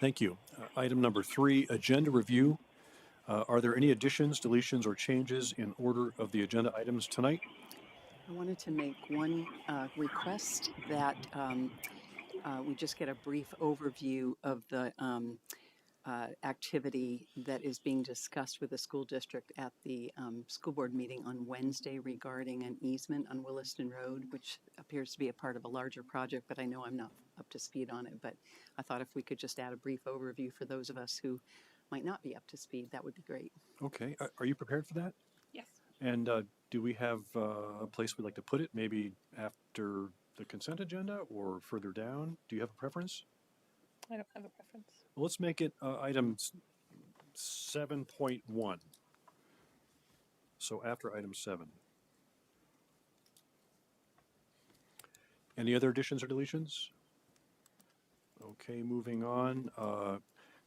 Thank you. Item number 3, agenda review. Are there any additions, deletions, or changes in order of the agenda items tonight? I wanted to make one request that we just get a brief overview of the activity that is being discussed with the school district at the school board meeting on Wednesday regarding an easement on Williston Road, which appears to be a part of a larger project, but I know I'm not up to speed on it. But I thought if we could just add a brief overview for those of us who might not be up to speed, that would be great. Okay. Are you prepared for that? Yes. And do we have a place we'd like to put it? Maybe after the consent agenda or further down? Do you have a preference? I don't have a preference. Well, let's make it item 7.1. So after item 7. Any other additions or deletions? Okay, moving on.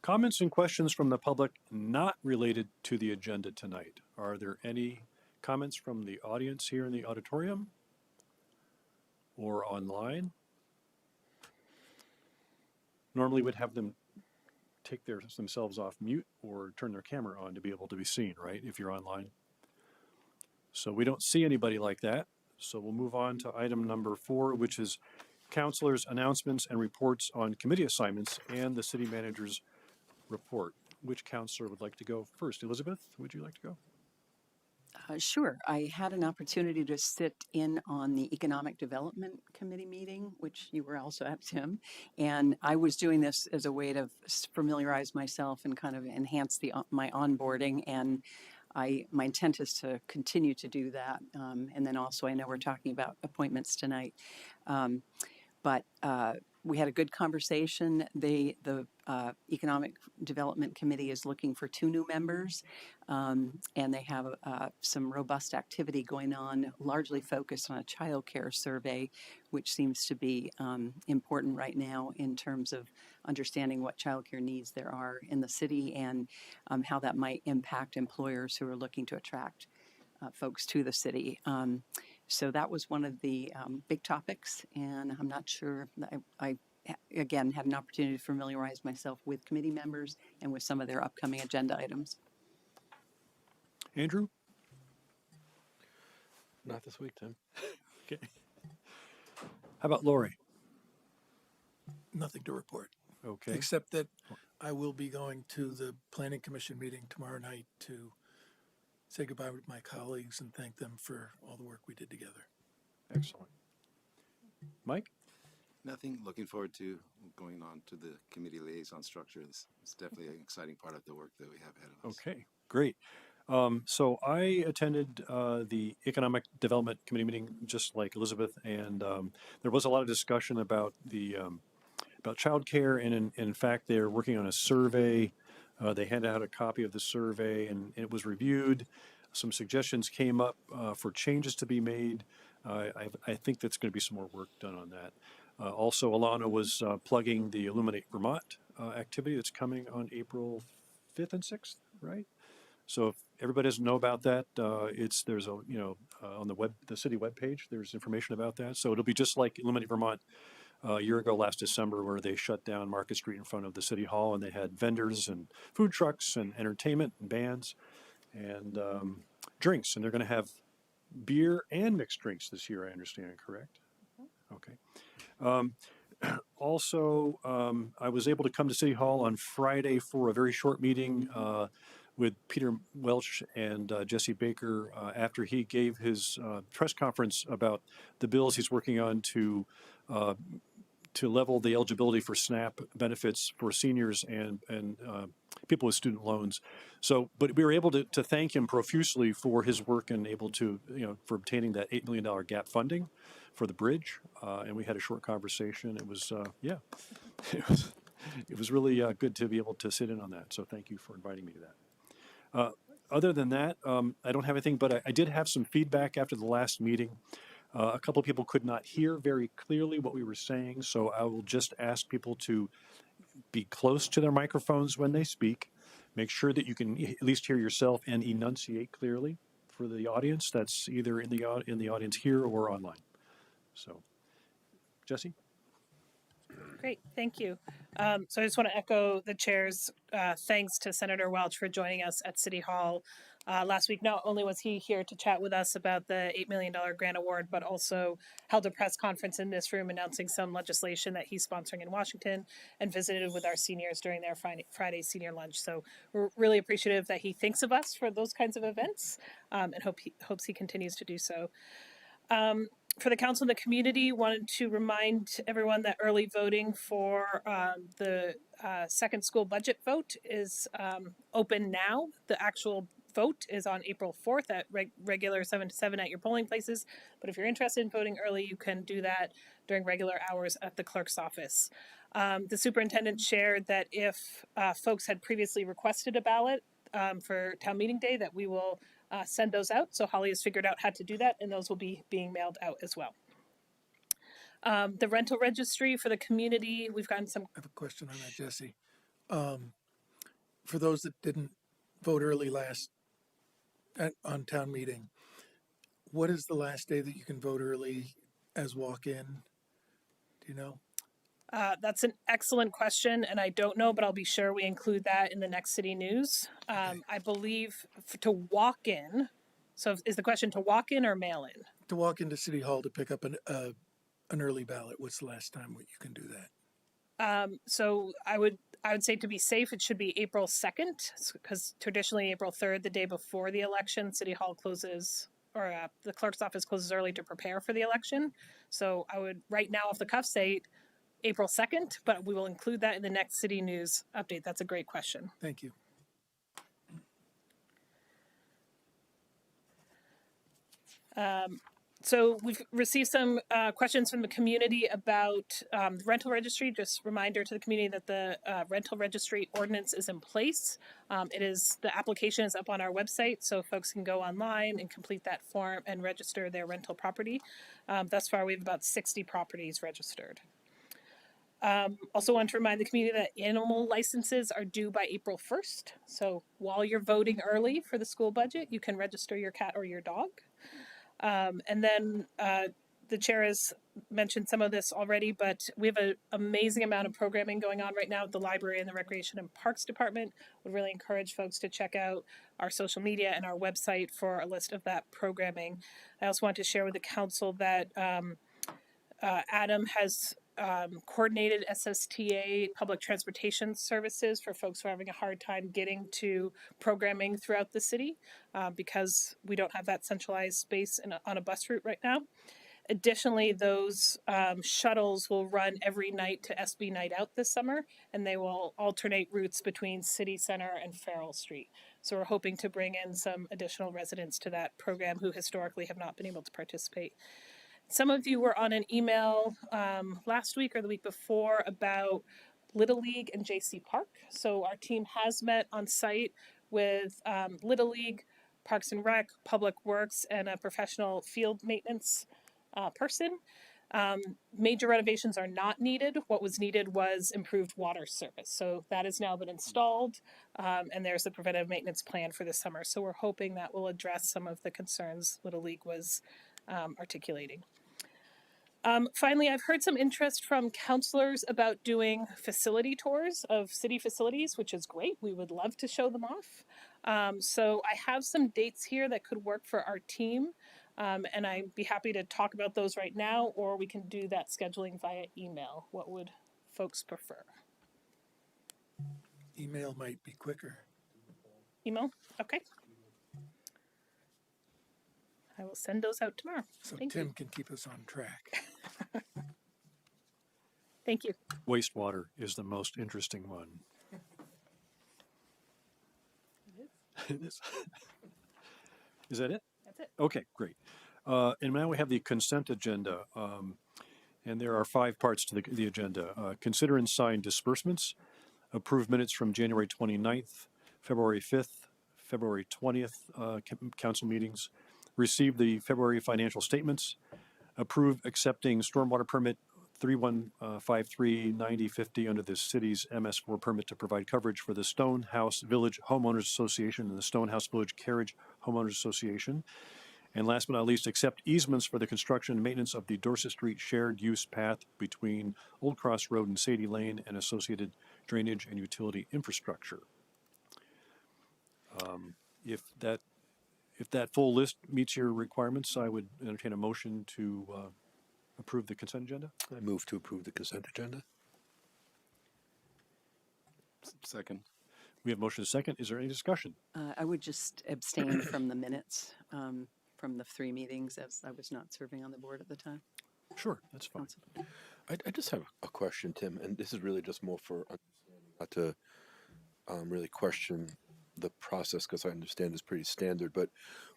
Comments and questions from the public not related to the agenda tonight. Are there any comments from the audience here in the auditorium or online? Normally we'd have them take themselves off mute or turn their camera on to be able to be seen, right, if you're online. So we don't see anybody like that. So we'll move on to item number 4, which is Councilor's announcements and reports on committee assignments and the city manager's report. Which councilor would like to go first? Elizabeth, would you like to go? Sure. I had an opportunity to sit in on the Economic Development Committee meeting, which you were also at, Tim. And I was doing this as a way to familiarize myself and kind of enhance my onboarding. And my intent is to continue to do that. And then also, I know we're talking about appointments tonight. But we had a good conversation. The Economic Development Committee is looking for 2 new members, and they have some robust activity going on, largely focused on a child care survey, which seems to be important right now in terms of understanding what child care needs there are in the city and how that might impact employers who are looking to attract folks to the city. So that was one of the big topics, and I'm not sure, I again had an opportunity to familiarize myself with committee members and with some of their upcoming agenda items. Andrew? Not this week, Tim. Okay. How about Lori? Nothing to report, Okay. except that I will be going to the Planning Commission meeting tomorrow night to say goodbye with my colleagues and thank them for all the work we did together. Excellent. Mike? Nothing. Looking forward to going on to the committee liaison structure. It's definitely an exciting part of the work that we have ahead of us. Okay, great. So I attended the Economic Development Committee meeting just like Elizabeth, and there was a lot of discussion about about childcare, and in fact they're working on a survey. They handed out a copy of the survey, and it was reviewed. Some suggestions came up for changes to be made. I think that's going to be some more work done on that. Also, Alana was plugging the Illuminate Vermont activity that's coming on April 5th and 6th, right? So if everybody doesn't know about that, there's a on the city webpage, there's information about that. So it'll be just like Illuminate Vermont a year ago last December, where they shut down Market Street in front of the city hall, and they had vendors and food trucks and entertainment and bands and drinks, and they're going to have beer and mixed drinks this year, I understand, correct? Okay. Also, I was able to come to City Hall on Friday for a very short meeting with Peter Welch and Jesse Baker after he gave his press conference about the bills he's working on to level the eligibility for SNAP benefits for seniors and people with student loans. So, but we were able to thank him profusely for his work and able to, for obtaining that $8 million gap funding for the bridge. And we had a short conversation. It was, it was really good to be able to sit in on that. So thank you for inviting me to that. Other than that, I don't have anything, but I did have some feedback after the last meeting. A couple of people could not hear very clearly what we were saying, so I will just ask people to be close to their microphones when they speak. Make sure that you can at least hear yourself and enunciate clearly for the audience that's either in the audience here or online. So, Jesse? Great, thank you. So I just want to echo the chair's thanks to Senator Welch for joining us at City Hall. Last week, not only was he here to chat with us about the $8 million grant award, but also held a press conference in this room announcing some legislation that he's sponsoring in Washington and visited with our seniors during their Friday senior lunch. So we're really appreciative that he thinks of us for those kinds of events, and hopes he continues to do so. For the council and the community, wanted to remind everyone that early voting for the second school budget vote is open now. The actual vote is on April 4th at regular 7 to 7 at your polling places. But if you're interested in voting early, you can do that during regular hours at the clerk's office. The superintendent shared that if folks had previously requested a ballot for town meeting day, that we will send those out. So Holly has figured out how to do that, and those will be being mailed out as well. The rental registry for the community, we've gotten some. I have a question on that, Jesse. For those that didn't vote early on town meeting, what is the last day that you can vote early as walk-in? Do you know? That's an excellent question, and I don't know, but I'll be sure we include that in the next city news. I believe to walk in. So is the question to walk in or mail in? To walk into City Hall to pick up an early ballot, what's the last time you can do that? So I would say to be safe, it should be April 2nd, because traditionally April 3rd, the day before the election, City Hall closes, or the clerk's office closes early to prepare for the election. So I would right now off the cuff say April 2nd, but we will include that in the next city news update. That's a great question. Thank you. So we've received some questions from the community about the rental registry. Just reminder to the community that the rental registry ordinance is in place. The application is up on our website, so folks can go online and complete that form and register their rental property. Thus far, we have about 60 properties registered. Also want to remind the community that animal licenses are due by April 1st. So while you're voting early for the school budget, you can register your cat or your dog. And then the chair has mentioned some of this already, but we have an amazing amount of programming going on right now at the library and the Recreation and Parks Department. Would really encourage folks to check out our social media and our website for a list of that programming. I also want to share with the council that Adam has coordinated SSTA public transportation services for folks who are having a hard time getting to programming throughout the city because we don't have that centralized space on a bus route right now. Additionally, those shuttles will run every night to SB Night Out this summer, and they will alternate routes between City Center and Farrell Street. So we're hoping to bring in some additional residents to that program who historically have not been able to participate. Some of you were on an email last week or the week before about Little League and JC Park. So our team has met on site with Little League, Parks and Rec, Public Works, and a professional field maintenance person. Major renovations are not needed. What was needed was improved water service. So that has now been installed, and there's a preventive maintenance plan for the summer. So we're hoping that will address some of the concerns Little League was articulating. Finally, I've heard some interest from councilors about doing facility tours of city facilities, which is great. We would love to show them off. So I have some dates here that could work for our team, and I'd be happy to talk about those right now, or we can do that scheduling via email. What would folks prefer? Email might be quicker. Email? Okay. I will send those out tomorrow. So Thank Tim you. can keep us on track. Thank you. Wastewater is the most interesting one. It is. Is that it? That's it. Okay, great. And now we have the consent agenda. And there are 5 parts to the agenda. Consider and sign disbursements, approve minutes from January 29th, February 5th, February 20th council meetings, receive the February financial statements, approve accepting stormwater permit 3153-9050 under the city's MS4 permit to provide coverage for the Stonehouse Village Homeowners Association and the Stonehouse Village Carriage Homeowners Association, And last but not least, accept easements for the construction and maintenance of the Dorset Street shared use path between Old Cross Road and Sadie Lane and associated drainage and utility infrastructure. If that full list meets your requirements, I would entertain a motion to approve the consent agenda. I move to approve the consent agenda. Second. We have motion and second. Is there any discussion? I would just abstain from the minutes from the 3 meetings as I was not serving on the board at the time. Sure, that's fine. Council. I just have a question, Tim, and this is really just more for understanding, not to really question the process, because I understand it's pretty standard. But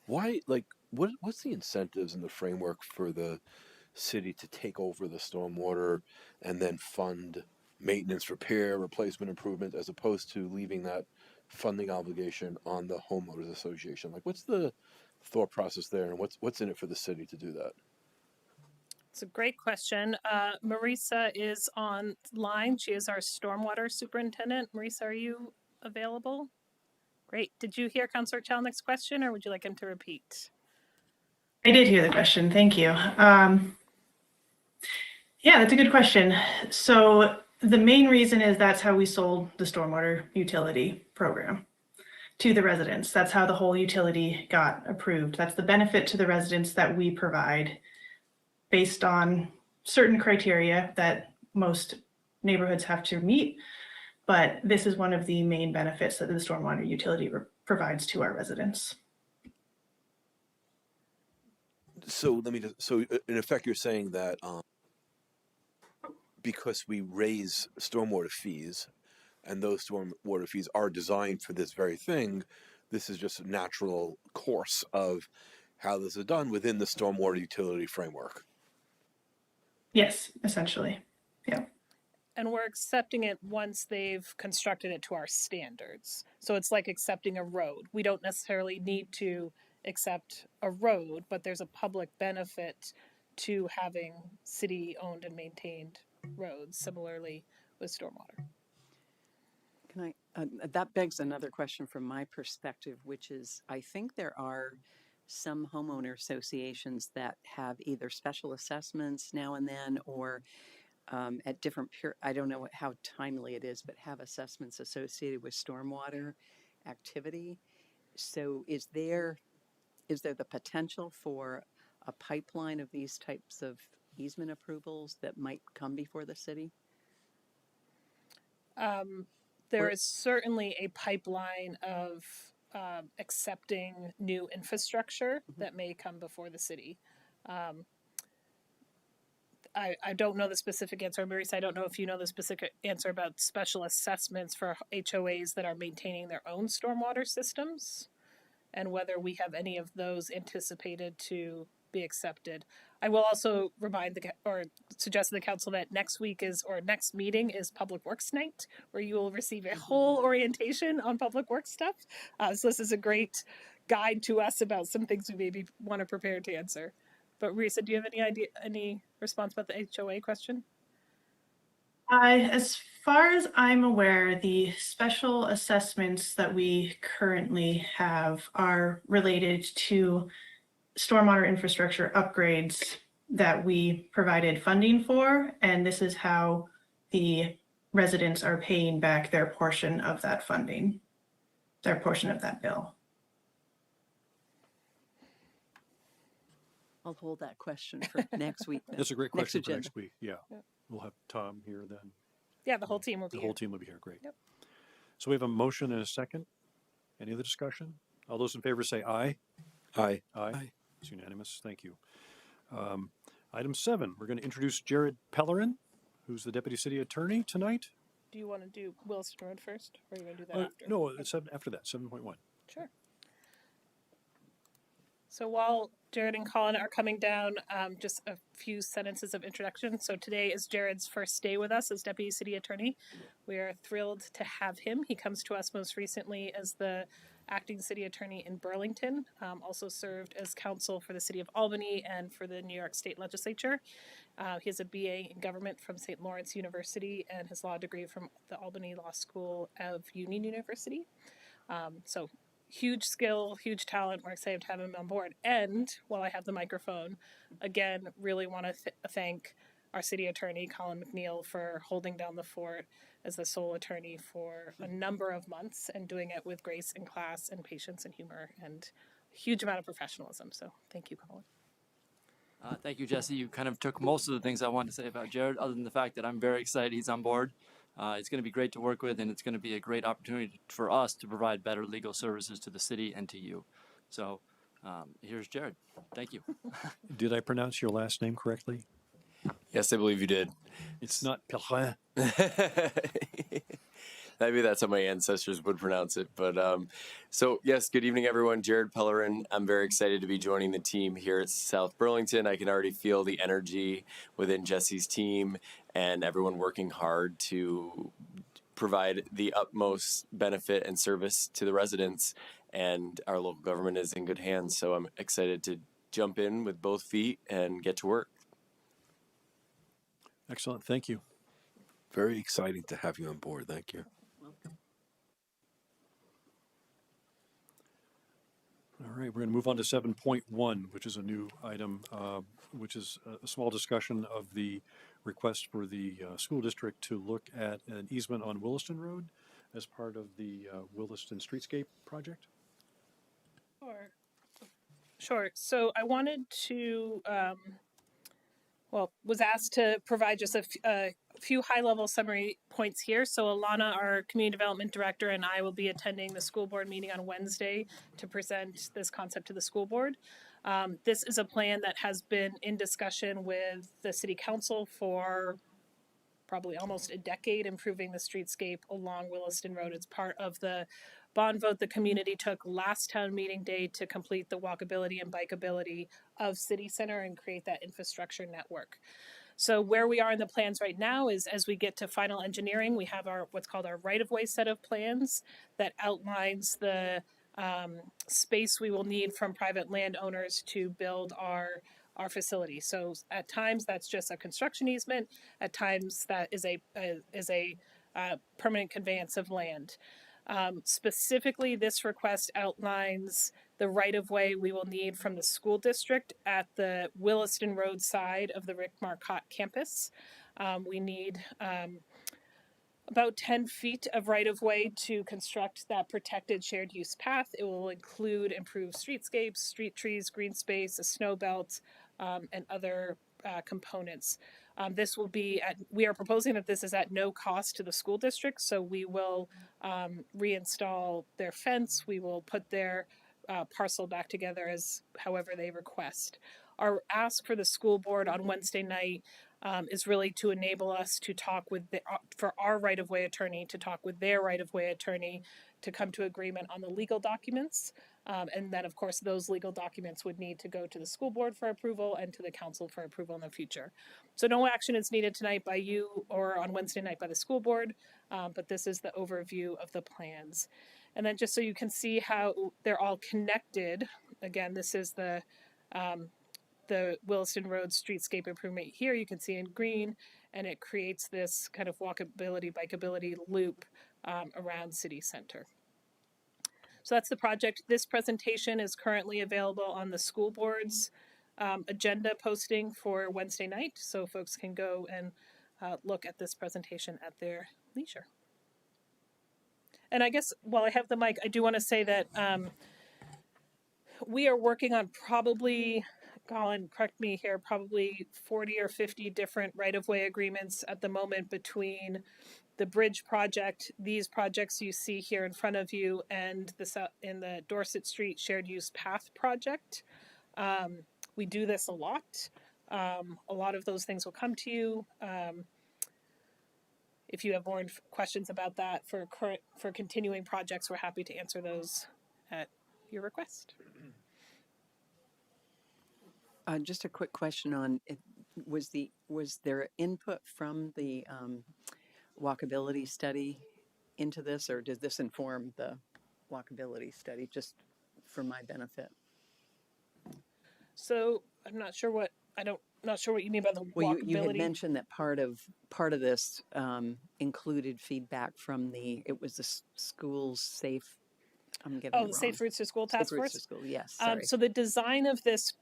why, like, what's the incentives and the framework for the city to take over the stormwater and then fund maintenance, repair, replacement, improvement, as opposed to leaving that funding obligation on the homeowners association? Like, what's the thought process there, and what's in it for the city to do that? It's a great question. Marisa is online. She is our stormwater superintendent. Marisa, are you available? Great. Did you hear Councilor Chalnick's question, or would you like him to repeat? I did hear the question. Thank you. Yeah, that's a good question. So the main reason is that's how we sold the stormwater utility program to the residents. That's how the whole utility got approved. That's the benefit to the residents that we provide based on certain criteria that most neighborhoods have to meet. But this is one of the main benefits that the stormwater utility provides to our residents. So in effect, you're saying that because we raise stormwater fees, and those stormwater fees are designed for this very thing, this is just a natural course of how this is done within the stormwater utility framework. Yes, essentially. Yeah. And we're accepting it once they've constructed it to our standards. So it's like accepting a road. We don't necessarily need to accept a road, but there's a public benefit to having city-owned and maintained roads, similarly with stormwater. Can I? That begs another question from my perspective, which is I think there are some homeowner associations that have either special assessments now and then or at different I don't know how timely it is, but have assessments associated with stormwater activity. So is there the potential for a pipeline of these types of easement approvals that might come before the city? There is certainly a pipeline of accepting new infrastructure that may come before the city. I don't know the specific answer, Marisa. I don't know if you know the specific answer about special assessments for HOAs that are maintaining their own stormwater systems and whether we have any of those anticipated to be accepted. I will also suggest to the council that next meeting is Public Works Night, where you will receive a whole orientation on Public Works stuff. So this is a great guide to us about some things we maybe want to prepare to answer. But Marisa, do you have any response about the HOA question? As far as I'm aware, the special assessments that we currently have are related to stormwater infrastructure upgrades that we provided funding for, and this is how the residents are paying back their portion of that funding, their portion of that bill. I'll hold that question for next week. Then. That's a great question for agenda. next week. Yeah. We'll have Tom here then. Yeah, the whole team will be The here. whole team will be here. Great. Yep. So we have a motion and a second. Any other discussion? All those in favor say aye. Aye. Aye. It's unanimous. Thank you. Item 7, we're going to introduce Jared Pellerin, who's the Deputy City Attorney tonight. Do you want to do Williston Road first, or are you going to do that after? No, it's after that, 7.1. Sure. So while Jared and Colin are coming down, just a few sentences of introduction. So today is Jared's first day with us as Deputy City Attorney. We are thrilled to have him. He comes to us most recently as the acting city attorney in Burlington, also served as counsel for the city of Albany and for the New York State Legislature. He has a BA in government from St. Lawrence University and his law degree from the Albany Law School of Union University. So huge skill, huge talent. We're excited to have him on board. And while I have the microphone, again, really want to thank our city attorney, Colin McNeil, for holding down the fort as the sole attorney for a number of months and doing it with grace and class and patience and humor and a huge amount of professionalism. So thank you, Colin. Thank you, Jesse. You kind of took most of the things I wanted to say about Jared, other than the fact that I'm very excited he's on board. It's going to be great to work with, and it's going to be a great opportunity for us to provide better legal services to the city and to you. So here's Jared. Thank you. Did I pronounce your last name correctly? Yes, I believe you did. It's not Perrin. Maybe that's how my ancestors would pronounce it. But so, yes, good evening, everyone. Jared Pellerin. I'm very excited to be joining the team here at South Burlington. I can already feel the energy within Jesse's team and everyone working hard to provide the utmost benefit and service to the residents. And our local government is in good hands. So I'm excited to jump in with both feet and get to work. Excellent. Thank you. Very exciting to have you on board. Thank you. All right, we're going to move on to 7.1, which is a new item, which is a small discussion of the request for the school district to look at an easement on Williston Road as part of the Williston Streetscape project. Sure. So I wanted to, was asked to provide just a few high-level summary points here. So Alana, our community development director, and I will be attending the school board meeting on Wednesday to present this concept to the school board. This is a plan that has been in discussion with the city council for probably almost a decade, improving the streetscape along Williston Road. It's part of the bond vote the community took last town meeting day to complete the walkability and bikeability of City Center and create that infrastructure network. So where we are in the plans right now is as we get to final engineering, we have our what's called our right-of-way set of plans that outlines the space we will need from private landowners to build our facility. So at times that's just a construction easement. At times that is a permanent conveyance of land. Specifically, this request outlines the right-of-way we will need from the school district at the Williston Road side of the Rick Marcotte campus. We need about 10 feet of right-of-way to construct that protected shared use path. It will include improved streetscapes, street trees, green space, a snow belt, and other components. This will be we are proposing that this is at no cost to the school district, so we will reinstall their fence, we will put their parcel back together as however they request. Our ask for the school board on Wednesday night is really to enable us to talk with for our right-of-way attorney to talk with their right-of-way attorney to come to agreement on the legal documents. And then, of course, those legal documents would need to go to the school board for approval and to the council for approval in the future. So no action is needed tonight by you or on Wednesday night by the school board, but this is the overview of the plans. And then just so you can see how they're all connected, again, this is the Williston Road streetscape improvement here. You can see in green, and it creates this kind of walkability, bikeability loop around City Center. So that's the project. This presentation is currently available on the school board's agenda posting for Wednesday night, so folks can go and look at this presentation at their leisure. And I guess while I have the mic, I do want to say that we are working on probably, Colin, correct me here, probably 40 or 50 different right-of-way agreements at the moment between the bridge project, these projects you see here in front of you, and in the Dorset Street Shared Use Path project. We do this a lot. A lot of those things will come to you. If you have more questions about that for continuing projects, we're happy to answer those at your request. Just a quick question on it. Was there input from the walkability study into this, or did this inform the walkability study, just for my benefit? So I'm not sure what you mean by the walkability. Well, you had mentioned that part of this included feedback from it was the school's safe I'm getting Oh, it the wrong. Safe Routes to School Safe Task Routes to Force. School, yes, sorry. So the design of this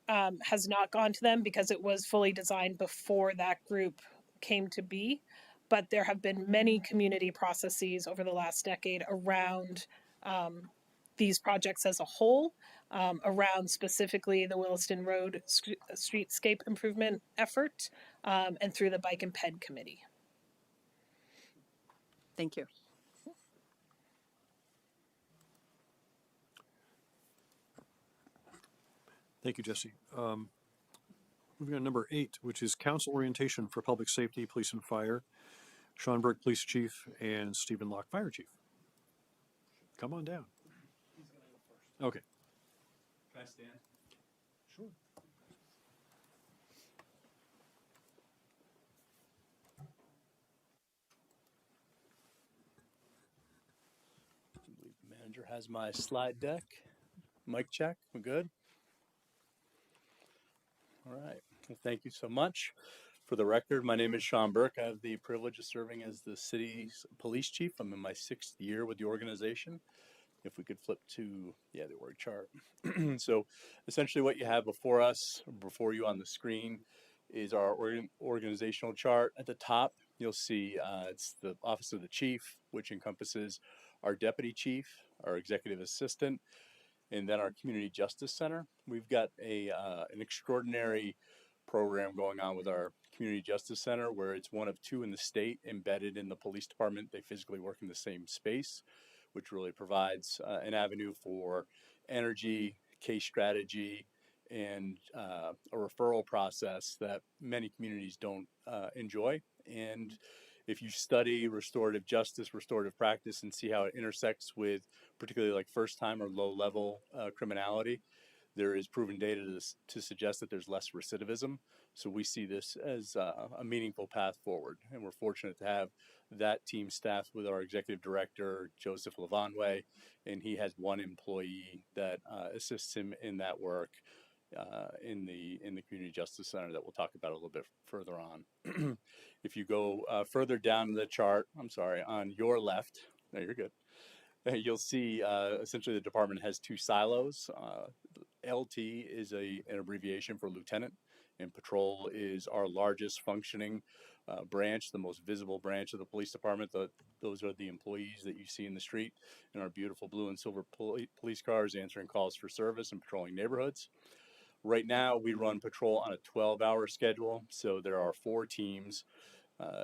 has not gone to them because it was fully designed before that group came to be. But there have been many community processes over the last decade around these projects as a whole, around specifically the Williston Road streetscape improvement effort, and through the Bike and Ped Committee. Thank you. Thank you, Jesse. Moving on to number 8, which is council orientation for public safety, police and fire. Sean Burke, Police Chief, and Stephen Locke, Fire Chief. Come on down. Okay. Can I stand? Sure. I believe the manager has my slide deck. Mic check. We're good. All right. Well, thank you so much. For the record, my name is Sean Burke. I have the privilege of serving as the city's police chief. I'm in my 6th year with the organization. If we could flip to, the org chart. So essentially what you have before us, before you on the screen, is our organizational chart. At the top, you'll see it's the Office of the Chief, which encompasses our deputy chief, our executive assistant, and then our Community Justice Center. We've got an extraordinary program going on with our Community Justice Center, where it's one of 2 in the state embedded in the police department. They physically work in the same space, which really provides an avenue for energy, case strategy, and a referral process that many communities don't enjoy. And if you study restorative justice, restorative practice, and see how it intersects with particularly like first time or low level criminality, there is proven data to suggest that there's less recidivism. So we see this as a meaningful path forward. And we're fortunate to have that team staffed with our executive director, Joseph Lavanway, and he has 1 employee that assists him in that work in the Community Justice Center that we'll talk about a little bit further on. If you go further down the chart, I'm sorry, on your left, no, you're good. You'll see essentially the department has 2 silos. LT is an abbreviation for lieutenant, and patrol is our largest functioning branch, the most visible branch of the police department. Those are the employees that you see in the street in our beautiful blue and silver police cars answering calls for service and patrolling neighborhoods. Right now, we run patrol on a 12-hour schedule, so there are 4 teams.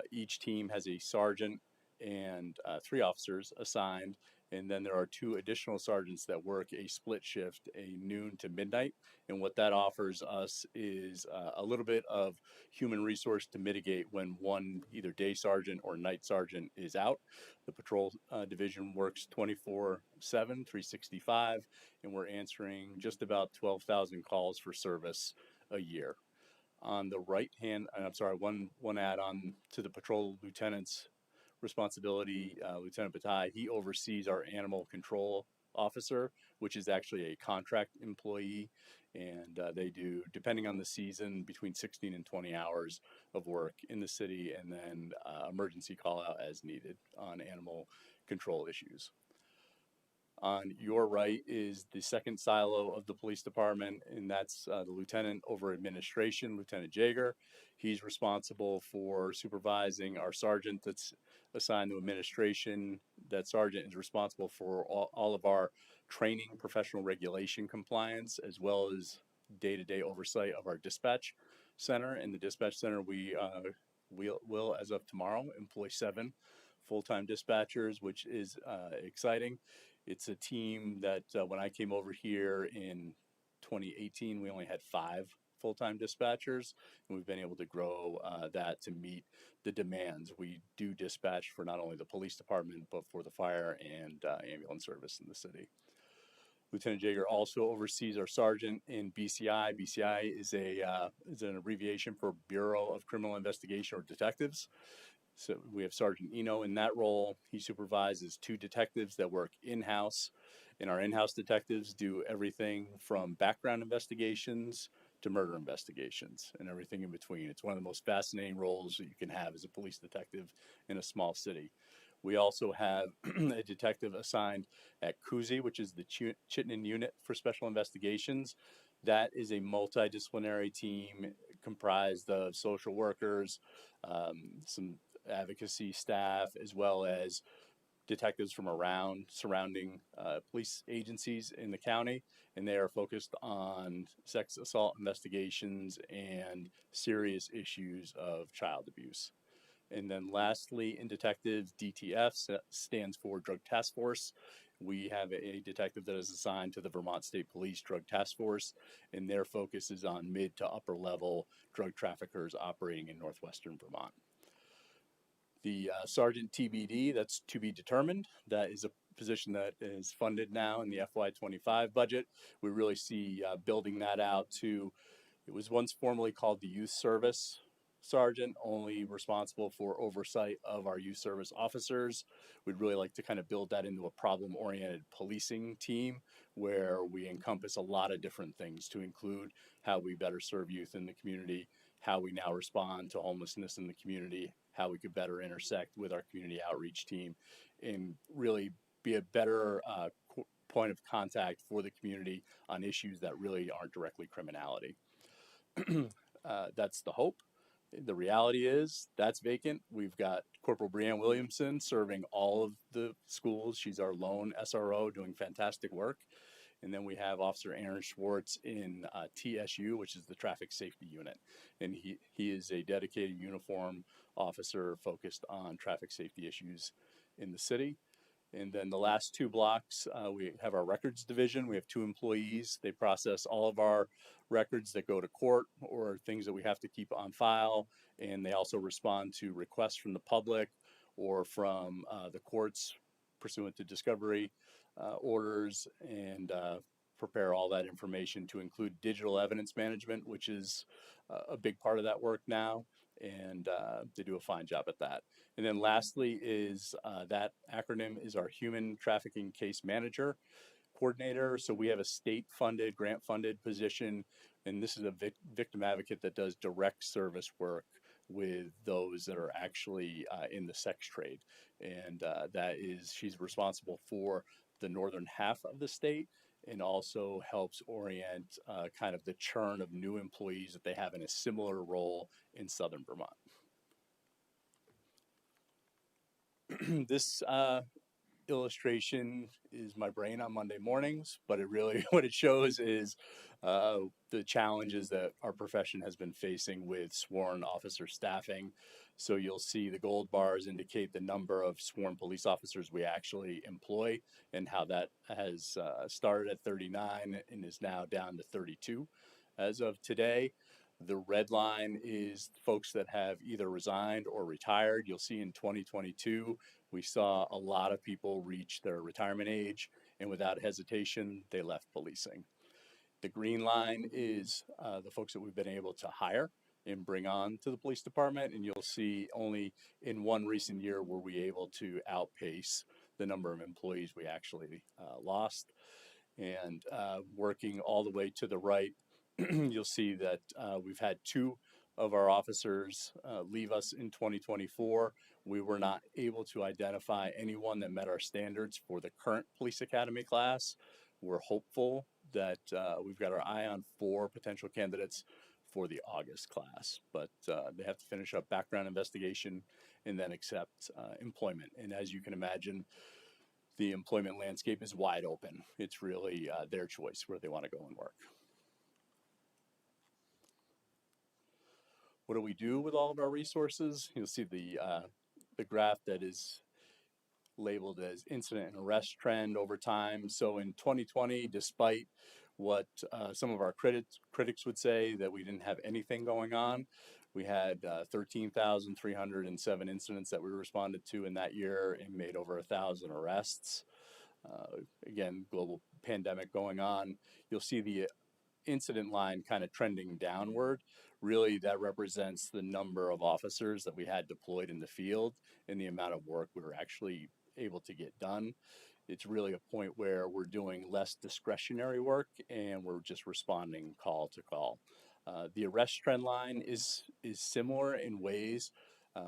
Each team has a sergeant and 3 officers assigned, and then there are 2 additional sergeants that work a split shift, a noon to midnight. And what that offers us is a little bit of human resource to mitigate when one either day sergeant or night sergeant is out. The patrol division works 24/7, 365, and we're answering just about 12,000 calls for service a year. On the right hand, I'm sorry, one add on to the patrol lieutenant's responsibility, Lieutenant Bataille, he oversees our animal control officer, which is actually a contract employee. And they do, depending on the season, between 16 and 20 hours of work in the city, and then emergency call out as needed on animal control issues. On your right is the second silo of the police department, and that's the lieutenant over administration, Lieutenant Jaeger. He's responsible for supervising our sergeant that's assigned to administration. That sergeant is responsible for all of our training, professional regulation compliance, as well as day-to-day oversight of our dispatch center. In the dispatch center, we will, as of tomorrow, employ 7 full-time dispatchers, which is exciting. It's a team that when I came over here in 2018, we only had 5 full-time dispatchers, and we've been able to grow that to meet the demands. We do dispatch for not only the police department, but for the fire and ambulance service in the city. Lieutenant Jaeger also oversees our sergeant in BCI. BCI is an abbreviation for Bureau of Criminal Investigation, or detectives. So we have Sergeant Eno in that role. He supervises 2 detectives that work in-house, and our in-house detectives do everything from background investigations to murder investigations and everything in between. It's one of the most fascinating roles that you can have as a police detective in a small city. We also have a detective assigned at Cousy, which is the Chittenden Unit for Special Investigations. That is a multidisciplinary team comprised of social workers, some advocacy staff, as well as detectives from around surrounding police agencies in the county, and they are focused on sex assault investigations and serious issues of child abuse. And then lastly, in detectives, DTF stands for Drug Task Force. We have a detective that is assigned to the Vermont State Police Drug Task Force, and their focus is on mid to upper level drug traffickers operating in northwestern Vermont. The Sergeant TBD, that's to be determined. That is a position that is funded now in the FY25 budget. We really see building that out to, it was once formerly called the Youth Service Sergeant, only responsible for oversight of our youth service officers. We'd really like to kind of build that into a problem-oriented policing team where we encompass a lot of different things to include how we better serve youth in the community, how we now respond to homelessness in the community, how we could better intersect with our community outreach team, and really be a better point of contact for the community on issues that really aren't directly criminality. That's the hope. The reality is that's vacant. We've got Corporal Brianne Williamson serving all of the schools. She's our lone SRO doing fantastic work. And then we have Officer Aaron Schwartz in TSU, which is the Traffic Safety Unit. And he is a dedicated uniform officer focused on traffic safety issues in the city. And then the last two blocks, we have our records division. We have 2 employees. They process all of our records that go to court or things that we have to keep on file. And they also respond to requests from the public or from the courts pursuant to discovery orders, and prepare all that information to include digital evidence management, which is a big part of that work now. And they do a fine job at that. And then lastly is that acronym is our Human Trafficking Case Manager Coordinator. So we have a state-funded, grant-funded position, and this is a victim advocate that does direct service work with those that are actually in the sex trade. And she's responsible for the northern half of the state, and also helps orient kind of the churn of new employees that they have in a similar role in southern Vermont. This illustration is my brain on Monday mornings, but it really, what it shows is the challenges that our profession has been facing with sworn officer staffing. So you'll see the gold bars indicate the number of sworn police officers we actually employ, and how that has started at 39 and is now down to 32 as of today. The red line is folks that have either resigned or retired. You'll see in 2022, we saw a lot of people reach their retirement age, and without hesitation, they left policing. The green line is the folks that we've been able to hire and bring on to the police department, and you'll see only in one recent year were we able to outpace the number of employees we actually lost. And working all the way to the right, you'll see that we've had 2 of our officers leave us in 2024. We were not able to identify anyone that met our standards for the current police academy class. We're hopeful that we've got our eye on 4 potential candidates for the August class, but they have to finish up background investigation and then accept employment. And as you can imagine, the employment landscape is wide open. It's really their choice where they want to go and work. What do we do with all of our resources? You'll see the graph that is labeled as incident and arrest trend over time. So in 2020, despite what some of our critics would say that we didn't have anything going on, we had 13,307 incidents that we responded to in that year and made over 1,000 arrests. Again, global pandemic going on. You'll see the incident line kind of trending downward. Really, that represents the number of officers that we had deployed in the field and the amount of work we were actually able to get done. It's really a point where we're doing less discretionary work and we're just responding call to call. The arrest trend line is similar in ways.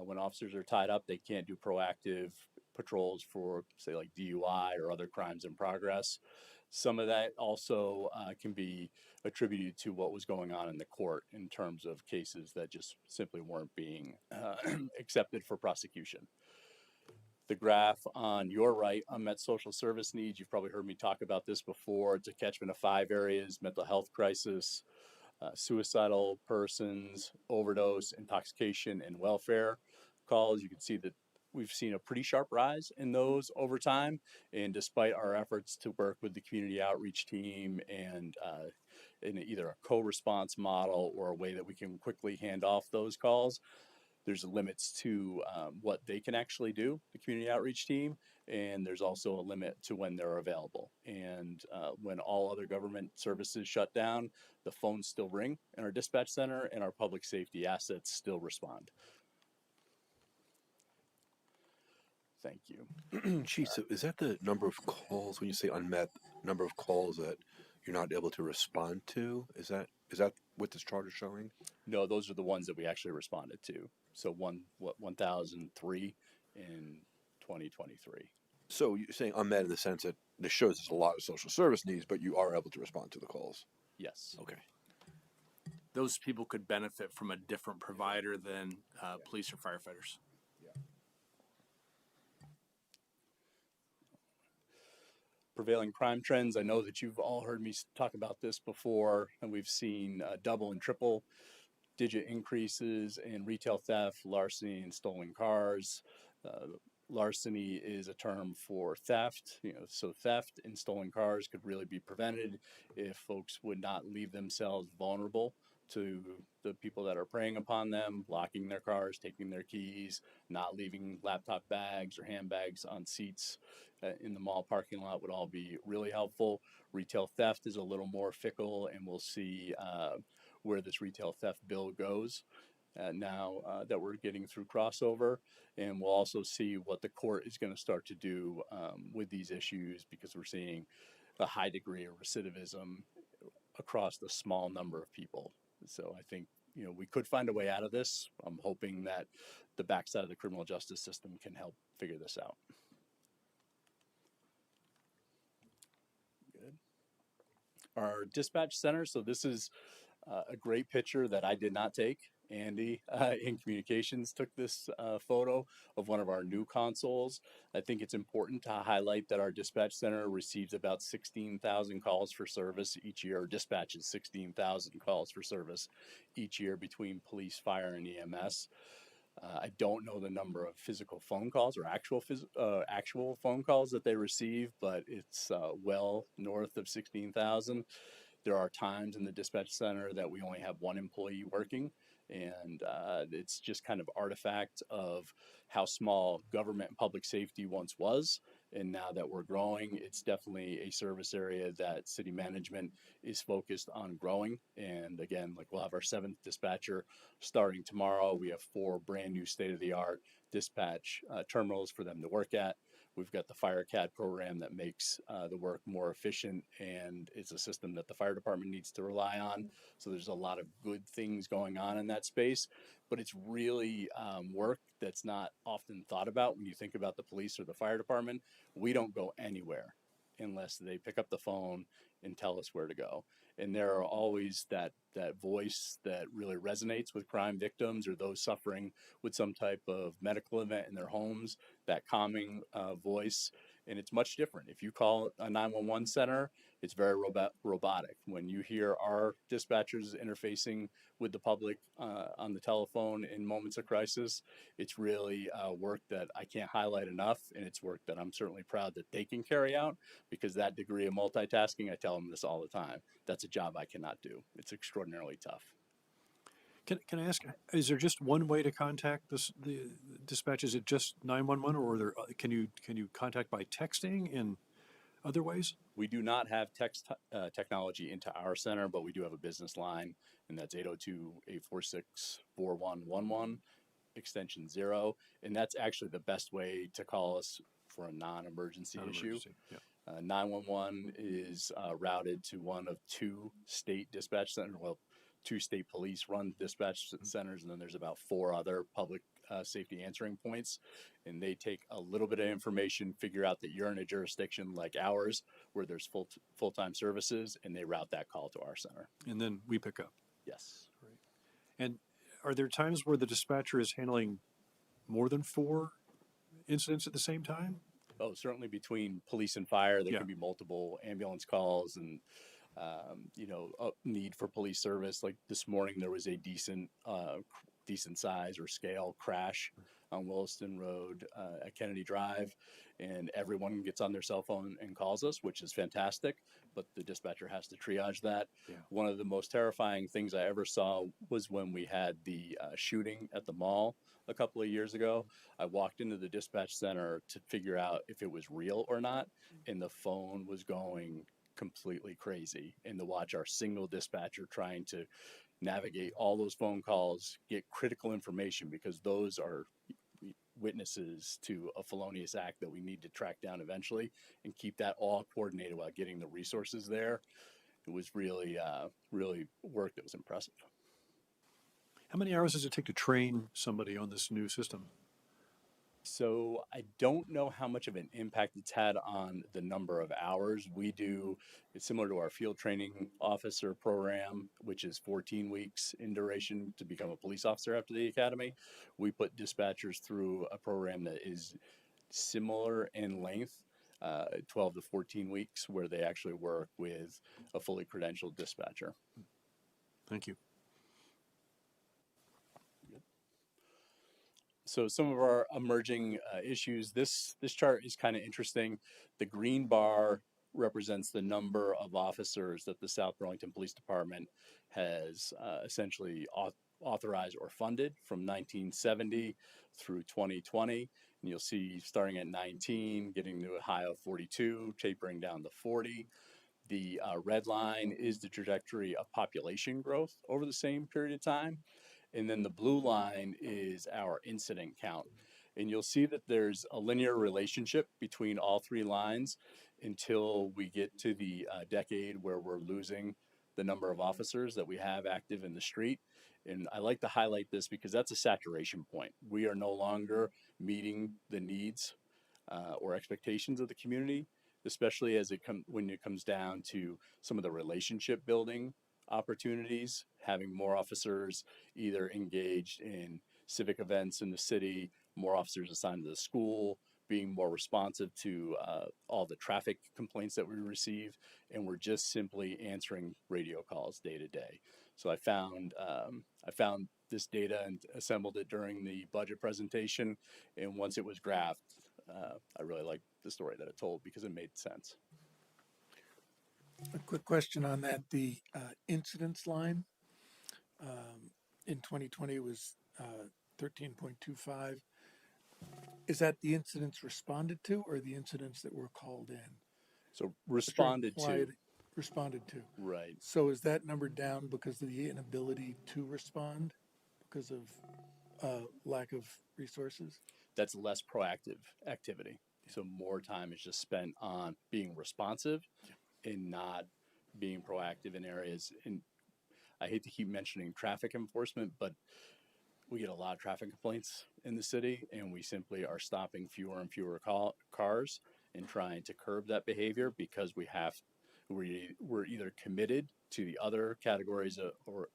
When officers are tied up, they can't do proactive patrols for, say, like DUI or other crimes in progress. Some of that also can be attributed to what was going on in the court in terms of cases that just simply weren't being accepted for prosecution. The graph on your right, unmet social service needs, you've probably heard me talk about this before. It's a catchment of 5 areas: mental health crisis, suicidal persons, overdose, intoxication, and welfare calls. You can see that we've seen a pretty sharp rise in those over time. And despite our efforts to work with the community outreach team and in either a co-response model or a way that we can quickly hand off those calls, there's limits to what they can actually do, the community outreach team, and there's also a limit to when they're available. And when all other government services shut down, the phones still ring in our dispatch center and our public safety assets still respond. Thank you. Chief, so is that the number of calls, when you say unmet, number of calls that you're not able to respond to? Is that what this chart is showing? No, those are the ones that we actually responded to. So 1,003 in 2023. So you're saying unmet in the sense that this shows there's a lot of social service needs, but you are able to respond to the calls. Yes. Okay. Those people could benefit from a different provider than police or firefighters. Prevailing crime trends. I know that you've all heard me talk about this before, and we've seen double and triple digit increases in retail theft, larceny, and stolen cars. Larceny is a term for theft, so theft and stolen cars could really be prevented if folks would not leave themselves vulnerable to the people that are preying upon them, locking their cars, taking their keys, not leaving laptop bags or handbags on seats in the mall parking lot would all be really helpful. Retail theft is a little more fickle, and we'll see where this retail theft bill goes now that we're getting through crossover. And we'll also see what the court is going to start to do with these issues, because we're seeing a high degree of recidivism across the small number of people. So I think, we could find a way out of this. I'm hoping that the backside of the criminal justice system can help figure this out. Good. Our dispatch center. So this is a great picture that I did not take. Andy in communications took this photo of one of our new consoles. I think it's important to highlight that our dispatch center receives about 16,000 calls for service each year, or dispatches 16,000 calls for service each year between police, fire, and EMS. I don't know the number of physical phone calls or actual phone calls that they receive, but it's well north of 16,000. There are times in the dispatch center that we only have one employee working, and it's just kind of artifact of how small government and public safety once was. And now that we're growing, it's definitely a service area that city management is focused on growing. And again, like, we'll have our 7th dispatcher starting tomorrow. We have 4 brand new state-of-the-art dispatch terminals for them to work at. We've got the FireCAD program that makes the work more efficient, and it's a system that the fire department needs to rely on. So there's a lot of good things going on in that space, but it's really work that's not often thought about when you think about the police or the fire department. We don't go anywhere unless they pick up the phone and tell us where to go. And there are always that voice that really resonates with crime victims or those suffering with some type of medical event in their homes, that calming voice. And it's much different. If you call a 911 center, it's very robotic. When you hear our dispatchers interfacing with the public on the telephone in moments of crisis, it's really work that I can't highlight enough, and it's work that I'm certainly proud that they can carry out, because that degree of multitasking, I tell them this all the time, that's a job I cannot do. It's extraordinarily tough. Can I ask, is there just one way to contact the dispatch? Is it just 911, or can you contact by texting in other ways? We do not have text technology into our center, but we do have a business line, and that's 802-846-4111, extension 0. And that's actually the best way to call us for a non-emergency issue. Yeah. 911 is routed to one of 2 state dispatch centers. Well, 2 state police run dispatch centers, and then there's about 4 other public safety answering points, and they take a little bit of information, figure out that you're in a jurisdiction like ours where there's full-time services, and they route that call to our center. And then we pick up. Yes. And are there times where the dispatcher is handling more than 4 incidents at the same time? Oh, certainly between police and fire, there Yeah. can be multiple ambulance calls and, need for police service. Like this morning, there was a decent size or scale crash on Williston Road at Kennedy Drive, and everyone gets on their cell phone and calls us, which is fantastic, but the dispatcher has to triage that. Yeah. One of the most terrifying things I ever saw was when we had the shooting at the mall a couple of years ago. I walked into the dispatch center to figure out if it was real or not, and the phone was going completely crazy. And to watch our single dispatcher trying to navigate all those phone calls, get critical information, because those are witnesses to a felonious act that we need to track down eventually, and keep that all coordinated while getting the resources there. It was really, really work that was impressive. How many hours does it take to train somebody on this new system? So I don't know how much of an impact it's had on the number of hours we do. It's similar to our field training officer program, which is 14 weeks in duration to become a police officer after the academy. We put dispatchers through a program that is similar in length, 12 to 14 weeks, where they actually work with a fully credentialed dispatcher. Thank you. So some of our emerging issues, this chart is kind of interesting. The green bar represents the number of officers that the South Burlington Police Department has essentially authorized or funded from 1970 through 2020. And you'll see starting at 19, getting to a high of 42, tapering down to 40. The red line is the trajectory of population growth over the same period of time. And then the blue line is our incident count. And you'll see that there's a linear relationship between all 3 lines until we get to the decade where we're losing the number of officers that we have active in the street. And I like to highlight this because that's a saturation point. We are no longer meeting the needs or expectations of the community, especially when it comes down to some of the relationship building opportunities, having more officers either engaged in civic events in the city, more officers assigned to the school, being more responsive to all the traffic complaints that we receive, and we're just simply answering radio calls day to day. So I found this data and assembled it during the budget presentation, and once it was graphed, I really liked the story that it told because it made sense. A quick question on that. The incidents line in 2020 was 13.25. Is that the incidents responded to or the incidents that were called in? So responded to. Responded to. Right. So is that number down because of the inability to respond because of lack of resources? That's less proactive activity. So more time is just spent on being responsive and not being proactive in areas. And I hate to keep mentioning traffic enforcement, but we get a lot of traffic complaints in the city, and we simply are stopping fewer and fewer cars and trying to curb that behavior because we're either committed to the other categories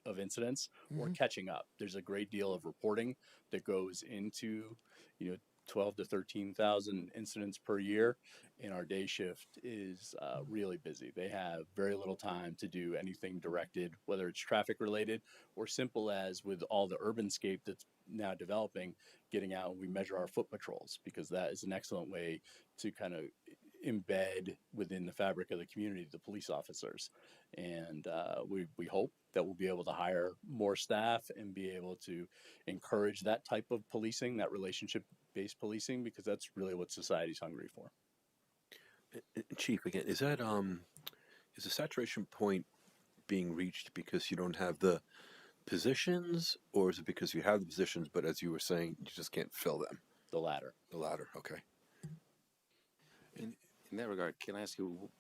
of incidents or catching up. There's a great deal of reporting that goes into 12 to 13,000 incidents per year, and our day shift is really busy. They have very little time to do anything directed, whether it's traffic related or simple as with all the urbanscape that's now developing, getting out and we measure our foot patrols, because that is an excellent way to kind of embed within the fabric of the community the police officers. And we hope that we'll be able to hire more staff and be able to encourage that type of policing, that relationship-based policing, because that's really what society's hungry for. Chief, again, is the saturation point being reached because you don't have the positions, or is it because you have the positions, but as you were saying, you just can't fill them? The latter. The latter, okay. In that regard, can I ask you,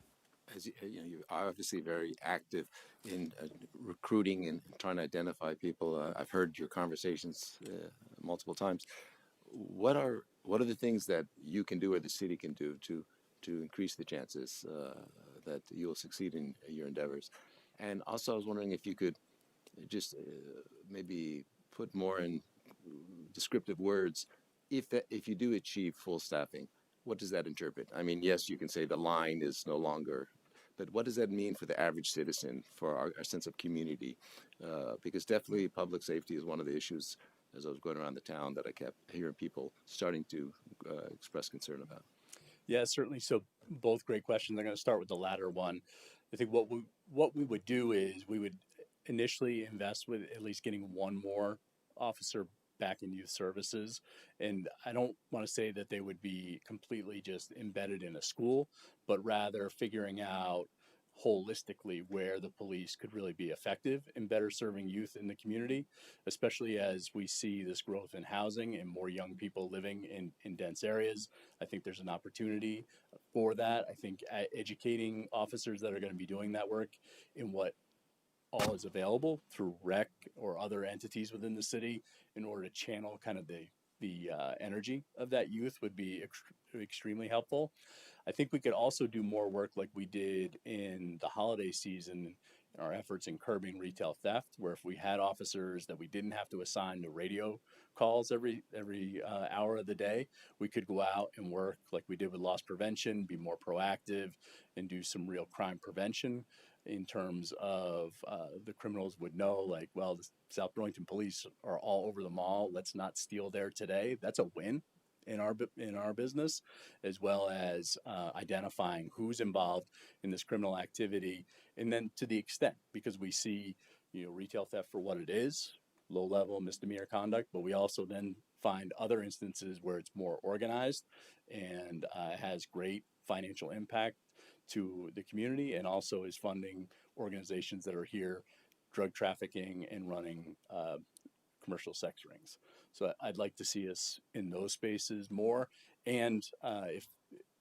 as you're obviously very active in recruiting and trying to identify people. I've heard your conversations multiple times. What are the things that you can do or the city can do to increase the chances that you'll succeed in your endeavors? And also, I was wondering if you could just maybe put more in descriptive words. If you do achieve full staffing, what does that interpret? I mean, yes, you can say the line is no longer, but what does that mean for the average citizen, for our sense of community? Because definitely public safety is one of the issues as I was going around the town that I kept hearing people starting to express concern about. Yeah, certainly. So both great questions. I'm going to start with the latter one. I think what we would do is we would initially invest with at least getting one more officer back in youth services. And I don't want to say that they would be completely just embedded in a school, but rather figuring out holistically where the police could really be effective in better serving youth in the community, especially as we see this growth in housing and more young people living in dense areas. I think there's an opportunity for that. I think educating officers that are going to be doing that work in what all is available through rec or other entities within the city in order to channel kind of the energy of that youth would be extremely helpful. I think we could also do more work like we did in the holiday season in our efforts in curbing retail theft, where if we had officers that we didn't have to assign to radio calls every hour of the day, we could go out and work like we did with loss prevention, be more proactive, and do some real crime prevention in terms of the criminals would know, like, well, the South Burlington police are all over the mall. Let's not steal there today. That's a win in our business, as well as identifying who's involved in this criminal activity, and then to the extent, because we see retail theft for what it is, low level misdemeanor conduct, but we also then find other instances where it's more organized and has great financial impact to the community, and also is funding organizations that are here drug trafficking and running commercial sex rings. So I'd like to see us in those spaces more. And if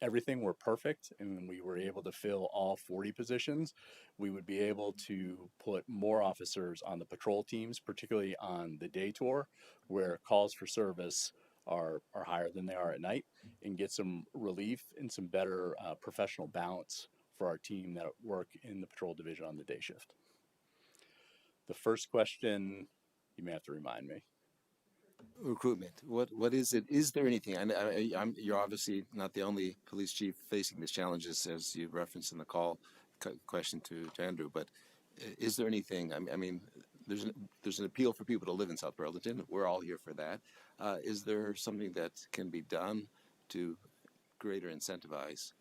everything were perfect and we were able to fill all 40 positions, we would be able to put more officers on the patrol teams, particularly on the day tour, where calls for service are higher than they are at night, and get some relief and some better professional balance for our team that work in the patrol division on the day shift. The first question, you may have to remind me. Recruitment. What is it? Is there anything? You're obviously not the only police chief facing these challenges, as you referenced in the call question to Andrew. But is there anything? I mean, there's an appeal for people to live in South Burlington. We're all here for that. Is there something that can be done to greater incentivize?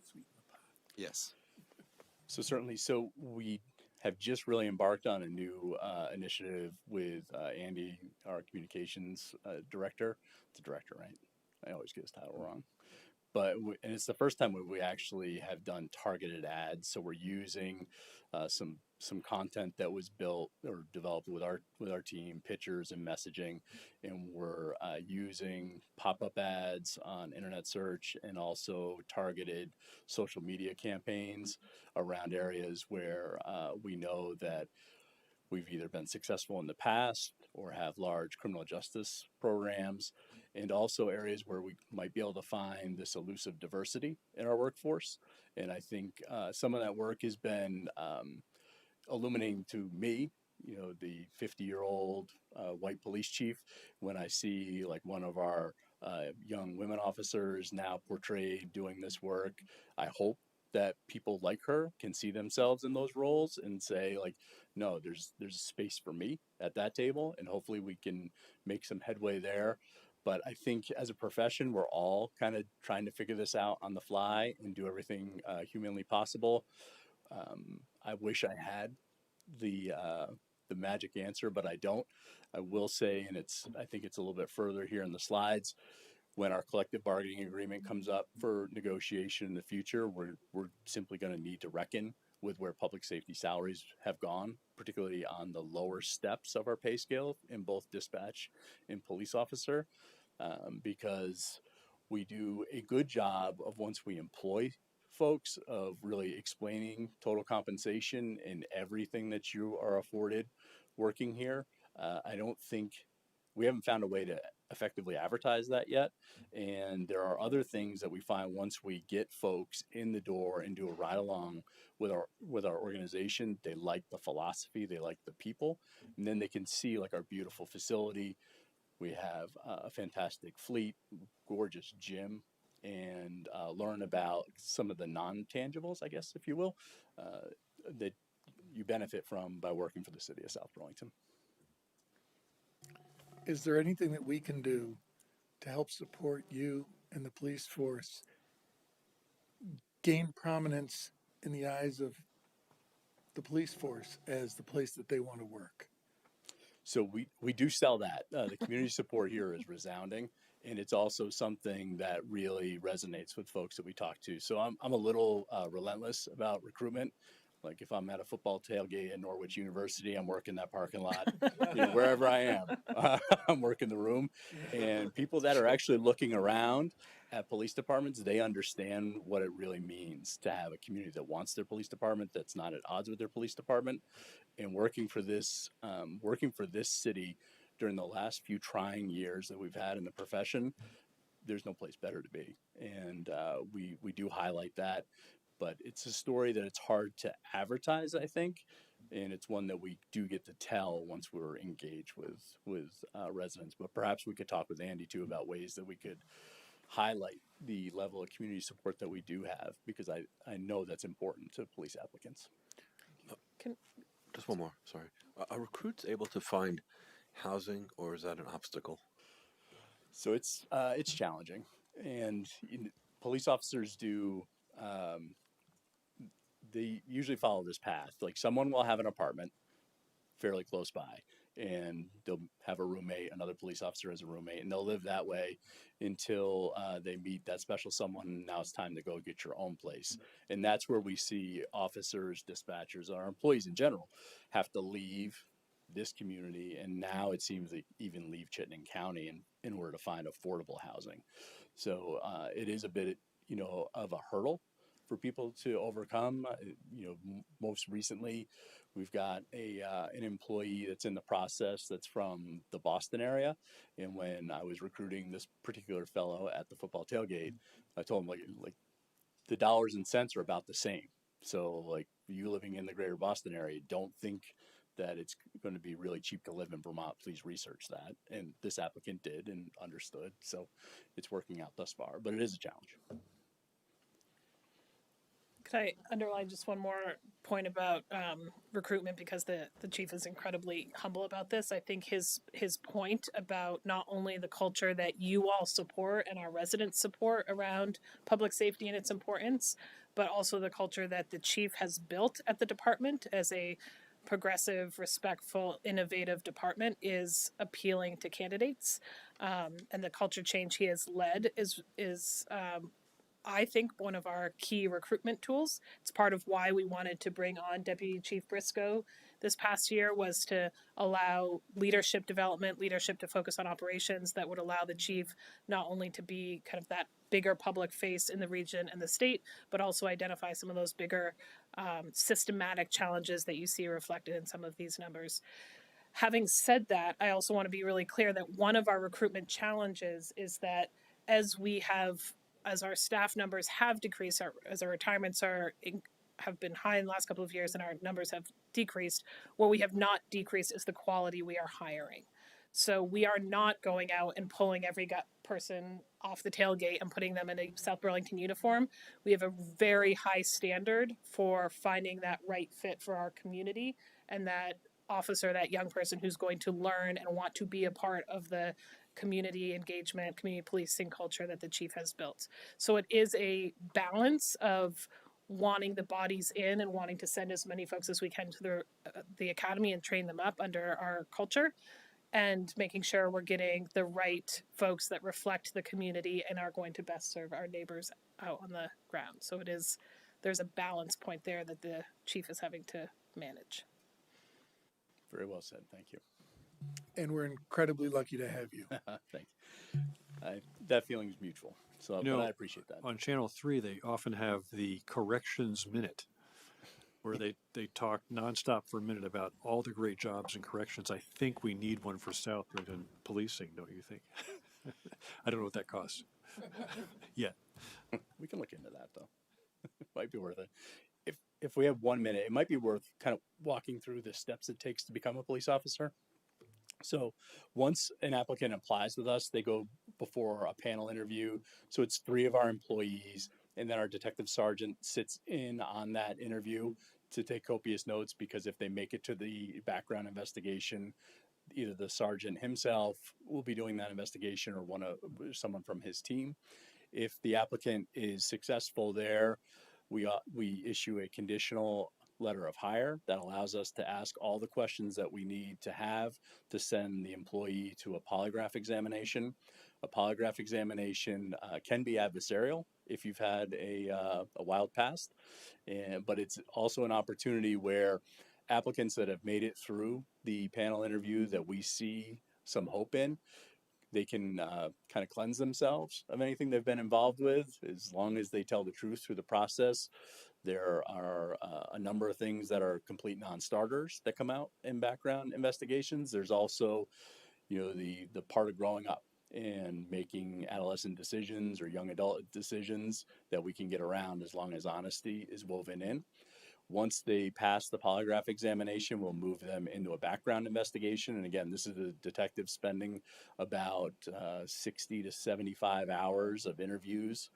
Yes. So certainly. So we have just really embarked on a new initiative with Andy, our communications director. It's a director, right? I always get his title wrong. But and it's the first time we actually have done targeted ads. So we're using some content that was built or developed with our team, pictures and messaging, and we're using pop-up ads on internet search and also targeted social media campaigns around areas where we know that we've either been successful in the past or have large criminal justice programs, and also areas where we might be able to find this elusive diversity in our workforce. And I think some of that work has been illuminating to me, the 50-year-old white police chief, when I see like one of our young women officers now portrayed doing this work. I hope that people like her can see themselves in those roles and say, like, no, there's a space for me at that table, and hopefully we can make some headway there. But I think as a profession, we're all kind of trying to figure this out on the fly and do everything humanly possible. I wish I had the magic answer, but I don't. I will say, and I think it's a little bit further here in the slides, when our collective bargaining agreement comes up for negotiation in the future, we're simply going to need to reckon with where public safety salaries have gone, particularly on the lower steps of our pay scale in both dispatch and police officer, because we do a good job of, once we employ folks, of really explaining total compensation and everything that you are afforded working here. I don't think we haven't found a way to effectively advertised that yet. And there are other things that we find once we get folks in the door and do a ride along with our organization, they like the philosophy, they like the people, and then they can see like our beautiful facility. We have a fantastic fleet, gorgeous gym, and learn about some of the non-tangibles, I guess, if you will, that you benefit from by working for the city of South Burlington. Is there anything that we can do to help support you and the police force gain prominence in the eyes of the police force as the place that they want to work? So we do sell that. The community support here is resounding, and it's also something that really resonates with folks that we talk to. So I'm a little relentless about recruitment. Like if I'm at a football tailgate at Norwich University, I'm working that parking lot. Wherever I am, I'm working the room. And people that are actually looking around at police departments, they understand what it really means to have a community that wants their police department, that's not at odds with their police department. And working for this city during the last few trying years that we've had in the profession, there's no place better to be. And we do highlight that. But it's a story that it's hard to advertise, I think, and it's one that we do get to tell once we're engaged with residents. But perhaps we could talk with Andy too about ways that we could highlight the level of community support that we do have, because I know that's important to police applicants. Just one more, sorry. Are recruits able to find housing, or is that an obstacle? So it's challenging, and police officers do. They usually follow this path. Like someone will have an apartment fairly close by, and they'll have a roommate, another police officer as a roommate, and they'll live that way until they meet that special someone. And now it's time to go get your own place. And that's where we see officers, dispatchers, our employees in general have to leave this community. And now it seems they even leave Chittenden County in order to find affordable housing. So it is a bit, of a hurdle for people to overcome. Most recently, we've got an employee that's in the process that's from the Boston area. And when I was recruiting this particular fellow at the football tailgate, I told him like the dollars and cents are about the same. So like you living in the greater Boston area, don't think that it's going to be really cheap to live in Vermont. Please research that. And this applicant did and understood. So it's working out thus far, but it is a challenge. Could I underline just one more point about recruitment, because the chief is incredibly humble about this. I think his point about not only the culture that you all support and our residents support around public safety and its importance, but also the culture that the chief has built at the department as a progressive, respectful, innovative department is appealing to candidates. And the culture change he has led is I think one of our key recruitment tools. It's part of why we wanted to bring on Deputy Chief Briscoe this past year, was to allow leadership development, leadership to focus on operations that would allow the chief not only to be kind of that bigger public face in the region and the state, but also identify some of those bigger systematic challenges that you see reflected in some of these numbers. Having said that, I also want to be really clear that one of our recruitment challenges is that as our staff numbers have decreased, as our retirements have been high in the last couple of years and our numbers have decreased, what we have not decreased is the quality we are hiring. So we are not going out and pulling every person off the tailgate and putting them in a South Burlington uniform. We have a very high standard for finding that right fit for our community, and that officer, that young person who's going to learn and want to be a part of the community engagement, community policing culture that the chief has built. So it is a balance of wanting the bodies in and wanting to send as many folks as we can to the academy and train them up under our culture, and making sure we're getting the right folks that reflect the community and are going to best serve our neighbors out on the ground. So there's a balance point there that the chief is having to manage. Very well said. Thank you. And we're incredibly lucky to have you. Thank you. That feeling is mutual. So but I appreciate that. On Channel 3, they often have the corrections minute, where they talk nonstop for a minute about all the great jobs in corrections. I think we need one for South Burlington policing, don't you think? I don't know what that costs. Yeah. We can look into that though. Might be worth it. If we have 1 minute, it might be worth kind of walking through the steps it takes to become a police officer. So once an applicant applies with us, they go before a panel interview. So it's 3 of our employees, and then our detective sergeant sits in on that interview to take copious notes, because if they make it to the background investigation, either the sergeant himself will be doing that investigation or someone from his team. If the applicant is successful there, we issue a conditional letter of hire that allows us to ask all the questions that we need to have to send the employee to a polygraph examination. A polygraph examination can be adversarial if you've had a wild past, but it's also an opportunity where applicants that have made it through the panel interview that we see some hope in, they can kind of cleanse themselves of anything they've been involved with, as long as they tell the truth through the process. There are a number of things that are complete non-starters that come out in background investigations. There's also, the part of growing up and making adolescent decisions or young adult decisions that we can get around, as long as honesty is woven in. Once they pass the polygraph examination, we'll move them into a background investigation. And again, this is a detective spending about 60 to 75 hours of interviews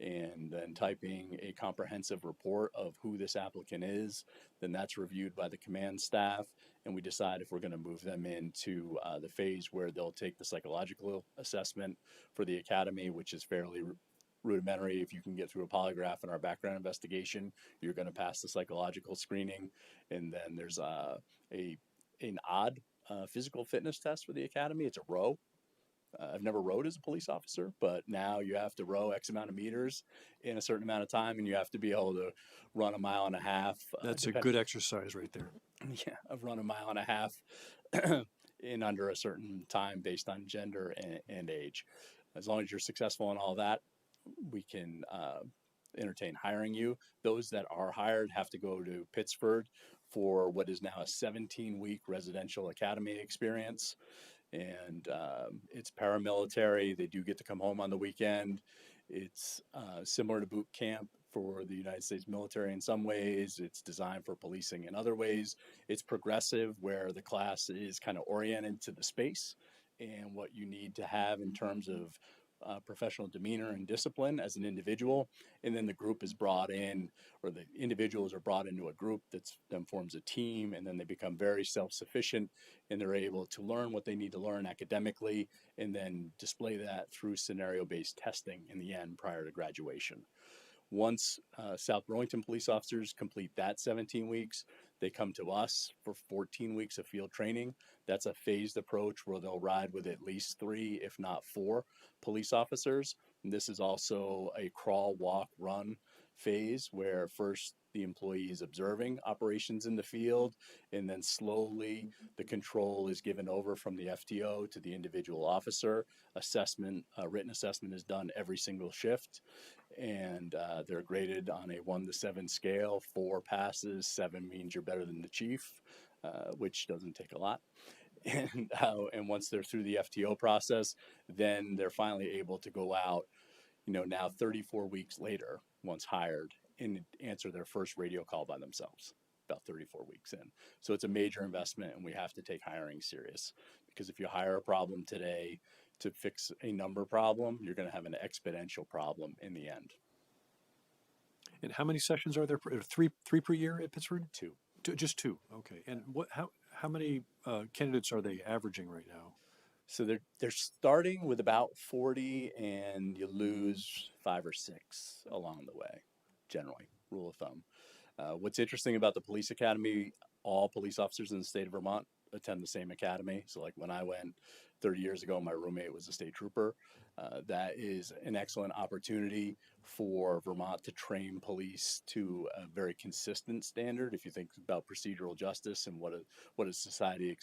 and then typing a comprehensive report of who this applicant is. Then that's reviewed by the command staff, and we decide if we're going to move them into the phase where they'll take the psychological assessment for the academy, which is fairly rudimentary. If you can get through a polygraph in our background investigation, you're going to pass the psychological screening. And then there's an odd physical fitness test for the academy. It's a row. I've never rowed as a police officer, but now you have to row X amount of meters in a certain amount of time, and you have to be able to run 1.5 miles. That's a good exercise right there. Yeah, I've run 1.5 miles in under a certain time based on gender and age. As long as you're successful in all that, we can entertain hiring you. Those that are hired have to go to Pittsburgh for what is now a 17-week residential academy experience. And it's paramilitary. They do get to come home on the weekend. It's similar to boot camp for the United States military in some ways. It's designed for policing in other ways. It's progressive, where the class is kind of oriented to the space and what you need to have in terms of professional demeanor and discipline as an individual. And then the group is brought in, or the individuals are brought into a group that then forms a team, and then they become very self-sufficient, and they're able to learn what they need to learn academically and then display that through scenario-based testing in the end prior to graduation. Once South Burlington police officers complete that 17 weeks, they come to us for 14 weeks of field training. That's a phased approach where they'll ride with at least 3, if not 4, police officers. And this is also a crawl, walk, run phase, where first the employee is observing operations in the field, and then slowly the control is given over from the FTO to the individual officer. Written assessment is done every single shift, and they're graded on a 1 to 7 scale. 4 passes, 7 means you're better than the chief, which doesn't take a lot. And once they're through the FTO process, then they're finally able to go out, now 34 weeks later, once hired, and answer their first radio call by themselves, about 34 weeks in. So it's a major investment, and we have to take hiring serious, because if you hire a problem today to fix a number problem, you're going to have an exponential problem in the end. And how many sessions are there? Three per year at Pittsburgh? 2. Just 2. Okay. And how many candidates are they averaging right now? So they're starting with about 40, and you lose 5 or 6 along the way, generally, rule of thumb. What's interesting about the police academy, all police officers in the state of Vermont attend the same academy. So like when I went 30 years ago, my roommate was a state trooper. That is an excellent opportunity for Vermont to train police to a very consistent standard. If you think about procedural justice and what does society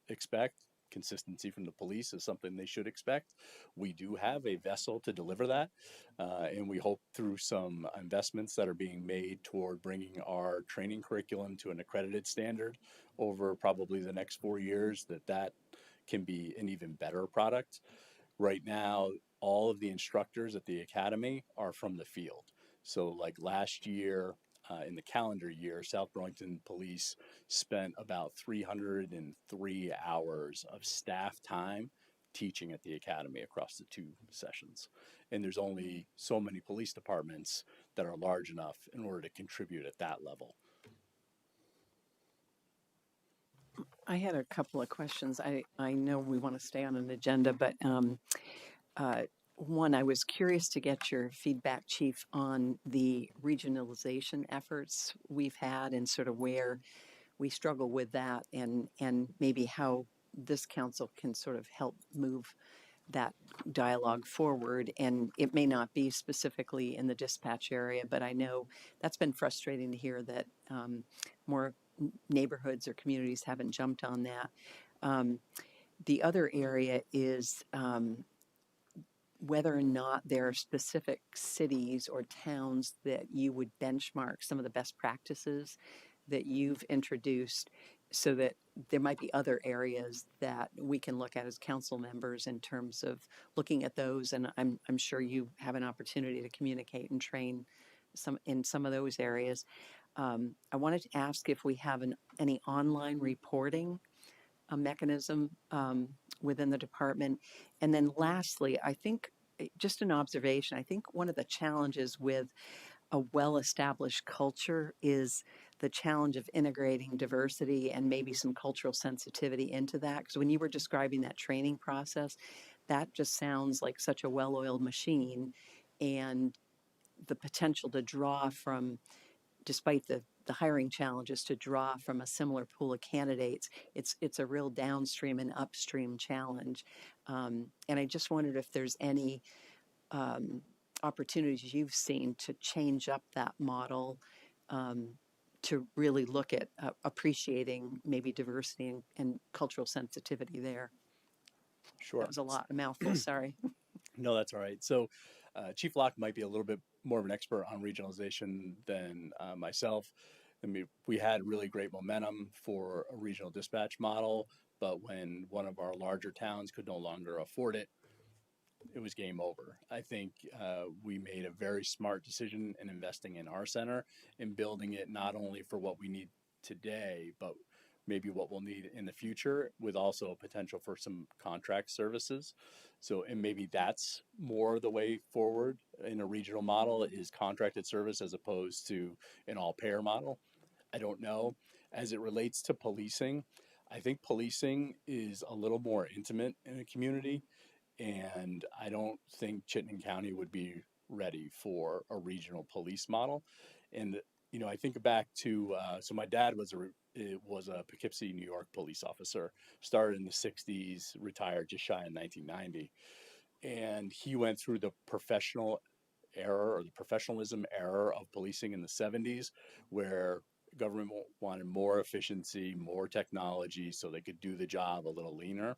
expect, consistency from the police is something they should expect. We do have a vessel to deliver that, and we hope through some investments that are being made toward bringing our training curriculum to an accredited standard over probably the next 4 years, that can be an even better product. Right now, all of the instructors at the academy are from the field. So, like last year, in the calendar year, South Burlington Police spent about 303 hours of staff time teaching at the academy across the 2 sessions. And there's only so many police departments that are large enough in order to contribute at that level. I had a couple of questions. I know we want to stay on an agenda, but one, I was curious to get your feedback, Chief, on the regionalization efforts we've had and sort of where we struggle with that, and maybe how this council can sort of help move that dialogue forward. And it may not be specifically in the dispatch area, but I know that's been frustrating to hear that more neighborhoods or communities haven't jumped on that. The other area is whether or not there are specific cities or towns that you would benchmark some of the best practices that you've introduced, so that there might be other areas that we can look at as council members in terms of looking at those. And I'm sure you have an opportunity to communicate and train in some of those areas. I wanted to ask if we have any online reporting mechanism within the department. And then lastly, I think, just an observation, I think one of the challenges with a well-established culture is the challenge of integrating diversity and maybe some cultural sensitivity into that. Because when you were describing that training process, that just sounds like such a well-oiled machine, and the potential to draw from, despite the hiring challenges, to draw from a similar pool of candidates, it's a real downstream and upstream challenge. And I just wondered if there's any opportunities you've seen to change up that model, to really look at appreciating maybe diversity and cultural sensitivity there. Sure. That was a mouthful, sorry. No, that's all right. So, Chief Locke might be a little bit more of an expert on regionalization than myself. I mean, we had really great momentum for a regional dispatch model, but when one of our larger towns could no longer afford it, it was game over. I think we made a very smart decision in investing in our center and building it not only for what we need today, but maybe what we'll need in the future, with also a potential for some contract services. So, and maybe that's more the way forward in a regional model, is contracted service as opposed to an all payer model. I don't know. As it relates to policing, I think policing is a little more intimate in a community, and I don't think Chittenden County would be ready for a regional police model. And you know, I think back to so my dad was a Poughkeepsie, New York police officer. Started in the '60s, retired just shy in 1990, and he went through the professional era, or the professionalism era of policing in the '70s, where government wanted more efficiency, more technology, so they could do the job a little leaner.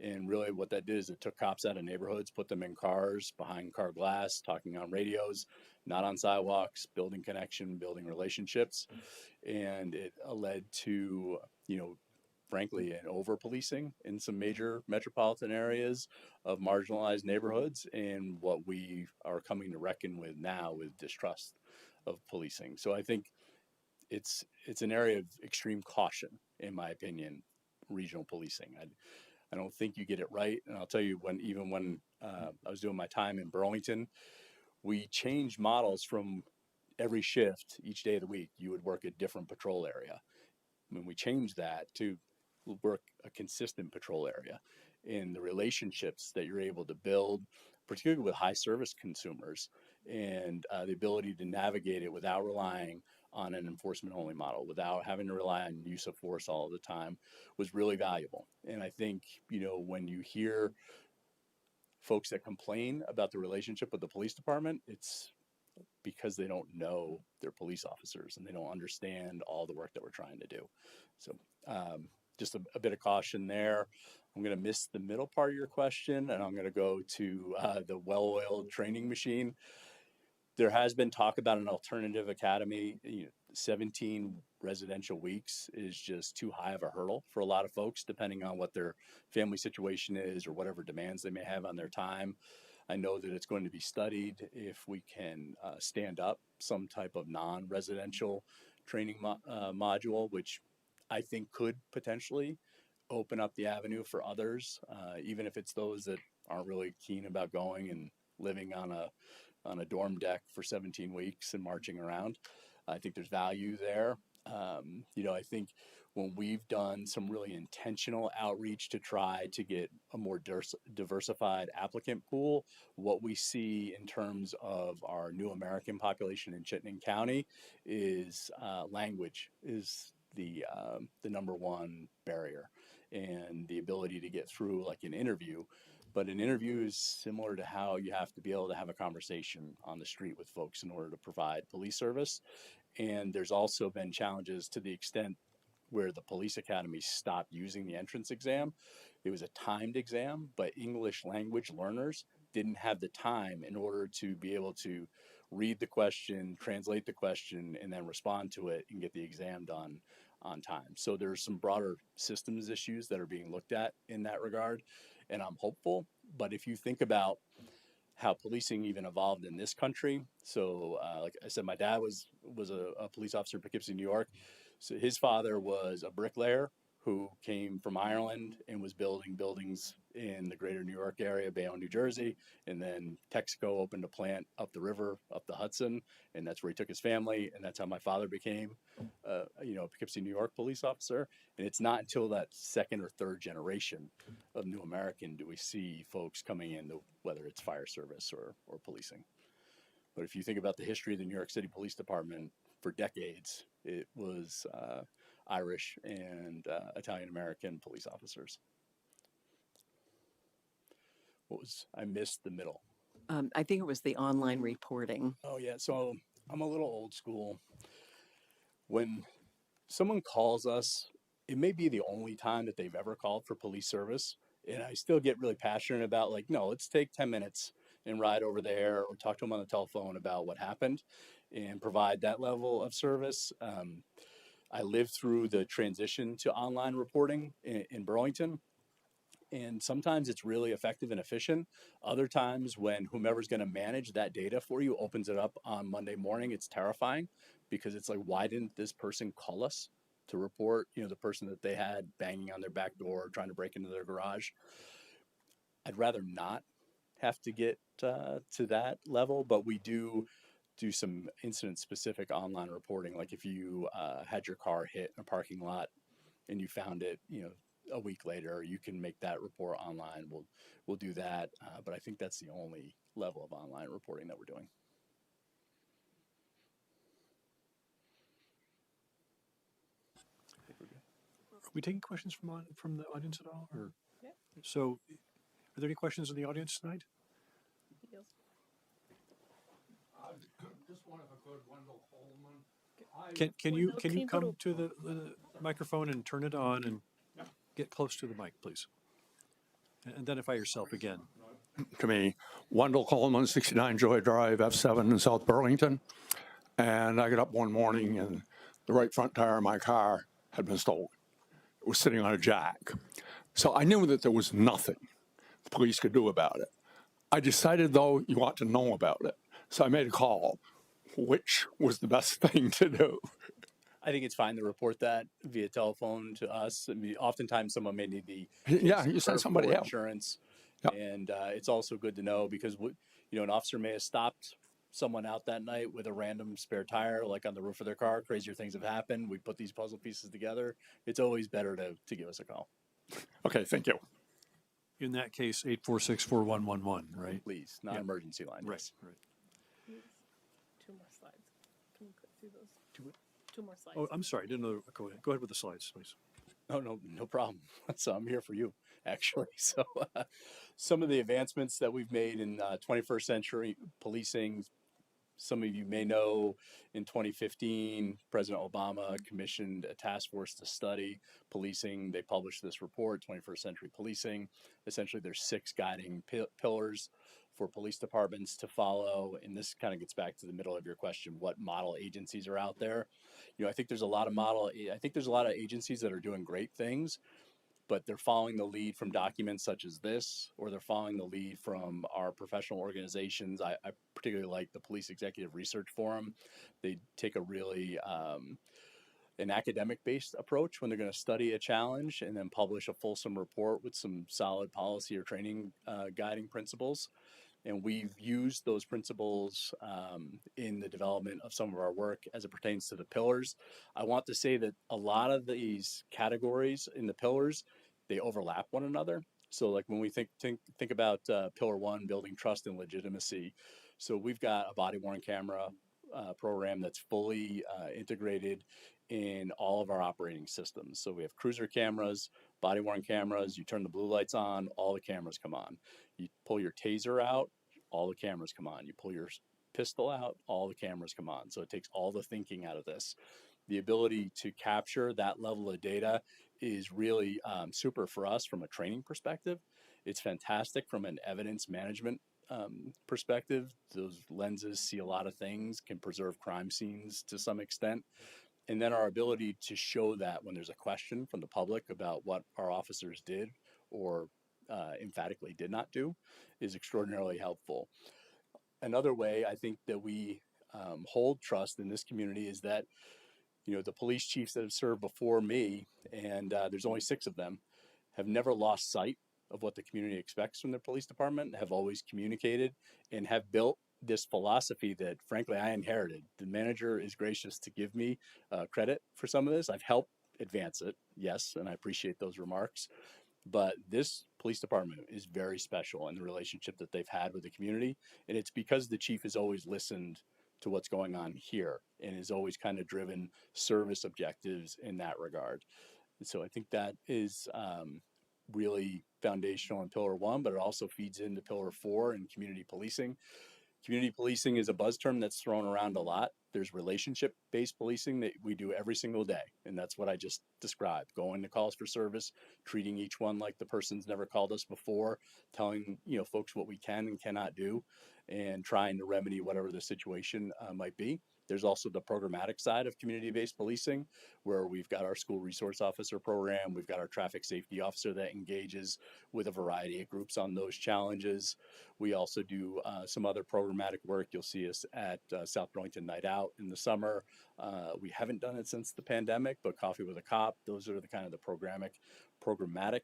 And really what that did is it took cops out of neighborhoods, put them in cars, behind car glass, talking on radios, not on sidewalks, building connection, building relationships. And it led to, you know, frankly, an over policing in some major metropolitan areas of marginalized neighborhoods, and what we are coming to reckon with now with distrust of policing. So I think it's an area of extreme caution, in my opinion, regional policing. I don't think you get it right. And I'll tell you, when I was doing my time in Burlington, we changed models from every shift, each day of the week, you would work a different patrol area. When we changed that to work a consistent patrol area, and the relationships that you're able to build, particularly with high service consumers, and the ability to navigate it without relying on an enforcement only model, without having to rely on use of force all the time, was really valuable. And I think, you know, when you hear folks that complain about the relationship with the police department, it's because they don't know their police officers and they don't understand all the work that we're trying to do. So just a bit of caution there. I'm going to miss the middle part of your question, and I'm going to go to the well-oiled training machine. There has been talk about an alternative academy. 17 residential weeks is just too high of a hurdle for a lot of folks, depending on what their family situation is or whatever demands they may have on their time. I know that it's going to be studied if we can stand up some type of non-residential training module, which I think could potentially open up the avenue for others, even if it's those that aren't really keen about going and living on a dorm deck for 17 weeks and marching around. I think there's value there. I think when we've done some really intentional outreach to try to get a more diversified applicant pool, what we see in terms of our new American population in Chittenden County is language is the number one barrier, and the ability to get through like an interview. But an interview is similar to how you have to be able to have a conversation on the street with folks in order to provide police service. And there's also been challenges to the extent where the police academy stopped using the entrance exam. It was a timed exam, but English language learners didn't have the time in order to be able to read the question, translate the question, and then respond to it and get the exam done on time. So there's some broader systems issues that are being looked at in that regard, and I'm hopeful. But if you think about how policing even evolved in this country. So, like I said, my dad was a police officer in Poughkeepsie, New York. So his father was a bricklayer who came from Ireland and was building buildings in the greater New York area, Bayonne, New Jersey. And then Texaco opened a plant up the river, up the Hudson, and that's where he took his family. And that's how my father became, a Poughkeepsie, New York police officer. And it's not until that second or third generation of New American do we see folks coming in, whether it's fire service or policing. But if you think about the history of the New York City Police Department, for decades, it was Irish and Italian American police officers. I missed the middle. I think it was the online reporting. Oh yeah, so I'm a little old school. When someone calls us, it may be the only time that they've ever called for police service. And I still get really passionate about like, no, let's take 10 minutes and ride over there or talk to them on the telephone about what happened and provide that level of service. I lived through the transition to online reporting in Burlington. And sometimes it's really effective and efficient. Other times when whomever's going to manage that data for you opens it up on Monday morning, it's terrifying because it's like, why didn't this person call us to report, the person that they had banging on their back door, trying to break into their garage? I'd rather not have to get to that level, but we do some incident specific online reporting. Like if you had your car hit in a parking lot and you found it, a week later, you can make that report online. We'll do that, but I think that's the only level of online reporting that we're doing. Are we taking questions from the audience at all? Or Yeah. So, are there any questions in the audience tonight? Just one if I could, Wendell Holman. Can you come to the microphone and turn it on and get close to the mic, please? And identify yourself again. To me, Wendell Coleman, 69 Joy Drive, F7 in South Burlington. And I got up one morning and the right front tire of my car had been stolen. It was sitting on a jack. So I knew that there was nothing the police could do about it. I decided, though, you ought to know about it. So I made a call. Which was the best thing to do? I think it's fine to report that via telephone to us. I mean, oftentimes someone may need the you send somebody out. Insurance, Yep. and it's also good to know because an officer may have stopped someone out that night with a random spare tire, like on the roof of their car. Crazier things have happened. We put these puzzle pieces together. It's always better to give us a call. Okay, thank you. In that case, 846-4111, right? Please, non-emergency line. Right, Yes. right. Two more slides. Can you click through those? Two more slides. Oh, I'm sorry. Didn't know. Go ahead with the slides, please. Oh, no problem. So I'm here for you, actually. So some of the advancements that we've made in 21st century policing, some of you may know, in 2015, President Obama commissioned a task force to study policing. They published this report, 21st Century Policing. Essentially, there's 6 guiding pillars for police departments to follow. And this kind of gets back to the middle of your question, what model agencies are out there? I think there's a lot of agencies that are doing great things, but they're following the lead from documents such as this, or they're following the lead from our professional organizations. I particularly like the Police Executive Research Forum. They take a really an academic-based approach when they're going to study a challenge and then publish a fulsome report with some solid policy or training guiding principles. And we've used those principles in the development of some of our work as it pertains to the pillars. I want to say that a lot of these categories in the pillars, they overlap one another. So like when we think about pillar 1, building trust and legitimacy. So we've got a body worn camera program that's fully integrated in all of our operating systems. So we have cruiser cameras, body worn cameras. You turn the blue lights on, all the cameras come on. You pull your taser out, all the cameras come on. You pull your pistol out, all the cameras come on. So it takes all the thinking out of this. The ability to capture that level of data is really super for us from a training perspective. It's fantastic from an evidence management perspective. Those lenses see a lot of things, can preserve crime scenes to some extent. And then our ability to show that when there's a question from the public about what our officers did or emphatically did not do is extraordinarily helpful. Another way I think that we hold trust in this community is that, the police chiefs that have served before me, and there's only 6 of them, have never lost sight of what the community expects from their police department, have always communicated, and have built this philosophy that frankly I inherited. The manager is gracious to give me credit for some of this. I've helped advance it, yes, and I appreciate those remarks. But this police department is very special in the relationship that they've had with the community. And it's because the chief has always listened to what's going on here and has always kind of driven service objectives in that regard. And so I think that is really foundational in pillar 1, but it also feeds into pillar 4 in community policing. Community policing is a buzz term that's thrown around a lot. There's relationship-based policing that we do every single day, and that's what I just described. Going to calls for service, treating each one like the person's never called us before, telling folks what we can and cannot do, and trying to remedy whatever the situation might be. There's also the programmatic side of community-based policing, where we've got our school resource officer program, we've got our traffic safety officer that engages with a variety of groups on those challenges. We also do some other programmatic work. You'll see us at South Burlington Night Out in the summer. We haven't done it since the pandemic, but Coffee with a Cop, those are the kind of the programmatic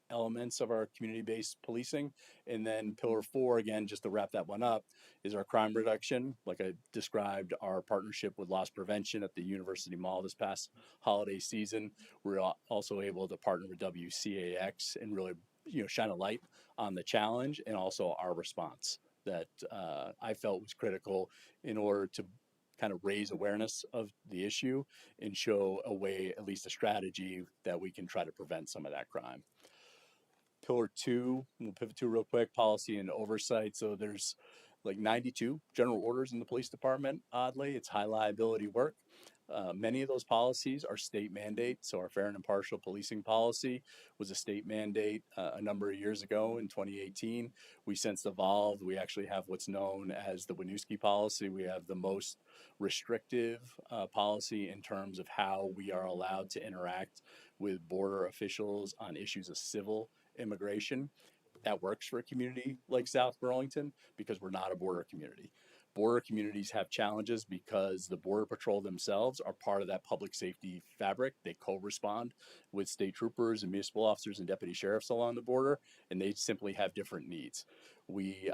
elements of our community-based policing. And then pillar 4, again, just to wrap that one up, is our crime reduction. Like I described, our partnership with loss prevention at the University Mall this past holiday season. We're also able to partner with WCAX and really shine a light on the challenge and also our response that I felt was critical in order to kind of raise awareness of the issue and show a way, at least a strategy, that we can try to prevent some of that crime. Pillar 2, we'll pivot to real quick, policy and oversight. So there's like 92 general orders in the police department. Oddly, it's high liability work. Many of those policies are state mandate. So our fair and impartial policing policy was a state mandate a number of years ago in 2018. We since evolved. We actually have what's known as the Winooski policy. We have the most restrictive policy in terms of how we are allowed to interact with border officials on issues of civil immigration. That works for a community like South Burlington because we're not a border community. Border communities have challenges because the Border Patrol themselves are part of that public safety fabric. They co-respond with state troopers and municipal officers and deputy sheriffs along the border, and they simply have different needs. We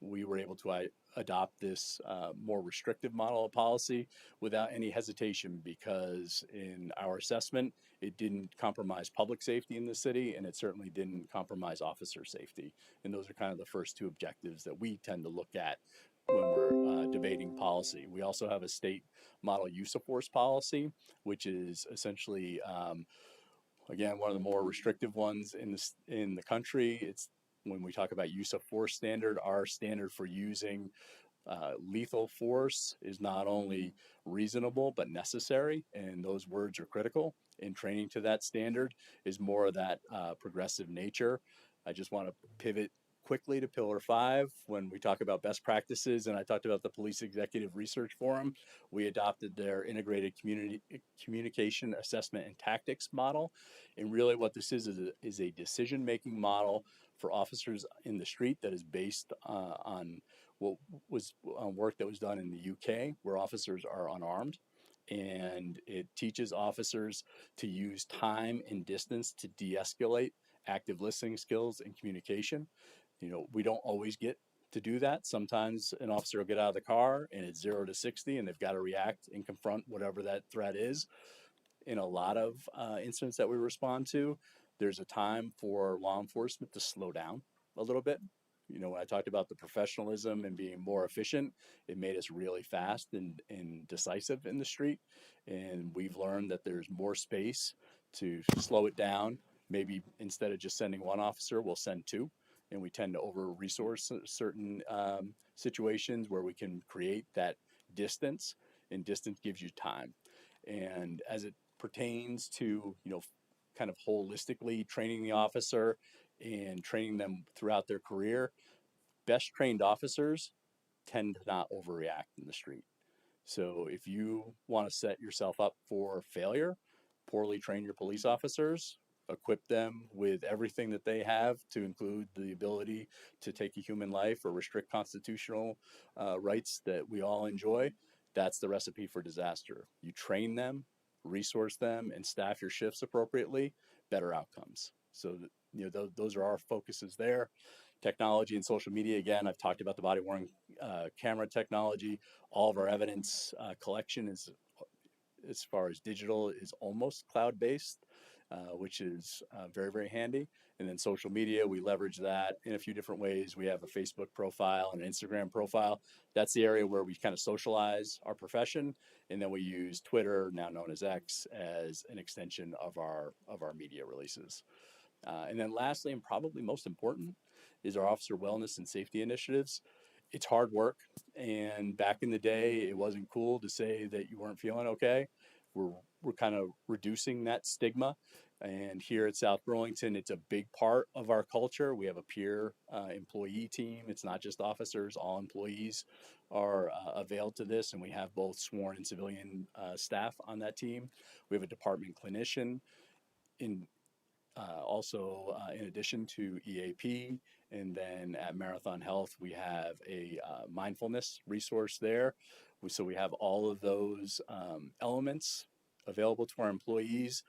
were able to adopt this more restrictive model of policy without any hesitation because in our assessment, it didn't compromise public safety in the city, and it certainly didn't compromise officer safety. And those are kind of the first 2 objectives that we tend to look at when we're debating policy. We also have a state model use of force policy, which is essentially, again, one of the more restrictive ones in the country. It's when we talk about use of force standard, our standard for using Lethal force is not only reasonable but necessary, and those words are critical. And training to that standard is more of that progressive nature. I just want to pivot quickly to Pillar 5 when we talk about best practices, and I talked about the Police Executive Research Forum. We adopted their integrated communication assessment and tactics model, and really what this is a decision-making model for officers in the street that is based on what was work that was done in the UK, where officers are unarmed. And it teaches officers to use time and distance to de escalate active listening skills and communication. You know, we don't always get to do that. Sometimes an officer will get out of the car and it's 0 to 60 and they've got to react and confront whatever that threat is. In a lot of incidents that we respond to, there's a time for law enforcement to slow down a little bit. You know, when I talked about the professionalism and being more efficient, it made us really fast and decisive in the street. And we've learned that there's more space to slow it down. Maybe instead of just sending one officer, we'll send two. And we tend to over resource certain situations where we can create that distance, and distance gives you time. And as it pertains to, you know, kind of holistically training the officer and training them throughout their career, best trained officers tend to not overreact in the street. So if you want to set yourself up for failure, poorly train your police officers, equip them with everything that they have to include the ability to take a human life or restrict constitutional rights that we all enjoy. That's the recipe for disaster. You train them, resource them, and staff your shifts appropriately, better outcomes. So, you know, those are our focuses there. Technology and social media, again, I've talked about the body worn camera technology. All of our evidence collection is, as far as digital, is almost cloud-based, which is very, very handy. And then social media, we leverage that in a few different ways. We have a Facebook profile and an Instagram profile. That's the area where we kind of socialize our profession. And then we use Twitter, now known as X, as an extension of our media releases. And then lastly, and probably most important, is our officer wellness and safety initiatives. It's hard work. And back in the day, it wasn't cool to say that you weren't feeling okay. We're kind of reducing that stigma. And here at South Burlington, it's a big part of our culture. We have a peer employee team. It's not just officers, all employees are availed to this. And we have both sworn and civilian staff on that team. We have a department clinician in also, in addition to EAP, and then at Marathon Health, we have a mindfulness resource there. So we have all of those elements available to our employees,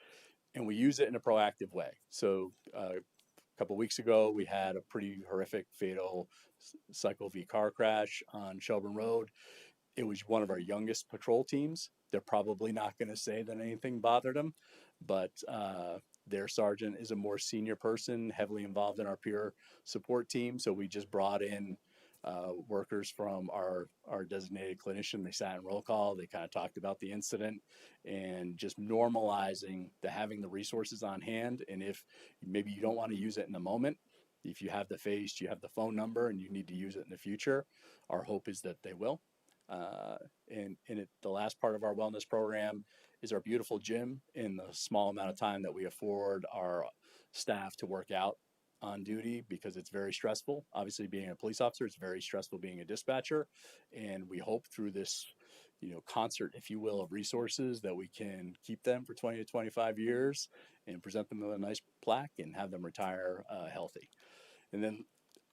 and we use it in a proactive way. So a couple weeks ago, we had a pretty horrific, fatal cycle V car crash on Shelburne Road. It was one of our youngest patrol teams. They're probably not going to say that anything bothered them, but their sergeant is a more senior person, heavily involved in our peer support team. So we just brought in workers from our designated clinician. They sat in roll call. They kind of talked about the incident and just normalizing having the resources on hand. And if maybe you don't want to use it in the moment, if you have the face, you have the phone number, and you need to use it in the future, our hope is that they will. The last part of our wellness program is our beautiful gym, in the small amount of time that we afford our staff to work out on duty, because it's very stressful. Obviously, being a police officer, it's very stressful being a dispatcher. And we hope through this, you know, concert, if you will, of resources, that we can keep them for 20 to 25 years and present them with a nice plaque and have them retire healthy. And then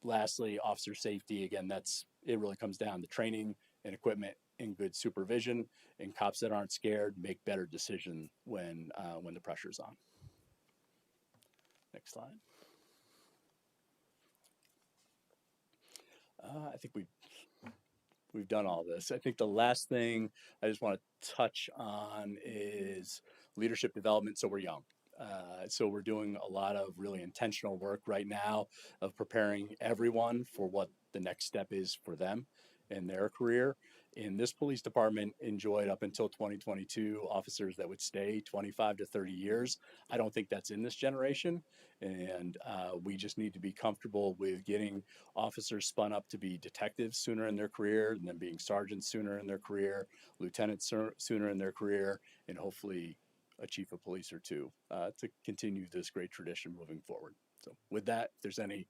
lastly, officer safety. Again, it really comes down to training and equipment and good supervision, and cops that aren't scared make better decisions when the pressure's on. Next slide. I think we've done all this. I think the last thing I just want to touch on is leadership development. So we're young. So we're doing a lot of really intentional work right now of preparing everyone for what the next step is for them in their career. And this police department enjoyed up until 2022 officers that would stay 25 to 30 years. I don't think that's in this generation. And we just need to be comfortable with getting officers spun up to be detectives sooner in their career, and then being sergeants sooner in their career, lieutenants sooner in their career, and hopefully a chief of police or two to continue this great tradition moving forward. So with that, if there's any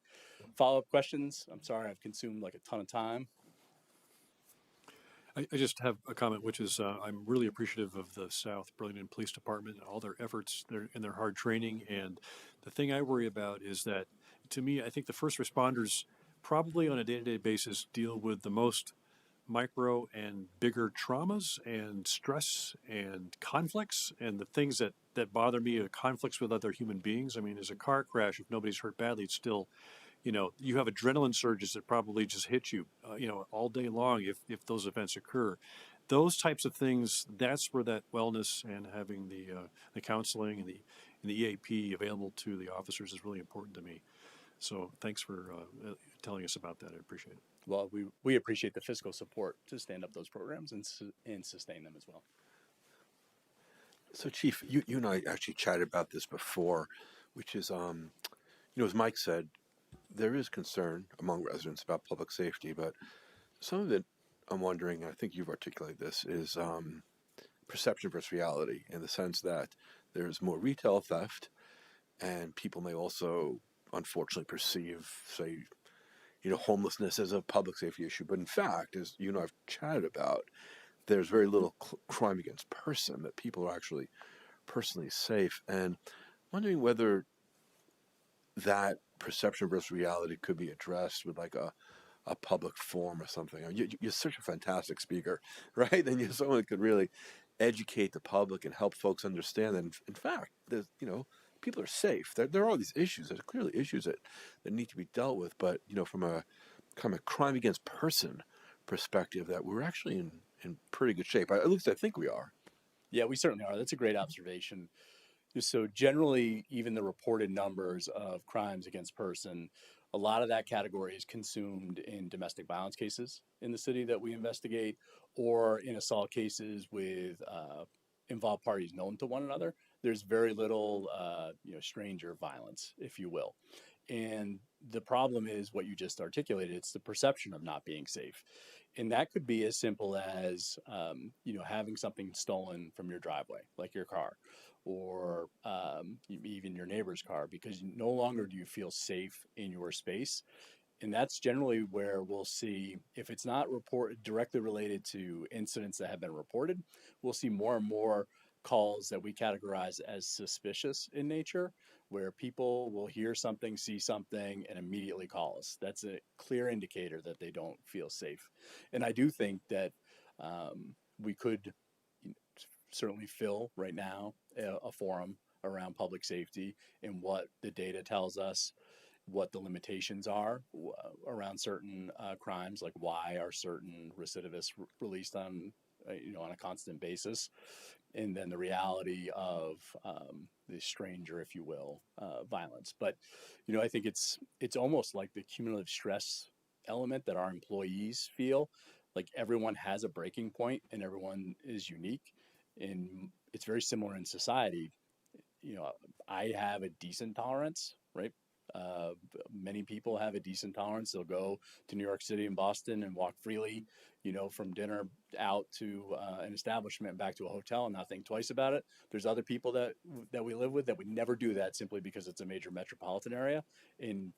follow-up questions, I'm sorry I've consumed like a ton of time. I just have a comment, which is I'm really appreciative of the South Burlington Police Department and all their efforts and their hard training. And the thing I worry about is that, to me, I think the first responders probably on a day-to-day basis deal with the most micro and bigger traumas and stress and conflicts and the things that bother me are conflicts with other human beings. I mean, as a car crash, if nobody's hurt badly, it's still, you have adrenaline surges that probably just hit you, all day long if those events occur. Those types of things, that's where that wellness and having the counseling and the EAP available to the officers is really important to me. So thanks for telling us about that. I appreciate it. Well, we appreciate the fiscal support to stand up those programs and sustain them as well. So, Chief, you and I actually chatted about this before, which is, as Mike said, there is concern among residents about public safety, but some of it, I'm wondering, I think you've articulated this, is perception versus reality, in the sense that there's more retail theft, and people may also, unfortunately, perceive, say, homelessness as a public safety issue. But in fact, as you and I have chatted about, there's very little crime against person, that people are actually personally safe. And wondering whether that perception versus reality could be addressed with like a public forum or something. I mean, you're such a fantastic speaker, right? And you're someone that could really educate the public and help folks understand that, in fact, there's, people are safe. There are all these issues. There's clearly issues that need to be dealt with. But, from a kind of crime against person perspective, that we're actually in pretty good shape. At least I think we are. Yeah, we certainly are. That's a great observation. So generally, even the reported numbers of crimes against person, a lot of that category is consumed in domestic violence cases in the city that we investigate, or in assault cases with involved parties known to one another. There's very little, stranger violence, if you will. And the problem is what you just articulated. It's the perception of not being safe. And that could be as simple as, having something stolen from your driveway, like your car, or even your neighbor's car, because no longer do you feel safe in your space. And that's generally where we'll see, if it's not directly related to incidents that have been reported, we'll see more and more calls that we categorize as suspicious in nature, where people will hear something, see something, and immediately call us. That's a clear indicator that they don't feel safe. And I do think that we could certainly fill right now a forum around public safety and what the data tells us, what the limitations are around certain crimes, like why are certain recidivists released on a constant basis, and then the reality of the stranger, if you will, violence. But I think it's almost like the cumulative stress element that our employees feel. Like everyone has a breaking point, and everyone is unique, and it's very similar in society. I have a decent tolerance, right? Many people have a decent tolerance. They'll go to New York City and Boston and walk freely, from dinner out to an establishment and back to a hotel and not think twice about it. There's other people that we live with that would never do that simply because it's a major metropolitan area, and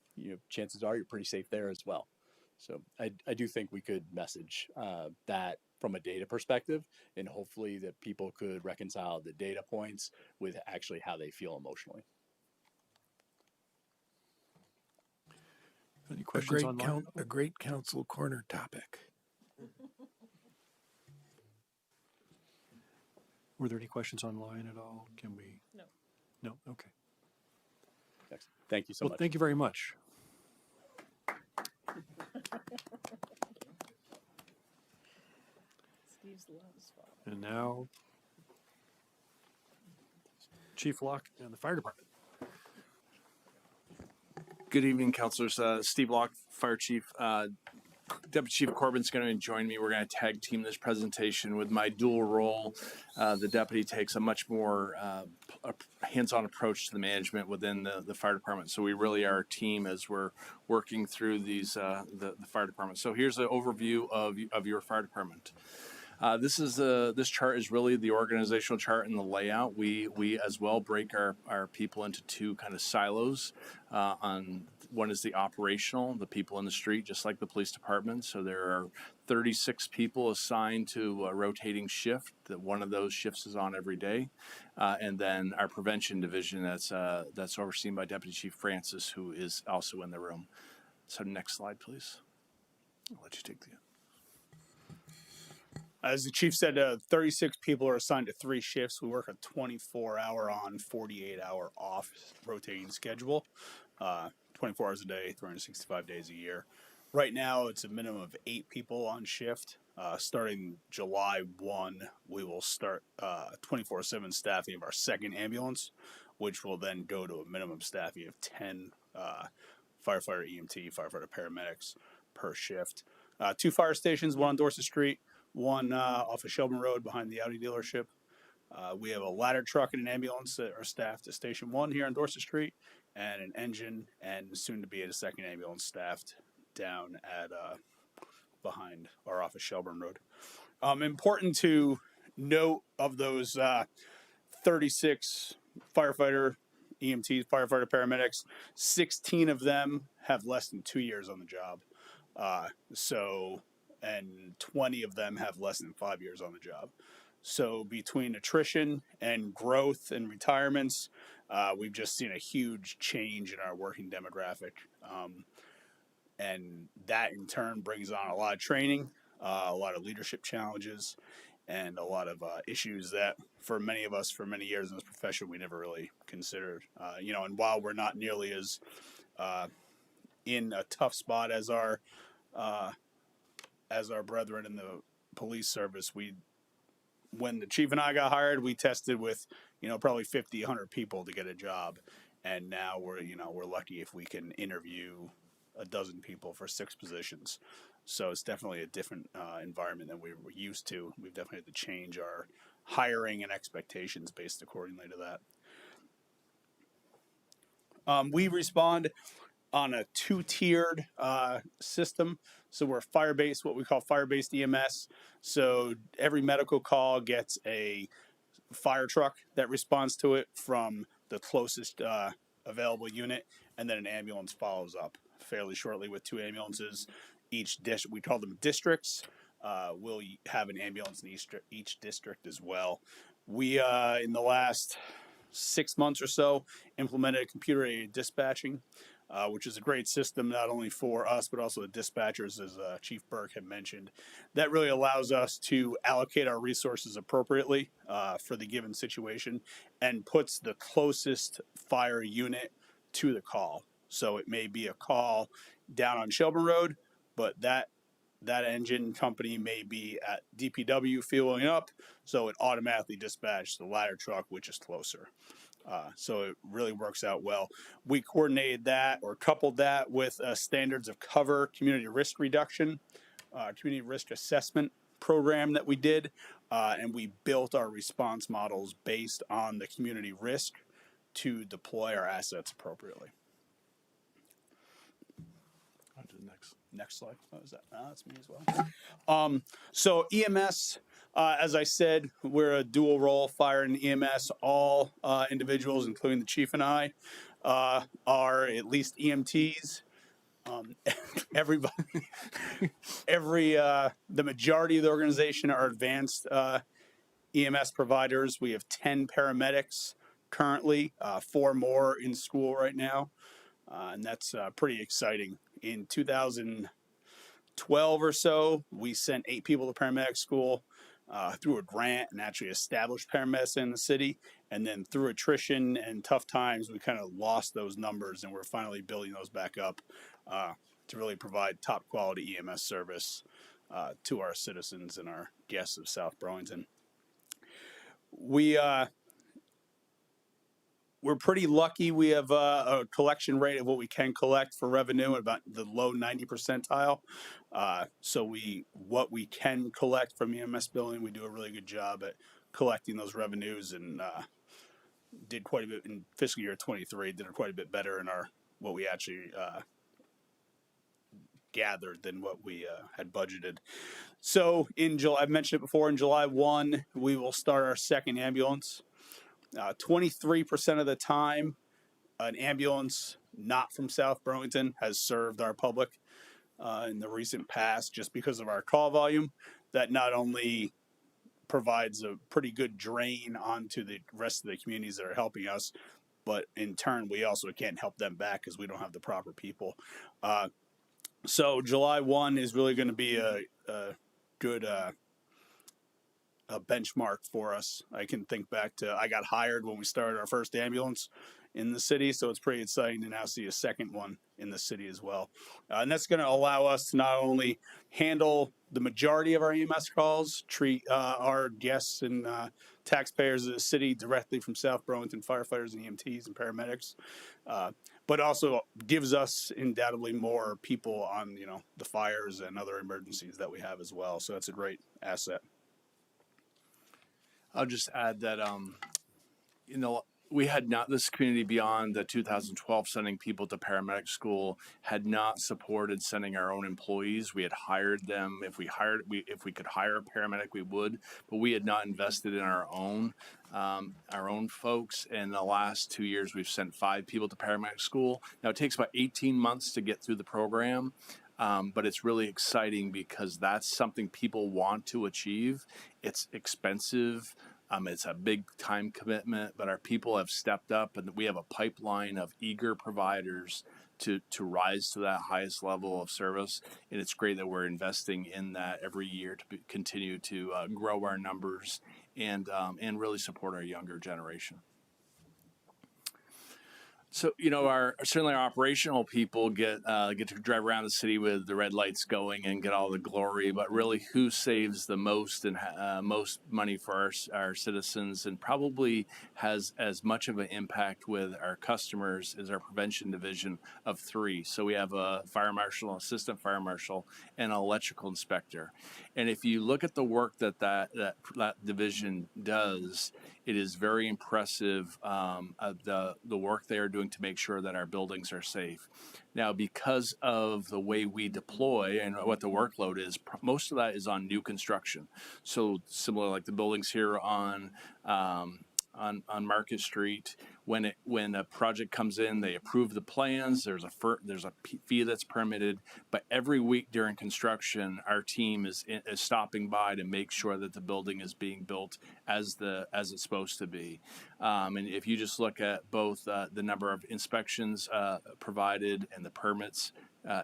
chances are you're pretty safe there as well. So I do think we could message that from a data perspective, and hopefully that people could reconcile the data points with actually how they feel emotionally. Any questions online? A great council corner topic. Were there any questions online at all? Can we? No. No? Okay. Excellent. Thank you so much. Thank you very much. Steve's loves fall. And now, Chief Locke and the fire department. Good evening, councilors. Steve Locke, Fire Chief. Deputy Chief Corbin's going to join me. We're going to tag team this presentation with my dual role. The deputy takes a much more hands-on approach to the management within the fire department. So we really are a team as we're working through these the fire department. So here's an overview of your fire department. This chart is really the organizational chart and the layout. We as well break our people into two kind of silos. On one is the operational, the people in the street, just like the police department. So there are 36 people assigned to a rotating shift. That one of those shifts is on every day, and then our prevention division that's overseen by Deputy Chief Francis, who is also in the room. So next slide, please. I'll let you take the. As the chief said, 36 people are assigned to 3 shifts. We work a 24-hour on, 48-hour off rotating schedule, 24 hours a day, 365 days a year. Right now, it's a minimum of 8 people on shift. Starting July 1, we will start 24/7 staffing of our second ambulance, which will then go to a minimum staffing of 10 firefighter EMT, firefighter paramedics per shift. 2 fire stations, one on Dorset Street, one off of Shelburne Road behind the Audi dealership. We have a ladder truck and an ambulance that are staffed at Station 1 here on Dorset Street, and an engine, and soon to be a second ambulance staffed down at behind or off of Shelburne Road. Important to note of those 36 firefighter EMTs, firefighter paramedics, 16 of them have less than 2 years on the job. And 20 of them have less than 5 years on the job. So between attrition and growth and retirements, we've just seen a huge change in our working demographic. And that in turn brings on a lot of training, a lot of leadership challenges, and a lot of issues that for many of us for many years in this profession, we never really considered. And while we're not nearly as in a tough spot as our brethren in the police service, when the chief and I got hired, we tested with, probably 50, 100 people to get a job. And now we're lucky if we can interview a dozen people for 6 positions. So it's definitely a different environment than we were used to. We've definitely had to change our hiring and expectations based accordingly to that. We respond on a 2-tiered system. So we're fire-based, what we call fire-based EMS. So every medical call gets a fire truck that responds to it from the closest available unit, and then an ambulance follows up fairly shortly with 2 ambulances. We call them districts. We'll have an ambulance in each district as well. We, in the last 6 months or so, implemented computer-aided dispatching, which is a great system not only for us, but also the dispatchers, as Chief Burke had mentioned. That really allows us to allocate our resources appropriately for the given situation and puts the closest fire unit to the call. So it may be a call down on Shelburne Road, but that engine company may be at DPW fueling up, so it automatically dispatches the ladder truck, which is closer. So it really works out well. We coordinated that or coupled that with standards of cover, community risk reduction, community risk assessment program that we did, and we built our response models based on the community risk to deploy our assets appropriately. On to the next slide. What was that? That's me as well. So EMS, as I said, we're a dual role, fire and EMS. All individuals, including the chief and I, are at least EMTs. Everybody, the majority of the organization are advanced EMS providers. We have 10 paramedics currently, 4 more in school right now, and that's pretty exciting. In 2012 or so, we sent 8 people to paramedic school through a grant and actually established paramedicine in the city. And then through attrition and tough times, we kind of lost those numbers, and we're finally building those back up to really provide top quality EMS service to our citizens and our guests of South Burlington. We we're pretty lucky. We have a collection rate of what we can collect for revenue at about the low 90 percentile. So what we can collect from EMS billing, we do a really good job at collecting those revenues, and did quite a bit in fiscal year 23. Did quite a bit better in our what we actually gathered than what we had budgeted. So in July, I've mentioned it before. In July 1, we will start our second ambulance. 23% of the time, an ambulance not from South Burlington has served our public in the recent past, just because of our call volume. That not only provides a pretty good drain onto the rest of the communities that are helping us, but in turn, we also can't help them back because we don't have the proper people. So July 1 is really going to be a good a benchmark for us. I can think back to, I got hired when we started our first ambulance in the city, so it's pretty exciting to now see a second one in the city as well. And that's going to allow us to not only handle the majority of our EMS calls, treat our guests and taxpayers of the city directly from South Burlington firefighters and EMTs and paramedics, but also gives us undoubtedly more people on, the fires and other emergencies that we have as well. So that's a great asset. I'll just add that, we had not, this community beyond the 2012 sending people to paramedic school had not supported sending our own employees. We had hired them. If we could hire a paramedic, we would, but we had not invested in our own folks. In the last 2 years, we've sent 5 people to paramedic school. Now it takes about 18 months to get through the program. But it's really exciting because that's something people want to achieve. It's expensive. It's a big time commitment, but our people have stepped up, and we have a pipeline of eager providers to rise to that highest level of service. And it's great that we're investing in that every year to continue to grow our numbers and really support our younger generation. So, certainly our operational people get to drive around the city with the red lights going and get all the glory, but really who saves the most and most money for our citizens and probably has as much of an impact with our customers is our prevention division of 3. So we have a fire marshal, assistant fire marshal, and an electrical inspector. And if you look at the work that division does, it is very impressive, the work they are doing to make sure that our buildings are safe. Now, because of the way we deploy and what the workload is, most of that is on new construction. So similar like the buildings here on Market Street, when a project comes in, they approve the plans. There's a fee that's permitted, but every week during construction, our team is stopping by to make sure that the building is being built as it's supposed to be. And if you just look at both the number of inspections provided and the permits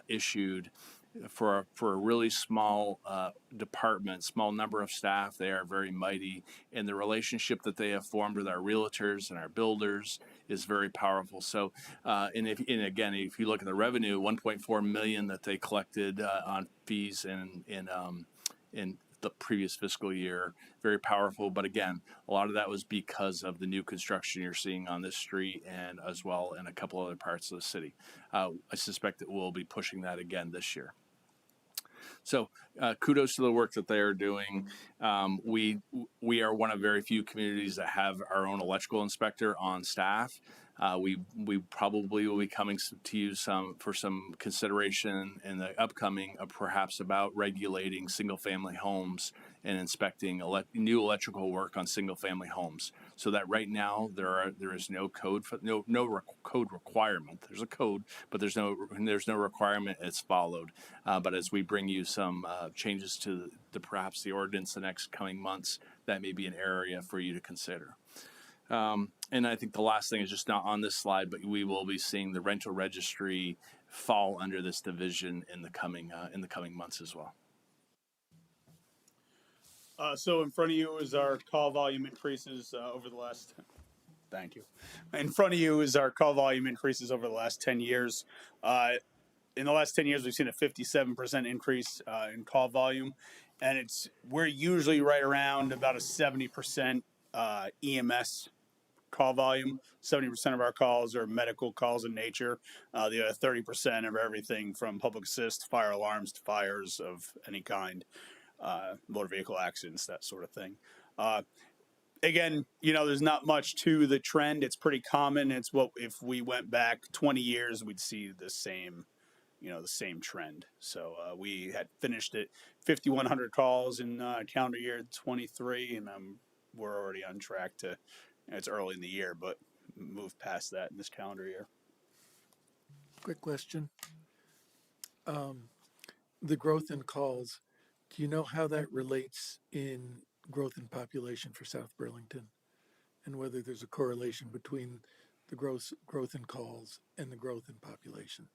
issued, for a really small department, small number of staff, they are very mighty, and the relationship that they have formed with our realtors and our builders is very powerful. So, and again, if you look at the revenue, 1.4 million that they collected on fees in the previous fiscal year, very powerful. But again, a lot of that was because of the new construction you're seeing on this street and as well in a couple other parts of the city. I suspect that we'll be pushing that again this year. So kudos to the work that they are doing. We are one of very few communities that have our own electrical inspector on staff. We probably will be coming to you for some consideration in the upcoming, perhaps about regulating single-family homes and inspecting new electrical work on single-family homes. So that right now there is no code code requirement. There's a code, but there's no requirement. It's followed. But as we bring you some changes to perhaps the ordinance the next coming months, that may be an area for you to consider. And I think the last thing is just not on this slide, but we will be seeing the rental registry fall under this division in the coming months as well. So in front of you is our call volume increases over the last. Thank you. In front of you is our call volume increases over the last 10 years. In the last 10 years, we've seen a 57% increase in call volume, and we're usually right around about a 70% EMS call volume. 70% of our calls are medical calls in nature. The other 30% of everything from public assist, fire alarms to fires of any kind, motor vehicle accidents, that sort of thing. Again, there's not much to the trend. It's pretty common. It's what if we went back 20 years, we'd see the same trend. So we had finished at 5,100 calls in calendar year 23, and we're already on track to. It's early in the year, but move past that in this calendar year. Quick question. The growth in calls, do you know how that relates in growth in population for South Burlington? And whether there's a correlation between the growth in calls and the growth in population?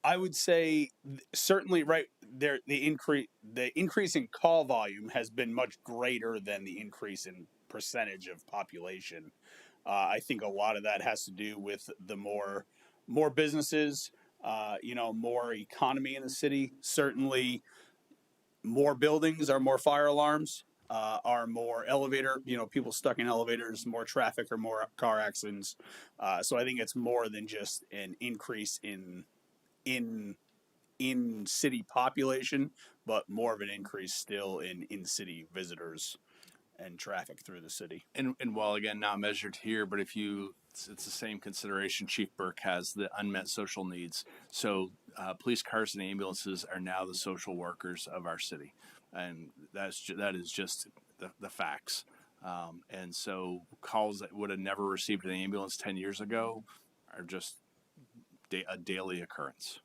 I would say certainly right there. The increase in call volume has been much greater than the increase in percentage of population. I think a lot of that has to do with the more businesses, more economy in the city. Certainly, more buildings are more fire alarms, are more elevator. People stuck in elevators, more traffic, or more car accidents. So I think it's more than just an increase in city population, but more of an increase still in city visitors and traffic through the city. And while again not measured here, but it's the same consideration. Chief Burke has the unmet social needs. So police cars and ambulances are now the social workers of our city, and that is just the facts. And so calls that would have never received an ambulance 10 years ago are just a daily occurrence.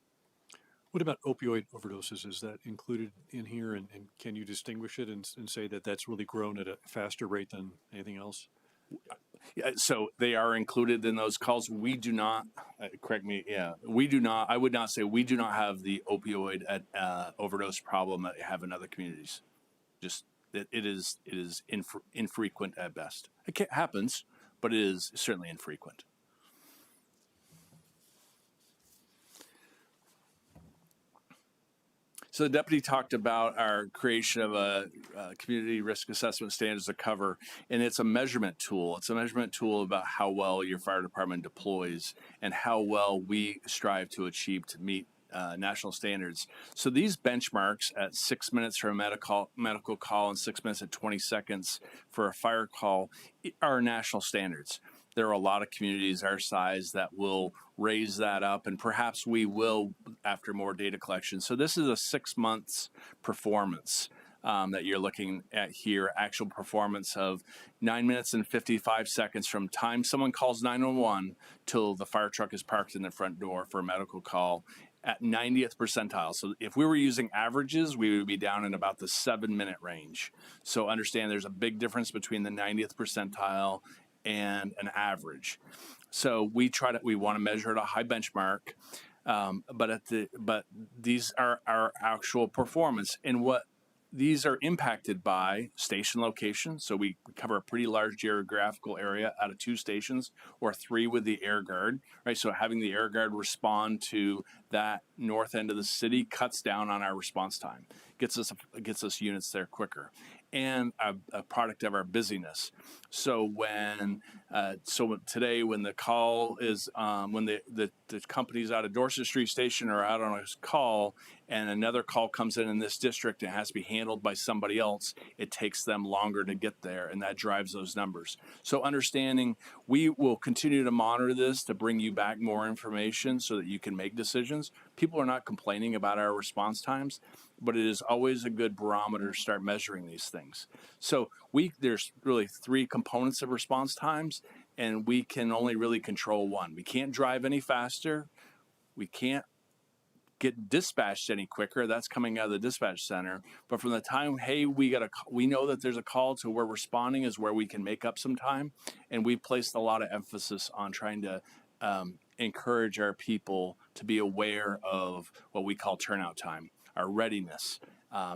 What about opioid overdoses? Is that included in here? And can you distinguish it and say that that's really grown at a faster rate than anything else? Yeah, so they are included in those calls. We do not, correct me, we do not, I would not say we do not have the opioid overdose problem that you have in other communities. Just, it is infrequent at best. It happens, but it is certainly infrequent. So the deputy talked about our creation of a community risk assessment standards to cover, and it's a measurement tool. It's a measurement tool about how well your fire department deploys and how well we strive to achieve to meet national standards. So these benchmarks at 6 minutes for a medical call and 6 minutes and 20 seconds for a fire call are national standards. There are a lot of communities our size that will raise that up, and perhaps we will after more data collection. So this is a 6 months performance that you're looking at here, actual performance of 9 minutes and 55 seconds from time someone calls 911 till the fire truck is parked in the front door for a medical call at 90th percentile. So if we were using averages, we would be down in about the 7-minute range. So understand there's a big difference between the 90th percentile and an average. So we want to measure at a high benchmark, but these are our actual performance. And what these are impacted by station location. So we cover a pretty large geographical area out of 2 stations or 3 with the air guard, right? So having the air guard respond to that north end of the city cuts down on our response time, gets us units there quicker, and a product of our busyness. So today when the call is when the company's out of Dorset Street Station or out on a call, and another call comes in this district and has to be handled by somebody else, it takes them longer to get there, and that drives those numbers. So understanding, we will continue to monitor this to bring you back more information so that you can make decisions. People are not complaining about our response times, but it is always a good barometer to start measuring these things. So there's really 3 components of response times, and we can only really control one. We can't drive any faster. We can't get dispatched any quicker. That's coming out of the dispatch center. But from the time, hey, we know that there's a call to where responding is where we can make up some time. And we placed a lot of emphasis on trying to encourage our people to be aware of what we call turnout time, our readiness,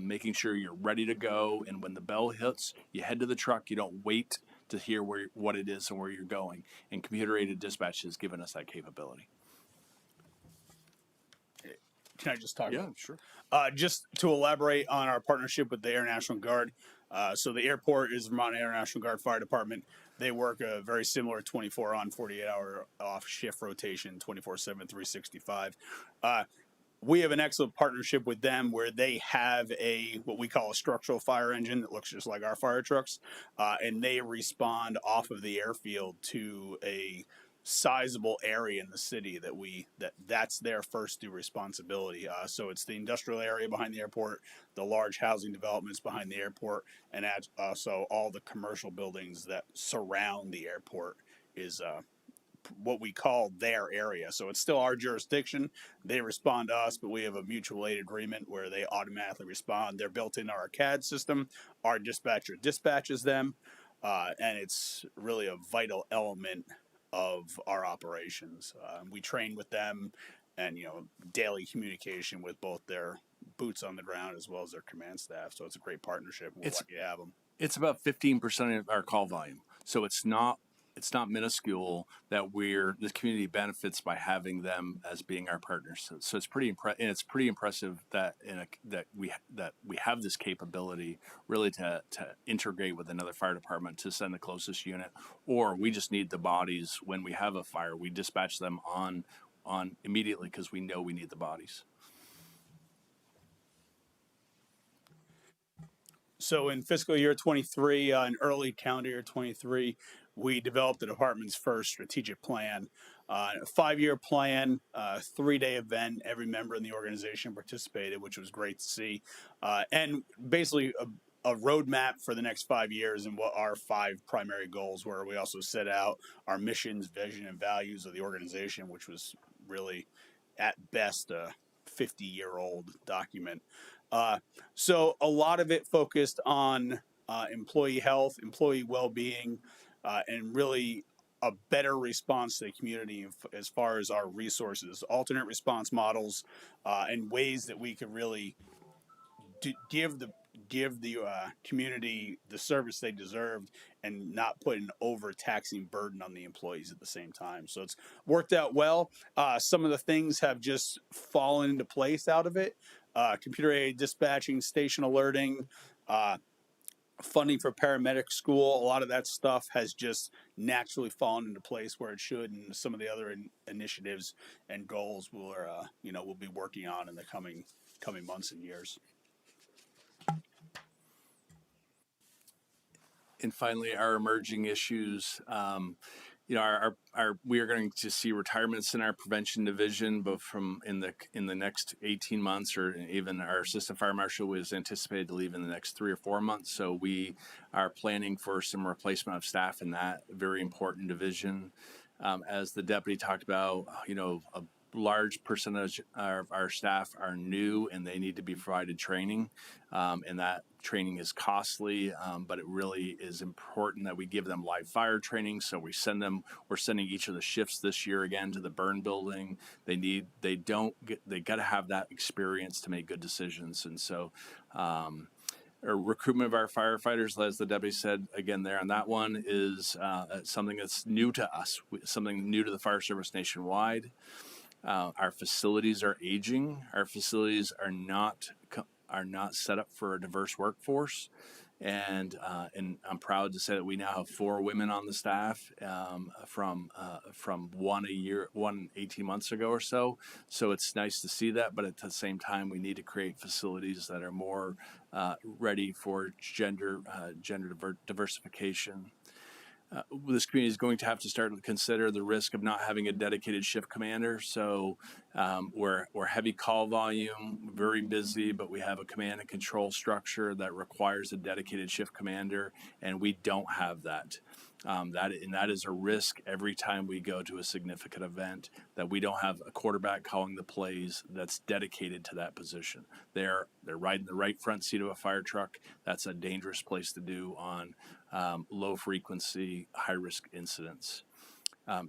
making sure you're ready to go. And when the bell hits, you head to the truck. You don't wait to hear what it is and where you're going. And computer-aided dispatch has given us that capability. Can I just talk? Yeah, sure. Just to elaborate on our partnership with the Air National Guard, So the airport is Vermont International Guard Fire Department. They work a very similar 24 on, 48 hour off shift rotation, 24/7, 365. We have an excellent partnership with them where they have what we call a structural fire engine that looks just like our fire trucks, and they respond off of the airfield to a sizable area in the city that's their first due responsibility. So it's the industrial area behind the airport, the large housing developments behind the airport, and also all the commercial buildings that surround the airport is what we call their area. So it's still our jurisdiction. They respond to us, but we have a mutual aid agreement where they automatically respond. They're built into our CAD system. Our dispatcher dispatches them, and it's really a vital element of our operations. We train with them, and daily communication with both their boots on the ground as well as their command staff. So it's a great partnership. We're lucky to have them. It's about 15% of our call volume, so it's not minuscule that the community benefits by having them as being our partners. So it's pretty impressive that that we have this capability really to integrate with another fire department to send the closest unit, or we just need the bodies when we have a fire. We dispatch them on immediately because we know we need the bodies. So in fiscal year 23, in early calendar year 23, we developed the department's first strategic plan, a 5-year plan, 3-day event. Every member in the organization participated, which was great to see. And basically a roadmap for the next 5 years and what our 5 primary goals were. We also set out our missions, vision, and values of the organization, which was really at best a 50-year-old document. So a lot of it focused on employee health, employee well-being, and really a better response to the community as far as our resources, alternate response models, and ways that we could really give the community the service they deserved and not put an overtaxing burden on the employees at the same time. So it's worked out well. Some of the things have just fallen into place out of it. Computer aided dispatching, station alerting, funding for paramedic school. A lot of that stuff has just naturally fallen into place where it should, and some of the other initiatives and goals we'll be working on in the coming months and years. And finally, our emerging issues. We are going to see retirements in our prevention division, both in the next 18 months, or even our assistant fire marshal was anticipated to leave in the next 3 or 4 months. So we are planning for some replacement of staff in that very important division. As the deputy talked about, a large percentage of our staff are new and they need to be provided training, and that training is costly, but it really is important that we give them live fire training. So we're sending each of the shifts this year again to the burn building. They got to have that experience to make good decisions. And so recruitment of our firefighters, as the deputy said again there on that one, is something that's new to us, something new to the fire service nationwide. Our facilities are aging. Our facilities are not set up for a diverse workforce, and I'm proud to say that we now have 4 women on the staff from 18 months ago or so. So it's nice to see that, but at the same time, we need to create facilities that are more ready for gender diversification. This community is going to have to start to consider the risk of not having a dedicated shift commander. So we're heavy call volume, very busy, but we have a command and control structure that requires a dedicated shift commander, and we don't have that. That is a risk every time we go to a significant event, that we don't have a quarterback calling the plays that's dedicated to that position. They're riding the right front seat of a fire truck. That's a dangerous place to do on low frequency, high risk incidents.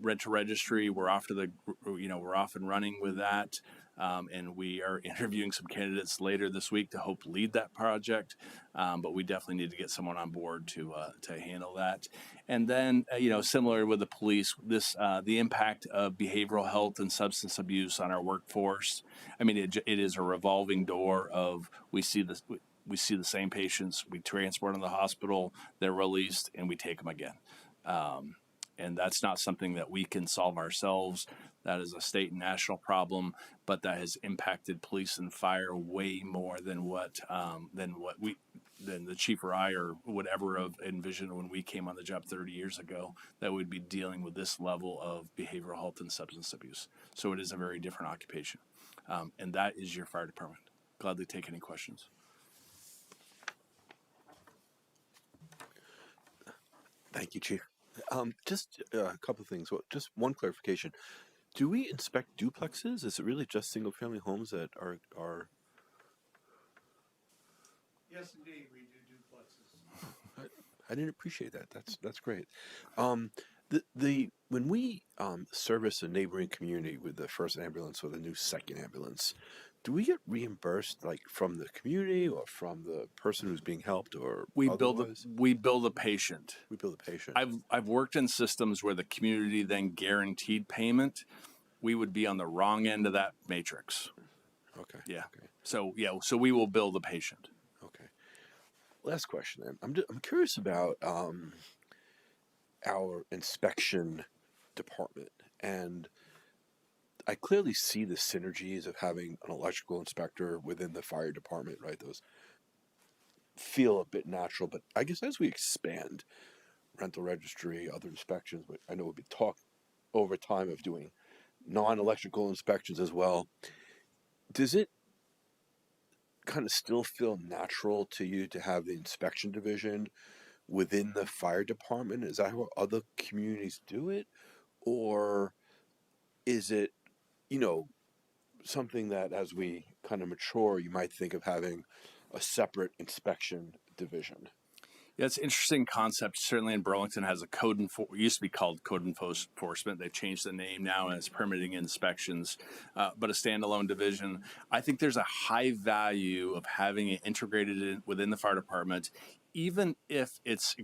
Rental registry, we're off and running with that. And we are interviewing some candidates later this week to help lead that project. But we definitely need to get someone on board to handle that. And then, similar with the police, the impact of behavioral health and substance abuse on our workforce. I mean, it is a revolving door of, we see this. we see the same patients, we transport them to the hospital, they're released, and we take them again. And that's not something that we can solve ourselves. That is a state and national problem, but that has impacted police and fire way more than what the chief or I or would ever have envisioned when we came on the job 30 years ago, that we'd be dealing with this level of behavioral health and substance abuse. So it is a very different occupation. And that is your fire department. Gladly take any questions. Thank you, Chief. Just a couple of things. Well, just one clarification. Do we inspect duplexes? Is it really just single-family homes that are? Yes, indeed, we do duplexes. I didn't appreciate that. That's great. When we service a neighboring community with the first ambulance or the new second ambulance, do we get reimbursed like from the community or from the person who's being helped, or We otherwise? build a patient. We build a patient. I've worked in systems where the community then guaranteed payment. We would be on the wrong end of that matrix. Okay. Yeah. Okay. So we will bill the patient. Okay. Last question then. I'm curious about our inspection department, and I clearly see the synergies of having an electrical inspector within the fire department, right? Those feel a bit natural, but I guess as we expand rental registry, other inspections, but I know we'll be talk over time of doing non-electrical inspections as well. Does it kind of still feel natural to you to have the inspection division within the fire department? Is that how other communities do it? Or is it, something that as we kind of mature, you might think of having a separate inspection division? Yeah, it's an interesting concept. Certainly in Burlington has a it used to be called code enforcement. They've changed the name now and it's permitting inspections, but a standalone division. I think there's a high value of having it integrated within the fire department, even if its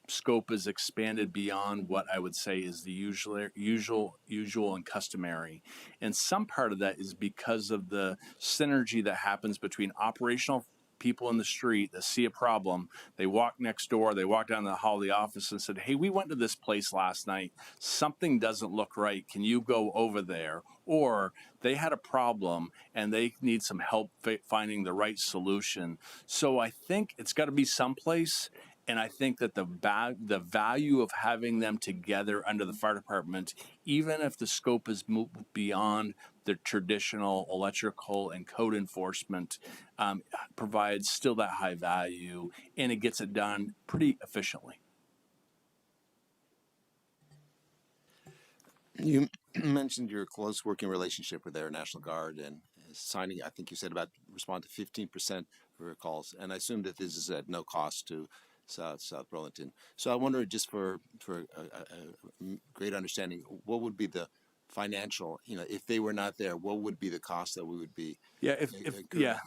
scope is expanded beyond what I would say is the usual and customary. And some part of that is because of the synergy that happens between operational people in the street that see a problem. They walk next door, they walk down the hall of the office and said, hey, we went to this place last night. Something doesn't look right. Can you go over there? Or they had a problem and they need some help finding the right solution. So I think it's got to be someplace. And I think that the value of having them together under the fire department, even if the scope is moved beyond the traditional electrical and code enforcement, provides still that high value, and it gets it done pretty efficiently. You mentioned your close working relationship with their National Guard and signing, I think you said about respond to 15% of your calls. And I assume that this is at no cost to South Burlington. So I wonder, just for a great understanding, what would be the financial, if they were not there, what would be the cost that we would be? Yeah,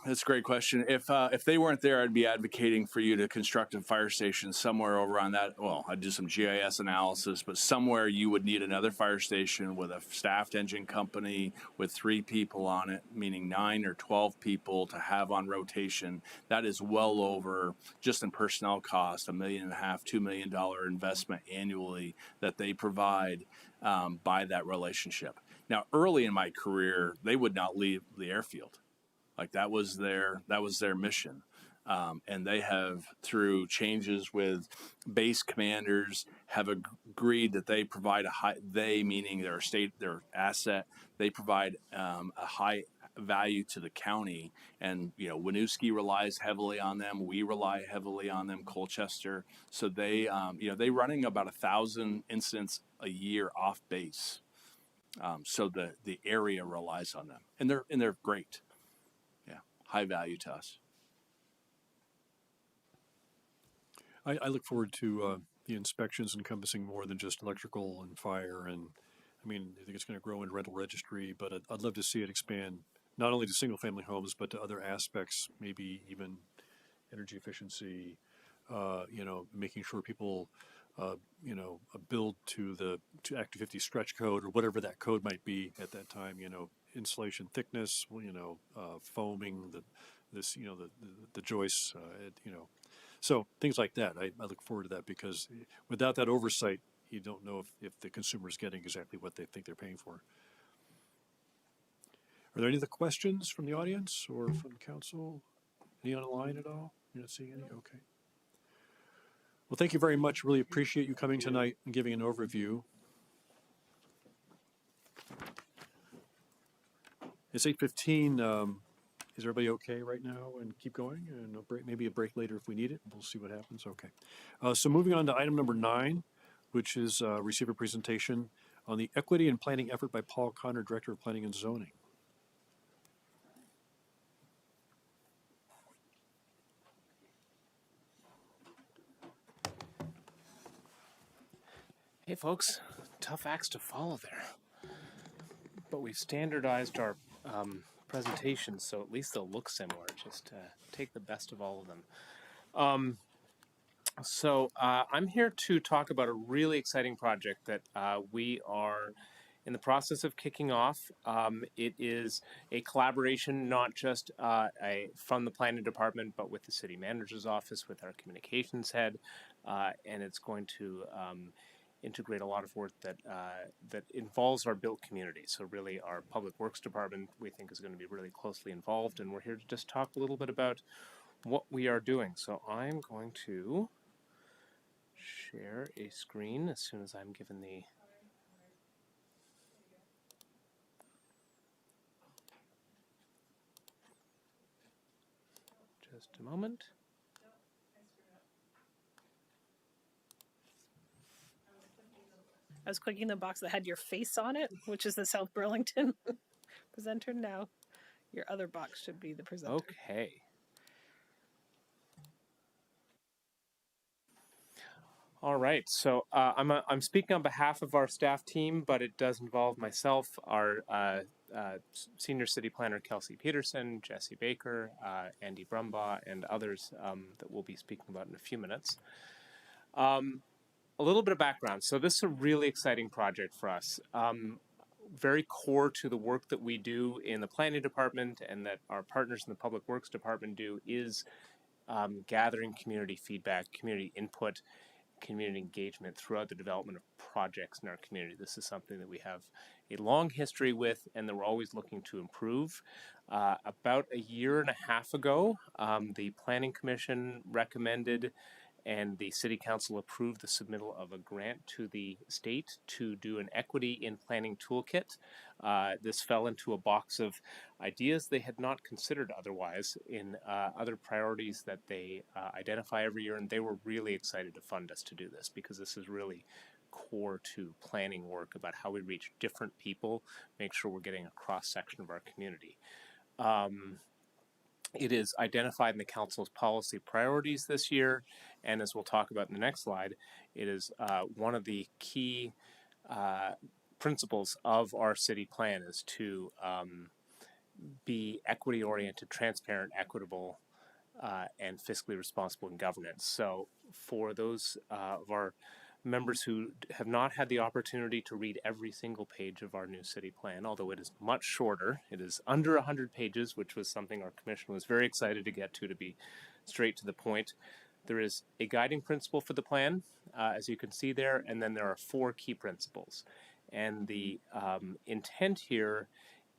that's a great question. If they weren't there, I'd be advocating for you to construct a fire station somewhere over on that. Well, I'd do some GIS analysis, but somewhere you would need another fire station with a staffed engine company with 3 people on it, meaning 9 or 12 people to have on rotation. That is well over, just in personnel cost, $1.5 million, $2 million investment annually that they provide by that relationship. Now, early in my career, they would not leave the airfield. Like that was their mission. And they have, through changes with base commanders, have agreed that they provide meaning their asset, they provide a high value to the county. And, Winooski relies heavily on them. We rely heavily on them, Colchester. So they running about 1,000 incidents a year off base. So the area relies on them, and they're great. Yeah, high value to us. I look forward to the inspections encompassing more than just electrical and fire. And I think it's going to grow in rental registry, but I'd love to see it expand not only to single family homes, but to other aspects, maybe even energy efficiency, making sure people, build to Act 250 stretch code or whatever that code might be at that time, insulation thickness, foaming, this, the joists, so things like that. I look forward to that because without that oversight, you don't know if the consumer is getting exactly what they think they're paying for. Are there any other questions from the audience or from council? Any online at all? You're not seeing any? Okay. Well, thank you very much. Really appreciate you coming tonight and giving an overview. It's 8:15. Is everybody okay right now and keep going? And maybe a break later if we need it. We'll see what happens. Okay. So moving on to item number 9, which is receive a presentation on the equity and planning effort by Paul Connor, Director of Planning and Zoning. Hey folks, tough acts to follow there. But we've standardized our presentations so at least they'll look similar. Just take the best of all of them. So I'm here to talk about a really exciting project that we are in the process of kicking off. It is a collaboration not just from the planning department, but with the city manager's office, with our communications head, and it's going to integrate a lot of work that involves our built community. So really our public works department we think is going to be really closely involved, and we're here to just talk a little bit about what we are doing. So I'm going to share a screen as soon as I'm given the just a moment. I was clicking the box that had your face on it, which is the South Burlington presenter. Now your other box should be the presenter. Okay. All right, so I'm speaking on behalf of our staff team, but it does involve myself, our senior city planner Kelsey Peterson, Jesse Baker, Andy Brumbaugh, and others that we'll be speaking about in a few minutes. A little bit of background. So this is a really exciting project for us. Very core to the work that we do in the planning department and that our partners in the public works department do is gathering community feedback, community input, community engagement throughout the development of projects in our community. This is something that we have a long history with and that we're always looking to improve. About a year and a half ago, the Planning Commission recommended and the City Council approved the submittal of a grant to the state to do an equity in planning toolkit. This fell into a box of ideas they had not considered otherwise in other priorities that they identify every year, and they were really excited to fund us to do this because this is really core to planning work about how we reach different people, make sure we're getting a cross-section of our community. It is identified in the Council's policy priorities this year, and as we'll talk about in the next slide, it is one of the key principles of our city plan is to be equity-oriented, transparent, equitable, and fiscally responsible in governance. So for those of our members who have not had the opportunity to read every single page of our new city plan, although it is much shorter. It is under 100 pages, which was something our commission was very excited to get to be straight to the point. There is a guiding principle for the plan, as you can see there, and then there are 4 key principles. And the intent here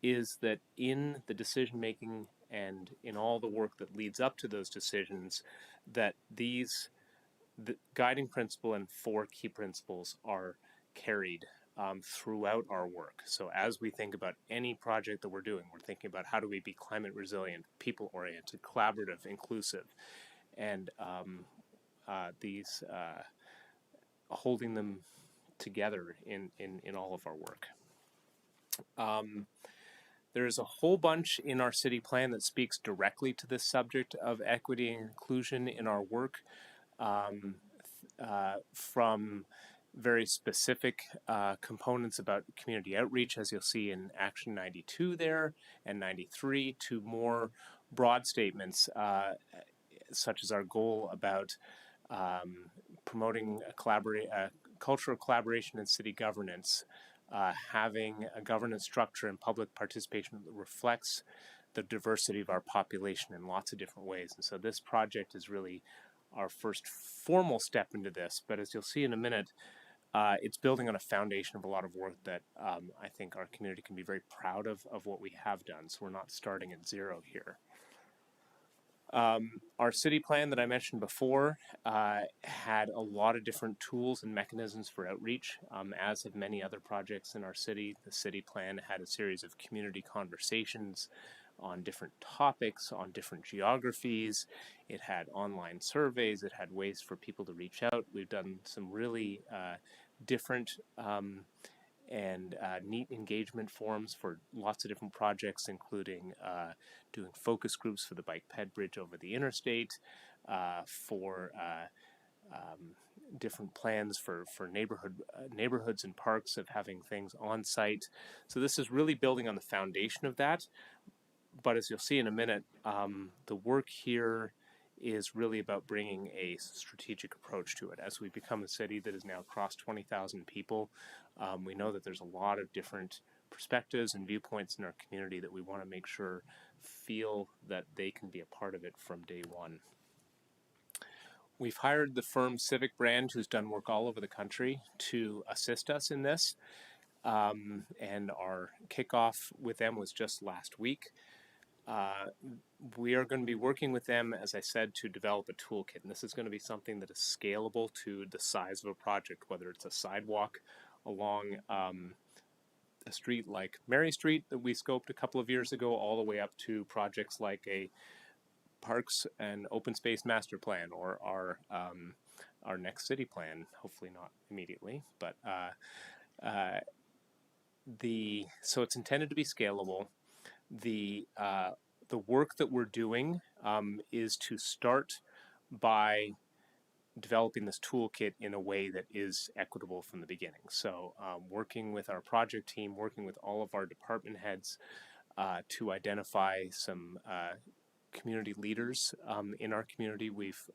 is that in the decision-making and in all the work that leads up to those decisions, that the guiding principle and 4 key principles are carried throughout our work. So as we think about any project that we're doing, we're thinking about how do we be climate resilient, people-oriented, collaborative, inclusive, and these holding them together in all of our work. There's a whole bunch in our city plan that speaks directly to this subject of equity and inclusion in our work. From very specific components about community outreach, as you'll see in Action 92 there, and 93, to more broad statements, such as our goal about promoting a culture of collaboration in city governance, having a governance structure and public participation that reflects the diversity of our population in lots of different ways. And so this project is really our first formal step into this. But as you'll see in a minute, it's building on a foundation of a lot of work that I think our community can be very proud of what we have done. So we're not starting at zero here. Our city plan that I mentioned before had a lot of different tools and mechanisms for outreach, as have many other projects in our city. The city plan had a series of community conversations on different topics, on different geographies. It had online surveys. It had ways for people to reach out. We've done some really different and neat engagement forums for lots of different projects, including doing focus groups for the bike ped bridge over the interstate, for different plans for neighborhoods and parks of having things on site. So this is really building on the foundation of that. But as you'll see in a minute, the work here is really about bringing a strategic approach to it. As we become a city that has now crossed 20,000 people, we know that there's a lot of different perspectives and viewpoints in our community that we want to make sure feel that they can be a part of it from day one. We've hired the firm Civic Brand, who's done work all over the country, to assist us in this. And our kickoff with them was just last week. We are going to be working with them, as I said, to develop a toolkit. And this is going to be something that is scalable to the size of a project, whether it's a sidewalk along a street like Mary Street that we scoped a couple of years ago, all the way up to projects like a parks and open space master plan, or our next city plan, hopefully not immediately, but so it's intended to be scalable. The work that we're doing is to start by developing this toolkit in a way that is equitable from the beginning. So working with our project team, working with all of our department heads to identify some community leaders in our community. We've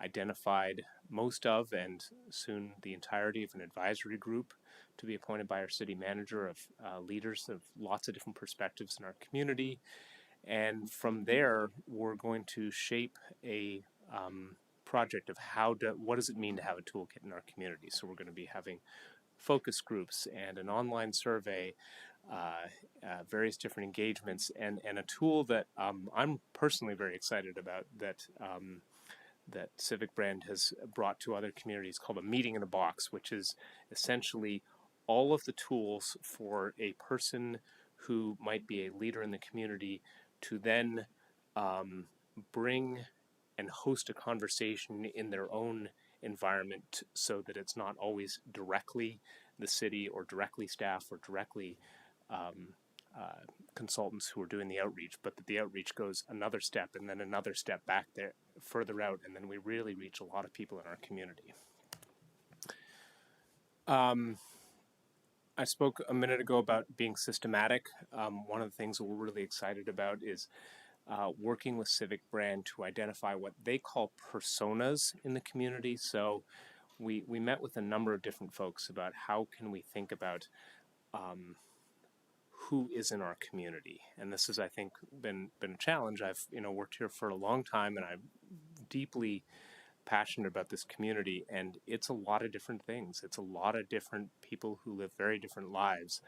identified most of, and soon the entirety of, an advisory group to be appointed by our city manager of leaders of lots of different perspectives in our community. And from there, we're going to shape a project of what does it mean to have a toolkit in our community. So we're going to be having focus groups and an online survey, various different engagements, and a tool that I'm personally very excited about that Civic Brand has brought to other communities, called a meeting in a box, which is essentially all of the tools for a person who might be a leader in the community to then bring and host a conversation in their own environment, so that it's not always directly the city or directly staff or directly consultants who are doing the outreach, but that the outreach goes another step and then another step back there further out, and then we really reach a lot of people in our community. I spoke a minute ago about being systematic. One of the things that we're really excited about is working with Civic Brand to identify what they call personas in the community. So we met with a number of different folks about how can we think about who is in our community. And this has, I think, been a challenge. I've worked here for a long time, and I'm deeply passionate about this community, and it's a lot of different things. It's a lot of different people who live very different lives,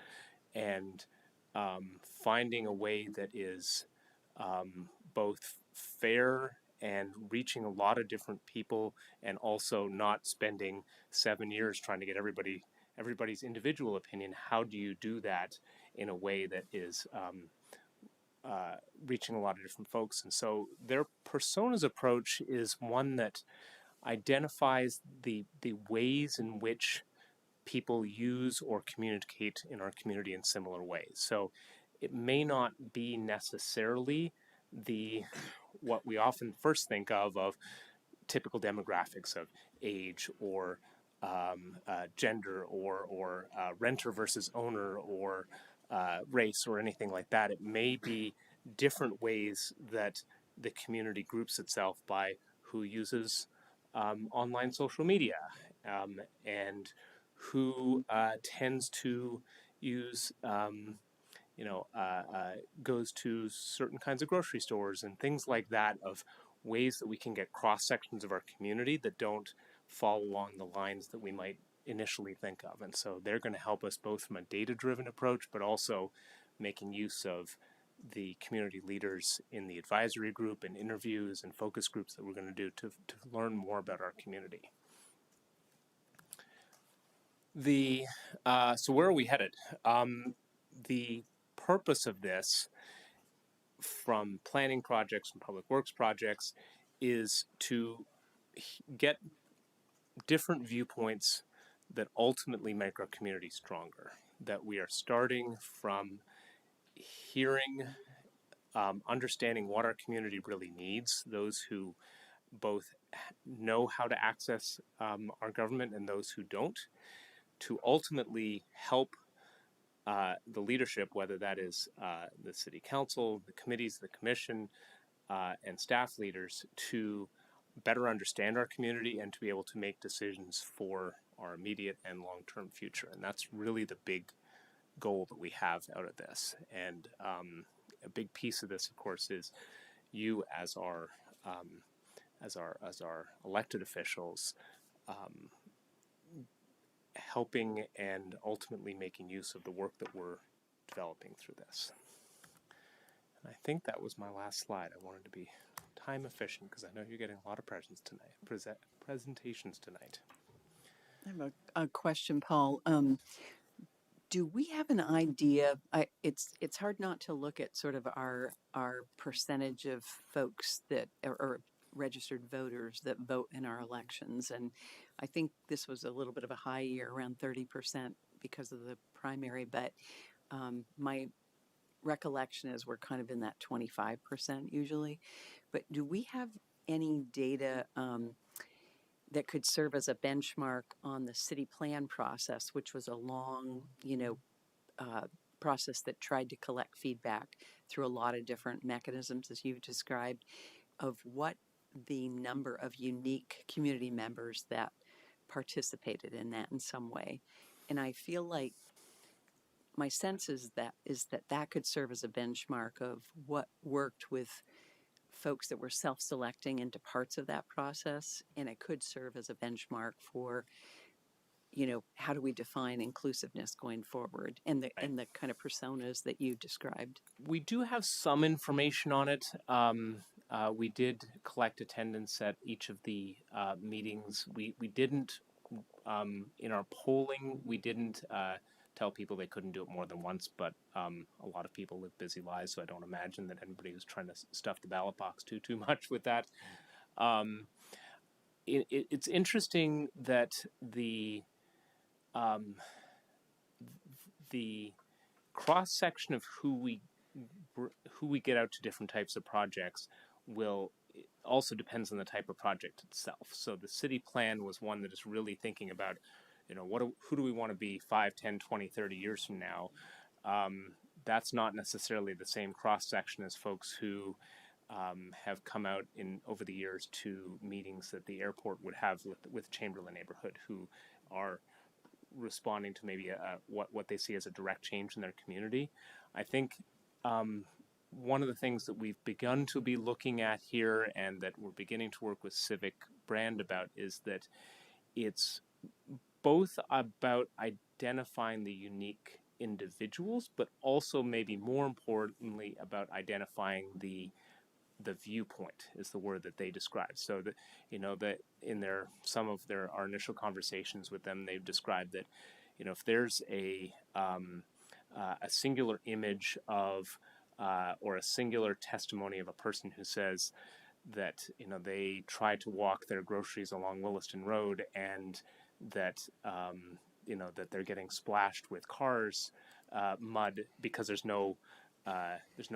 and finding a way that is both fair and reaching a lot of different people, and also not spending 7 years trying to get everybody's individual opinion. How do you do that in a way that is reaching a lot of different folks? And so their personas approach is one that identifies the ways in which people use or communicate in our community in similar ways. So it may not be necessarily what we often first think of typical demographics of age or gender or renter versus owner or race or anything like that. It may be different ways that the community groups itself by who uses online social media and who tends to use goes to certain kinds of grocery stores and things like that, of ways that we can get cross sections of our community that don't fall along the lines that we might initially think of. And so they're going to help us both from a data-driven approach, but also making use of the community leaders in the advisory group and interviews and focus groups that we're going to do to learn more about our community. So where are we headed? The purpose of this, from planning projects and public works projects, is to get different viewpoints that ultimately make our community stronger. That we are starting from hearing, understanding what our community really needs, those who both know how to access our government and those who don't, to ultimately help the leadership, whether that is the city council, the committees, the commission, and staff leaders, to better understand our community and to be able to make decisions for our immediate and long-term future. And that's really the big goal that we have out of this. And a big piece of this, of course, is you as our elected officials, helping and ultimately making use of the work that we're developing through this. And I think that was my last slide. I wanted to be time efficient because I know you're getting a lot of presentations tonight. I have a question, Paul. Do we have an idea? It's hard not to look at sort of our percentage of folks that or registered voters that vote in our elections, and I think this was a little bit of a high year, around 30% because of the primary. But my recollection is we're kind of in that 25% usually. But do we have any data that could serve as a benchmark on the city plan process, which was a long, process that tried to collect feedback through a lot of different mechanisms, as you've described, of what the number of unique community members that participated in that in some way? And I feel like my sense is that could serve as a benchmark of what worked with folks that were self-selecting into parts of that process, and it could serve as a benchmark for, how do we define inclusiveness going forward, and the kind of personas that you described. We do have some information on it. We did collect attendance at each of the meetings. We didn't, in our polling, we didn't tell people they couldn't do it more than once, but a lot of people live busy lives, so I don't imagine that anybody was trying to stuff the ballot box too much with that. It's interesting that the cross section of who we get out to different types of projects will also depends on the type of project itself. So the city plan was one that is really thinking about, who do we want to be 5, 10, 20, 30 years from now? That's not necessarily the same cross section as folks who have come out over the years to meetings that the airport would have with Chamberlain neighborhood, who are responding to maybe what they see as a direct change in their community. I think one of the things that we've begun to be looking at here, and that we're beginning to work with Civic Brand about, is that it's both about identifying the unique individuals, but also maybe more importantly about identifying the viewpoint is the word that they describe. So that, that in our initial conversations with them, they've described that, if there's a singular image of or a singular testimony of a person who says that, they try to walk their groceries along Williston Road, and that that they're getting splashed with cars mud because there's no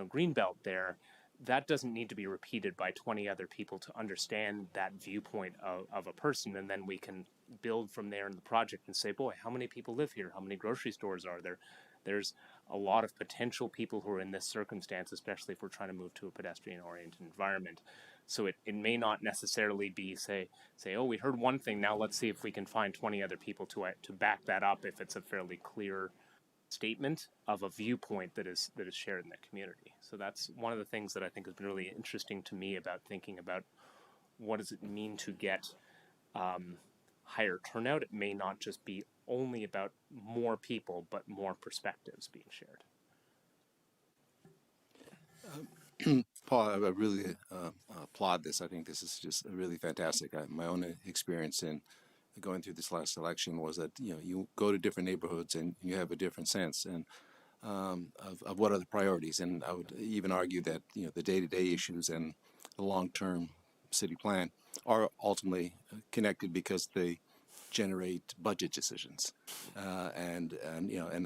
green belt there. That doesn't need to be repeated by 20 other people to understand that viewpoint of a person, and then we can build from there in the project and say, boy, how many people live here? How many grocery stores are there? There's a lot of potential people who are in this circumstance, especially if we're trying to move to a pedestrian-oriented environment. So it may not necessarily be say, oh, we heard one thing, now let's see if we can find 20 other people to back that up if it's a fairly clear statement of a viewpoint that is shared in the community. So that's one of the things that I think has been really interesting to me about thinking about what does it mean to get higher turnout. It may not just be only about more people, but more perspectives being shared. Paul, I really applaud this. I think this is just really fantastic. My own experience in going through this last election was that you go to different neighborhoods and you have a different sense and of what are the priorities. And I would even argue that the day-to-day issues and the long-term city plan are ultimately connected because they generate budget decisions and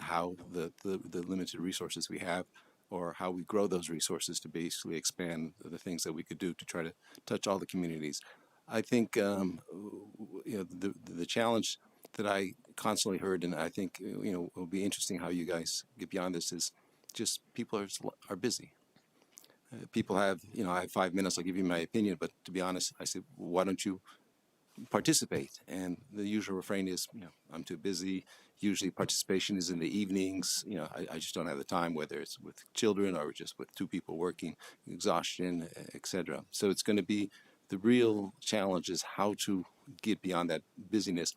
how the limited resources we have or how we grow those resources to basically expand the things that we could do to try to touch all the communities. I think the challenge that I constantly heard, and I think will be interesting how you guys get beyond this, is just people are busy. People have I have 5 minutes. I'll give you my opinion, but to be honest, I said, well, why don't you participate? And the usual refrain is, I'm too busy. Usually participation is in the evenings. I just don't have the time, whether it's with children or just with 2 people working, exhaustion, etc. So it's going to be the real challenge is how to get beyond that busyness.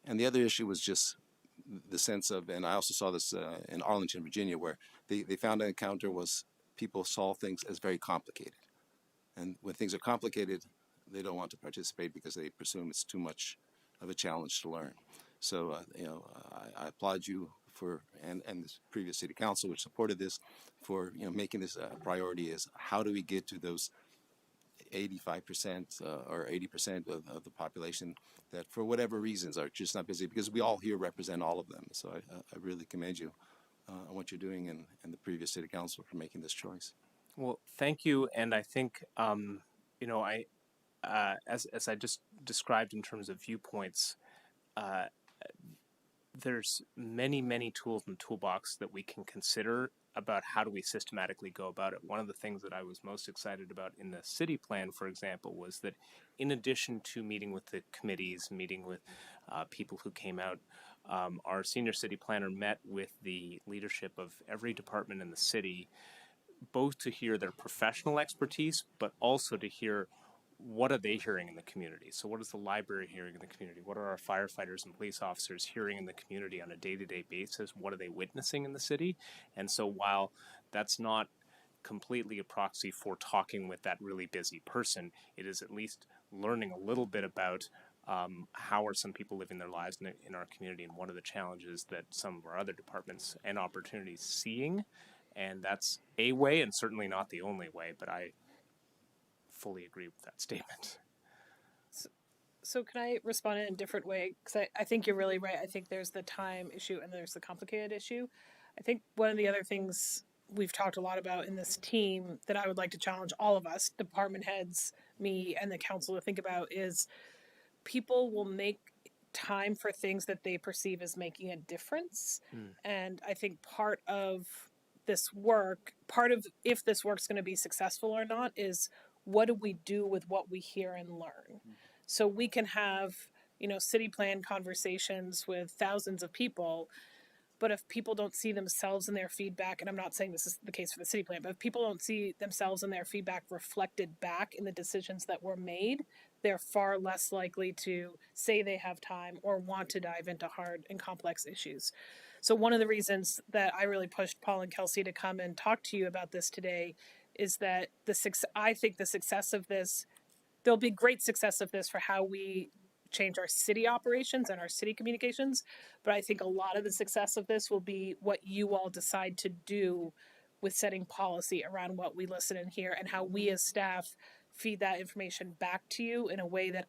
And the other issue was just the sense of, and I also saw this in Arlington, Virginia, where they found an encounter was people saw things as very complicated. And when things are complicated, they don't want to participate because they presume it's too much of a challenge to learn. So, I applaud you for, and this previous city council, which supported this, for, making this a priority is how do we get to those 85% or 80% of the population that for whatever reasons are just not busy, because we all here represent all of them. So I really commend you on what you're doing and the previous city council for making this choice. Well, thank you. And I think, as I just described in terms of viewpoints, there's many tools in the toolbox that we can consider about how do we systematically go about it. One of the things that I was most excited about in the city plan, for example, was that in addition to meeting with the committees, meeting with people who came out, our senior city planner met with the leadership of every department in the city, both to hear their professional expertise, but also to hear what are they hearing in the community. So what is the library hearing in the community? What are our firefighters and police officers hearing in the community on a day-to-day basis? What are they witnessing in the city? And so while that's not completely a proxy for talking with that really busy person, it is at least learning a little bit about how are some people living their lives in our community, and what are the challenges that some of our other departments and opportunities seeing. And that's a way, and certainly not the only way, but I fully agree with that statement. So can I respond in a different way? Because I think you're really right. I think there's the time issue and there's the complicated issue. I think one of the other things we've talked a lot about in this team that I would like to challenge all of us, department heads, me, and the council to think about is people will make time for things that they perceive as making a difference. And I think part of this work, part of if this work's going to be successful or not, is what do we do with what we hear and learn? So we can have, city plan conversations with thousands of people, but if people don't see themselves in their feedback, and I'm not saying this is the case for the city plan, but if people don't see themselves in their feedback reflected back in the decisions that were made, they're far less likely to say they have time or want to dive into hard and complex issues. So one of the reasons that I really pushed Paul and Kelsey to come and talk to you about this today is that I think the success of this, there'll be great success of this for how we change our city operations and our city communications. But I think a lot of the success of this will be what you all decide to do with setting policy around what we listen and hear, and how we as staff feed that information back to you in a way that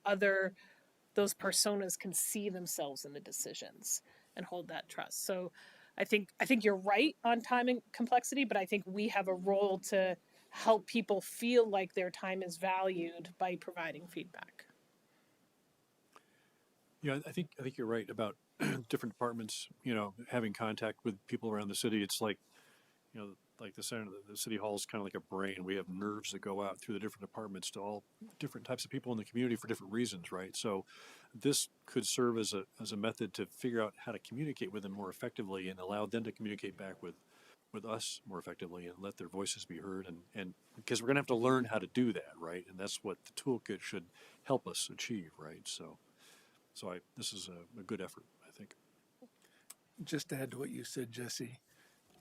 those personas can see themselves in the decisions and hold that trust. So I think you're right on time and complexity, but I think we have a role to help people feel like their time is valued by providing feedback. Yeah, I think you're right about different departments, having contact with people around the city. It's like, like the center, the city hall is kind of like a brain. We have nerves that go out through the different departments to all different types of people in the community for different reasons, right? So this could serve as a method to figure out how to communicate with them more effectively and allow them to communicate back with us more effectively and let their voices be heard. And because we're going to have to learn how to do that, right? And that's what the toolkit should help us achieve, right? So this is a good effort, I think. Just to add to what you said, Jesse,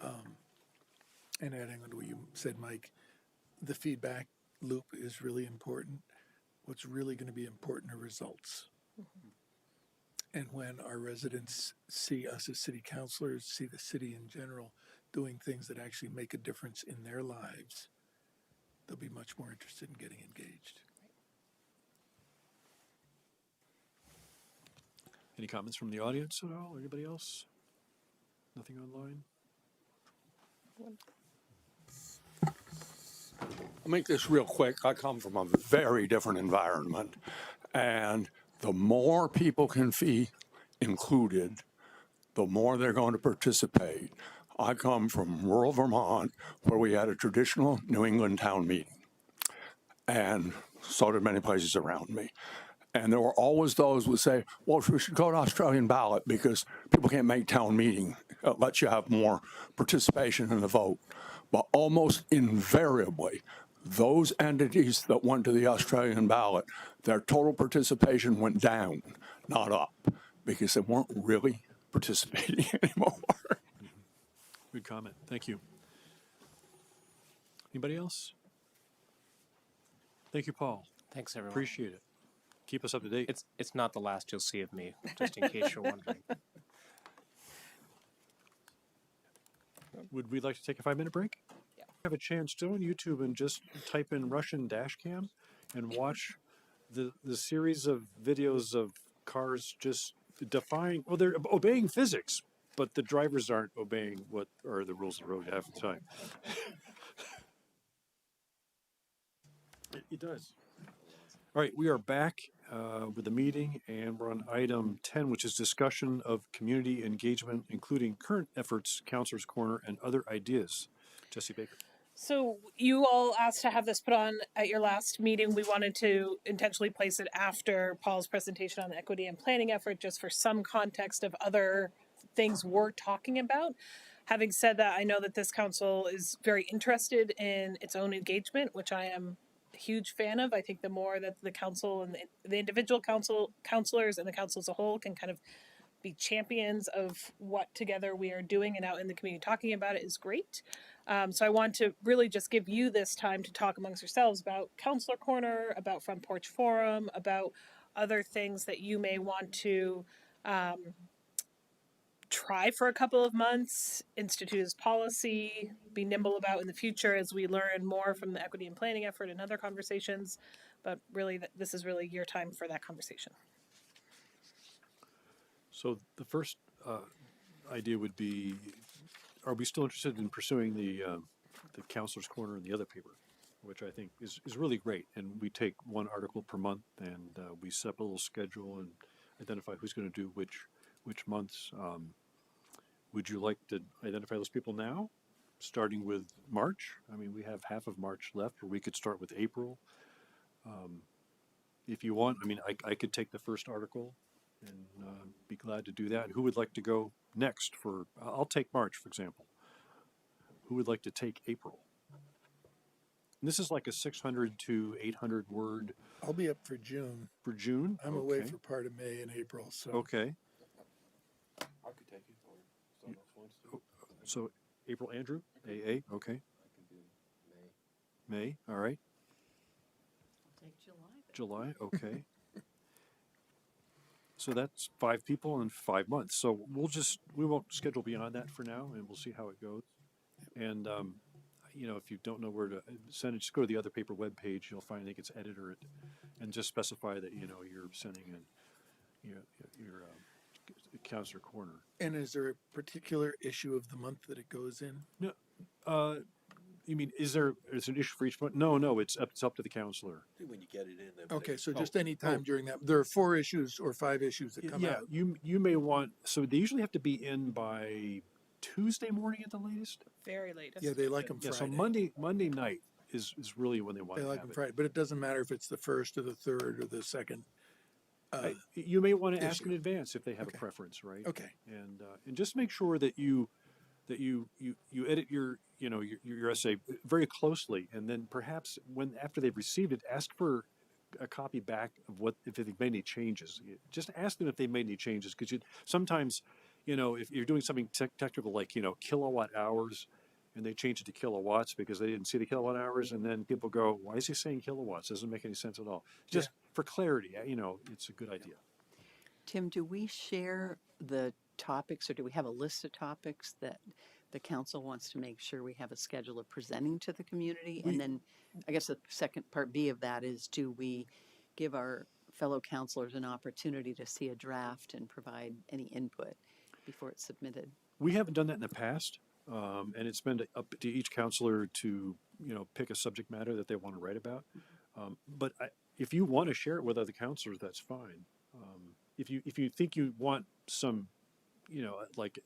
and adding on to what you said, Mike, the feedback loop is really important. What's really going to be important are results. And when our residents see us as city councilors, see the city in general doing things that actually make a difference in their lives, they'll be much more interested in getting engaged. Any comments from the audience at all? Anybody else? Nothing online? I'll make this real quick. I come from a very different environment, and the more people can be included, the more they're going to participate. I come from rural Vermont, where we had a traditional New England town meeting, and so did many places around me. And there were always those who would say, well, we should go to Australian ballot because people can't make town meeting. It lets you have more participation in the vote. But almost invariably, those entities that went to the Australian ballot, their total participation went down, not up, because they weren't really participating anymore. Good comment. Thank you. Anybody else? Thank you, Paul. Thanks, everyone. Appreciate it. Keep us up to date. It's not the last you'll see of me, just in case you're wondering. Would we like to take a 5-minute break? Yeah. Have a chance, go on YouTube and just type in Russian dash cam and watch the series of videos of cars just defying, well, they're obeying physics, but the drivers aren't obeying what are the rules of the road half the time. It does. All right, we are back with the meeting, and we're on item 10, which is discussion of community engagement, including current efforts, Councilor's Corner, and other ideas. Jesse Baker. So you all asked to have this put on at your last meeting. We wanted to intentionally place it after Paul's presentation on the equity and planning effort, just for some context of other things we're talking about. Having said that, I know that this council is very interested in its own engagement, which I am a huge fan of. I think the more that the council and the individual councilors and the council as a whole can kind of be champions of what together we are doing and out in the community talking about it is great. So I want to really just give you this time to talk amongst yourselves about Councilor Corner, about Front Porch Forum, about other things that you may want to try for a couple of months, institute as policy, be nimble about in the future as we learn more from the equity and planning effort and other conversations. But really, this is really your time for that conversation. So the first idea would be, are we still interested in pursuing the Councilor's Corner and the other paper, which I think is really great. And we take one article per month, and we set up a little schedule and identify who's going to do which months. Would you like to identify those people now, starting with March? I mean, we have half of March left, or we could start with April. If you want, I mean, I could take the first article and be glad to do that. Who would like to go next for, I'll take March, for example. Who would like to take April? And this is like a 600 to 800 word. I'll be up for June. For June? I'm away for part of May and April, so. Okay. I could take it, or someone else wants to. So April, Andrew? AA, okay. I can do May. May, all right. I'll take July. July, okay. So that's 5 people in 5 months. So we won't schedule beyond that for now, and we'll see how it goes. And, you know, if you don't know where to send it, just go to the other paper webpage. You'll find, I think it's editor it, and just specify that, you know, you're sending in your Councilor Corner. And is there a particular issue of the month that it goes in? No, you mean, is an issue for each month? No, it's up to the councilor. When you get it in. Then Okay, so just any time during that. There are 4 issues or 5 issues that come out. You may want, so they usually have to be in by Tuesday morning at the latest. Very latest. Yeah, they like them Yeah, Friday. so Monday night is really when they want They to like have them it. Friday, but it doesn't matter if it's the 1st or the 3rd or the 2nd. You may want to ask issue. in advance if they have Okay. a preference, right? Okay. And just make sure that you edit your essay very closely, and then perhaps after they've received it, ask for a copy back of what if they've made any changes. Just ask them if they made any changes, because sometimes, if you're doing something technical like kilowatt hours, and they change it to kilowatts because they didn't see the kilowatt hours, and then people go, "Why is he saying kilowatts? Doesn't make any sense at all." Just for clarity, it's a good idea. Tim, do we share the topics, or do we have a list of topics that the council wants to make sure we have a schedule of presenting to the community? And then I guess the second part B of that is, do we give our fellow councilors an opportunity to see a draft and provide any input before it's submitted? We haven't done that in the past, and it's been up to each counselor to pick a subject matter that they want to write about. But if you want to share it with other counselors, that's fine. If you think you want some, like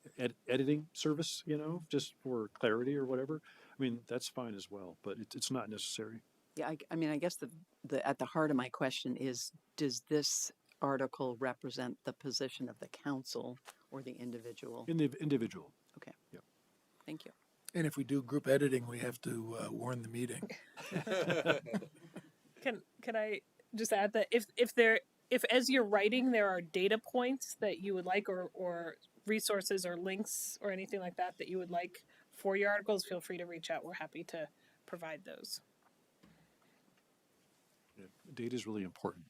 editing service, just for clarity or whatever, I mean that's fine as well. But it's not necessary. Yeah, I mean, I guess the at the heart of my question is, does this article represent the position of the council or the individual? In the individual. Okay. Yep. Thank you. And if we do group editing, we have to warn the meeting. Can I just add that if as you're writing there are data points that you would like, or resources or links or anything like that you would like for your articles, feel free to reach out. We're happy to provide those. Yeah, data is really important.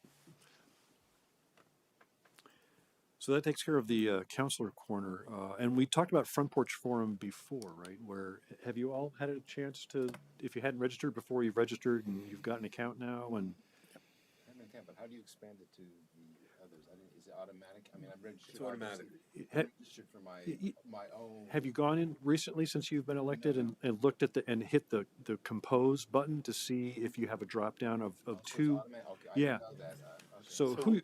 So that takes care of the counselor corner, and we talked about Front Porch Forum before, right? Where have you all had a chance to, if you hadn't registered before, you've registered and you've got an account now, and I have an account, but how do you expand it to the others? Is it automatic? I mean, I'm registered. It's automatic. I'm registered for my own. have you gone in recently since you've been elected and looked at and hit the compose button to see if you have a drop down of two? Okay, Yeah. I didn't know that. Okay. So who?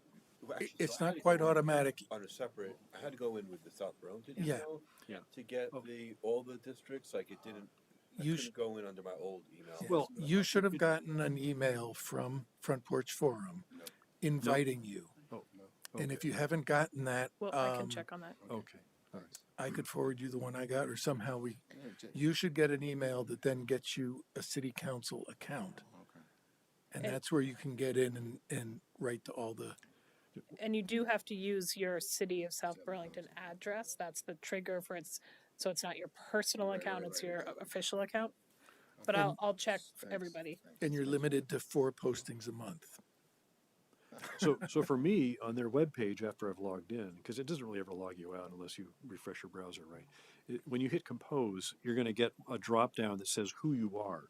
Actually, It's I not had to quite go in automatic. on a separate. I had to go in with the South Burlington Yeah. email Yeah. to get Oh. all the districts. Like it didn't. I You couldn't go in under my old email. Well, You should have gotten an email from Front Porch Forum inviting you. Oh, And if you haven't gotten that, Well, I can check on that. okay, all right. I could forward you the one I got, or somehow you should get an email that then gets you a city council account. And that's where you can get in and write to all the, And you do have to use your City of South Burlington address. That's the trigger for so it's not your personal account, it's your official account. But I'll check for everybody. and you're limited to 4 postings a month. So for me, on their webpage after I've logged in, because it doesn't really ever log you out unless you refresh your browser, right? When you hit compose, you're going to get a drop down that says who you are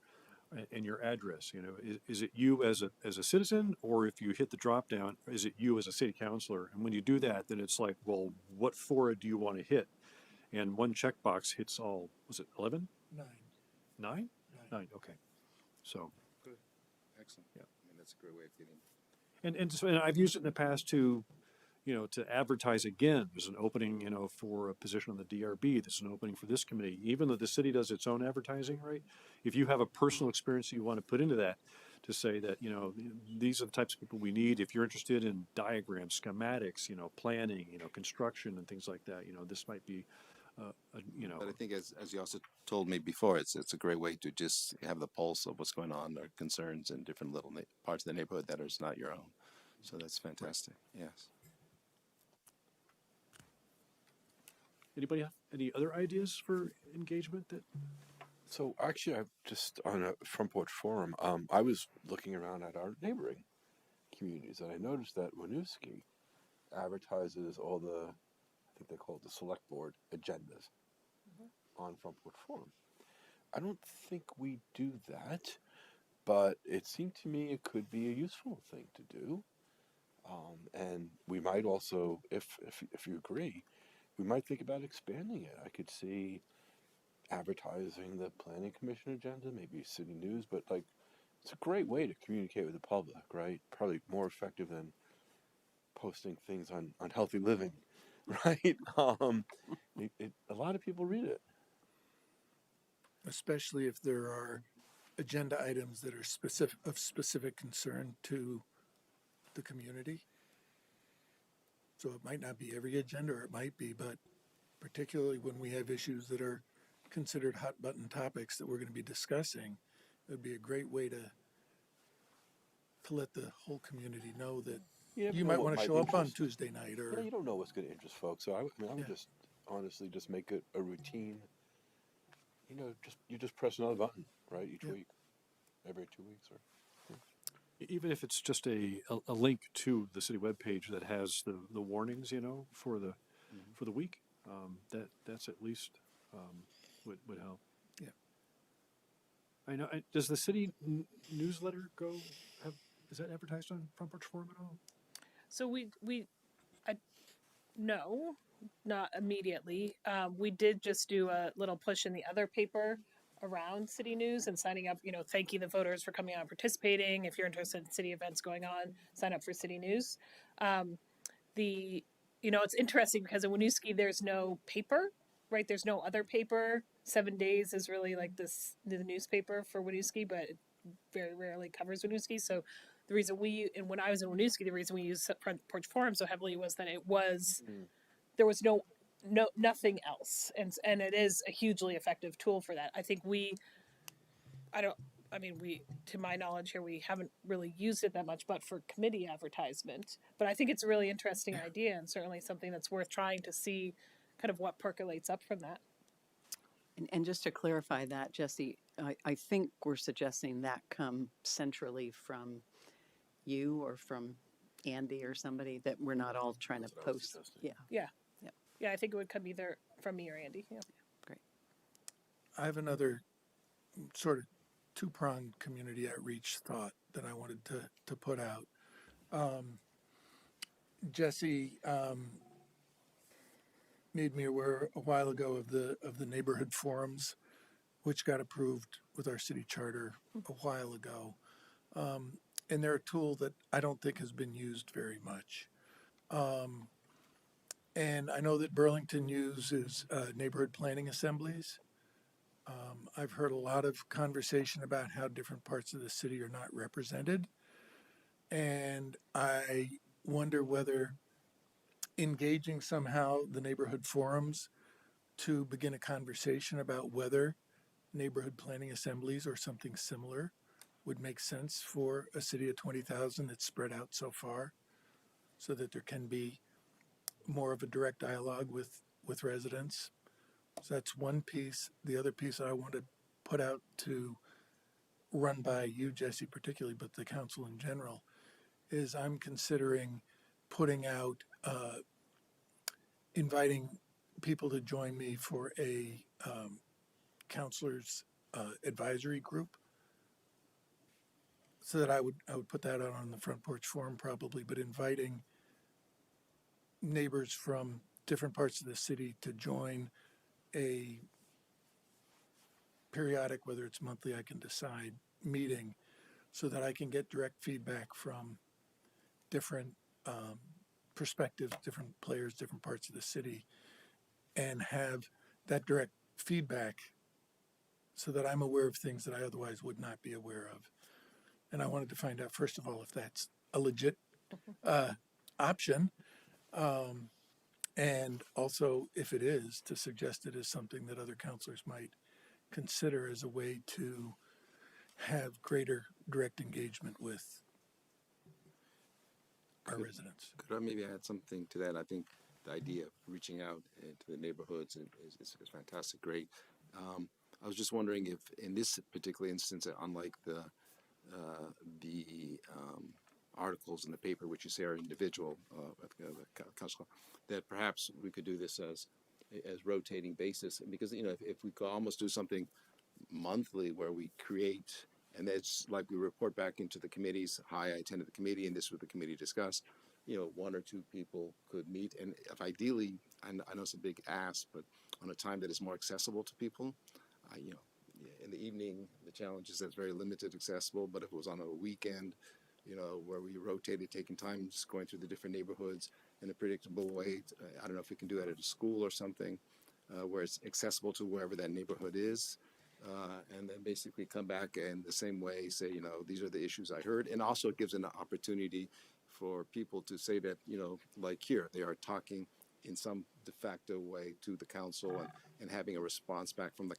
and your address. Is it you as a citizen, or if you hit the drop down, is it you as a city councilor? And when you do that, then it's like, well, what fora do you want to hit? And one checkbox hits all. Was it 11? 9. 9? 9. Okay. So. Good. Excellent. Yeah. I mean, that's a great way of getting. And I've used it in the past to advertise again. There's an opening, for a position on the DRB. There's an opening for this committee. Even though the city does its own advertising, right? If you have a personal experience that you want to put into that, to say that, these are the types of people we need. If you're interested in diagrams, schematics, planning, construction and things like that, this might be, But I think as you also told me before, it's a great way to just have the pulse of what's going on, or concerns in different little parts of the neighborhood that is not your own. So that's fantastic. Yes. Anybody have any other ideas for engagement that? So actually, I've just on a Front Porch Forum. I was looking around at our neighboring communities, and I noticed that Winooski advertises all the, I think they call it the select board agendas on Front Porch Forum. I don't think we do that, but it seemed to me it could be a useful thing to do. And we might also, if you agree, we might think about expanding it. I could see advertising the planning commission agenda, maybe city news, but like it's a great way to communicate with the public, right? Probably more effective than posting things on healthy living, right? A lot of people read it. Especially if there are agenda items that are specific concern to the community. So it might not be every agenda, or it might be, but particularly when we have issues that are considered hot button topics that we're going to be discussing, it would be a great way to let the whole community know that never you know might what want to might show up on interest. Tuesday night, Yeah, or you don't know what's going to interest folks. So I mean, I would Yeah. just honestly just make it a routine. You know, you just press another button, right? Each Yeah. week, every 2 weeks, or Even if it's just a link to the city webpage that has the warnings, for the week, that's at least would help. Yeah. I know. Does the city newsletter is that advertised on Front Porch Forum at all? So no, not immediately. We did just do a little push in the other paper around city news and signing up, thanking the voters for coming out and participating. If you're interested in city events going on, sign up for city news. It's interesting because in Winooski, there's no paper, right? There's no other paper. 7 Days is really like the newspaper for Winooski, but it very rarely covers Winooski. So and when I was in Winooski, the reason we used Front Porch Forum so heavily was that there was nothing else, and it is a hugely effective tool for that. I think to my knowledge here, we haven't really used it that much, but for committee advertisement. But I think it's a really interesting idea, and certainly something that's worth trying to see kind of what percolates up from that. And just to clarify that, Jesse, I think we're suggesting that come centrally from you or from Andy or somebody, that we're not all trying to post. Yeah, I think it would come either from me or Andy. Yeah. Great. I have another sort of two-pronged community outreach thought that I wanted to put out. Jesse made me aware a while ago of the neighborhood forums, which got approved with our city charter a while ago. And they're a tool that I don't think has been used very much. And I know that Burlington uses neighborhood planning assemblies. I've heard a lot of conversation about how different parts of the city are not represented. And I wonder whether engaging somehow the neighborhood forums to begin a conversation about whether neighborhood planning assemblies or something similar would make sense for a city of 20,000 that's spread out so far, so that there can be more of a direct dialogue with residents. So that's one piece. The other piece I want to put out to run by you, Jesse, particularly, but the council in general, is I'm considering putting out, inviting people to join me for a counselors advisory group. So that I would put that out on the Front Porch Forum probably, but inviting neighbors from different parts of the city to join a periodic, whether it's monthly, I can decide, meeting, so that I can get direct feedback from different perspectives, different players, different parts of the city, and have that direct feedback so that I'm aware of things that I otherwise would not be aware of. And I wanted to find out, first of all, if that's a legit option. And also, if it is, to suggest it as something that other counselors might consider as a way to have greater direct engagement with our residents. Could I maybe add something to that? I think the idea of reaching out to the neighborhoods is fantastic, great. I was just wondering if, in this particular instance, unlike the articles in the paper, which you say are individual, Councilor, that perhaps we could do this as rotating basis, because if we could almost do something monthly where we create, and it's like we report back into the committees. Hi, I attended the committee, and this is what the committee discussed. One or two people could meet, and if ideally, I know it's a big ask, but on a time that is more accessible to people. In the evening, the challenge is that it's very limited accessible, but if it was on a weekend, where we rotated, taking time, just going through the different neighborhoods in a predictable way. I don't know if we can do that at a school or something, where it's accessible to wherever that neighborhood is. And then basically come back and the same way say, these are the issues I heard. And also it gives an opportunity for people to say that, you know, like here, they are talking in some de facto way to the council and having a response back from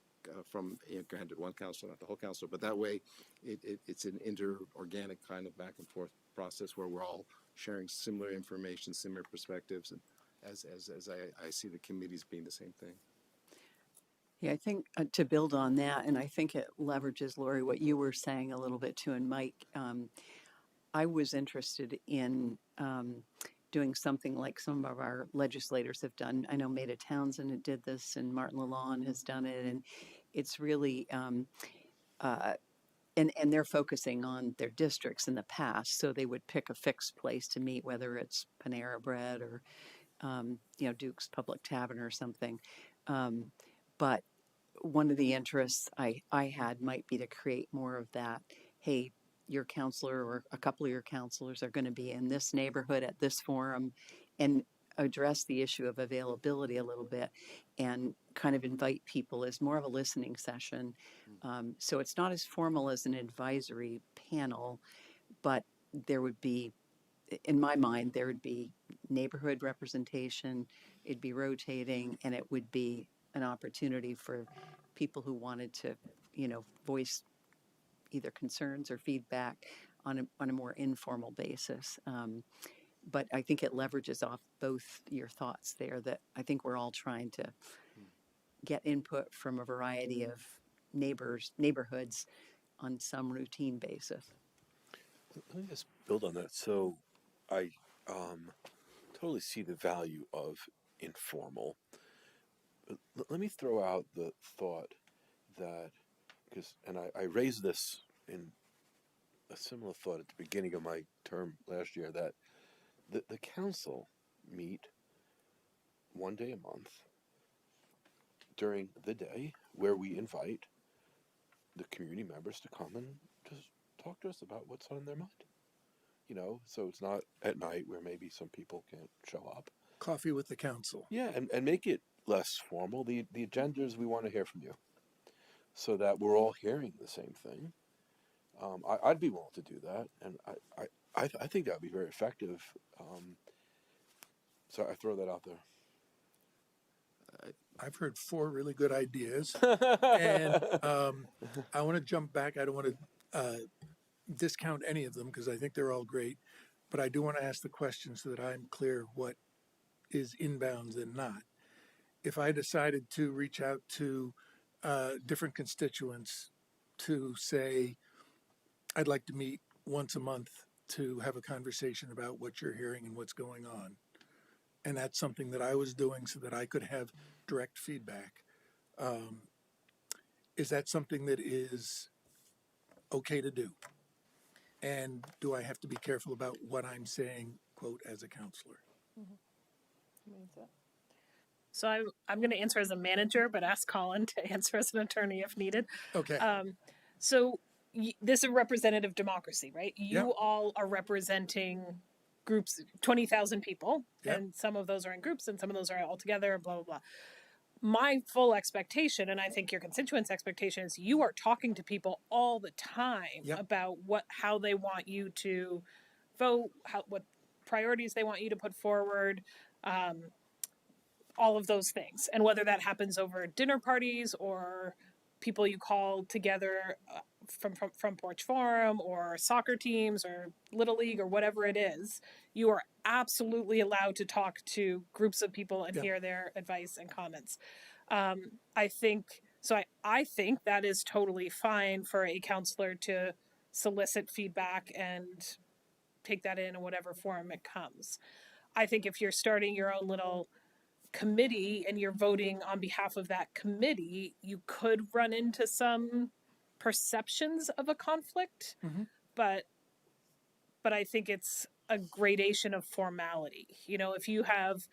you know, granted one council, not the whole council, but that way it's an inter-organic kind of back and forth process where we're all sharing similar information, similar perspectives, and as I see the committees being the same thing. Yeah, I think to build on that, and I think it leverages, Lori, what you were saying a little bit too, and Mike, I was interested in doing something like some of our legislators have done. I know Maida Townsend did this, and Martin Lalonde has done it, and it's really, and they're focusing on their districts in the past, so they would pick a fixed place to meet, whether it's Panera Bread or, you know, Duke's Public Tavern or something. But one of the interests I had might be to create more of that. Hey, your counselor or a couple of your counselors are going to be in this neighborhood at this forum, and address the issue of availability a little bit and kind of invite people as more of a listening session. So it's not as formal as an advisory panel, but there would be, in my mind, there would be neighborhood representation, it'd be rotating, and it would be an opportunity for people who wanted to, you know, voice either concerns or feedback on a more informal basis. But I think it leverages off both your thoughts there, that I think we're all trying to get input from a variety of neighborhoods on some routine basis. Let me just build on that. So I totally see the value of informal. Let me throw out the thought that, and I raised this in a similar thought at the beginning of my term last year, that the council meet one day a month during the day where we invite the community members to come and just talk to us about what's on their mind. You know, so it's not at night where maybe some people can't show up. Coffee with the council. Yeah, and make it less formal. The agendas, we want to hear from you, so that we're all hearing the same thing. I'd be willing to do that, and I think that would be very effective. So I throw that out there. I've heard 4 really good ideas, and I want to jump back. I don't want to discount any of them because I think they're all great, but I do want to ask the question so that I'm clear what is inbounds and not. If I decided to reach out to different constituents to say, I'd like to meet once a month to have a conversation about what you're hearing and what's going on, and that's something that I was doing so that I could have direct feedback. Is that something that is okay to do? And do I have to be careful about what I'm saying, quote, as a counselor? So I'm going to answer as a manager, but ask Colin to answer as an attorney if needed. Okay. So this is representative democracy, right? You Yep. all are representing groups, 20,000 people, Yep. and some of those are in groups and some of those are all together, blah, blah, blah. My full expectation, and I think your constituents' expectation, is you are talking to people all the time Yep. about how they want you to vote, what priorities they want you to put forward, all of those things. And whether that happens over dinner parties or people you call together from Front Porch Forum or soccer teams or Little League or whatever it is, you are absolutely allowed to talk to groups of people and hear their advice and comments. I think that is totally fine for a counselor to solicit feedback and take that in whatever form it comes. I think if you're starting your own little committee and you're voting on behalf of that committee, you could run into some perceptions of a conflict, but I think it's a gradation of formality. You know, if you have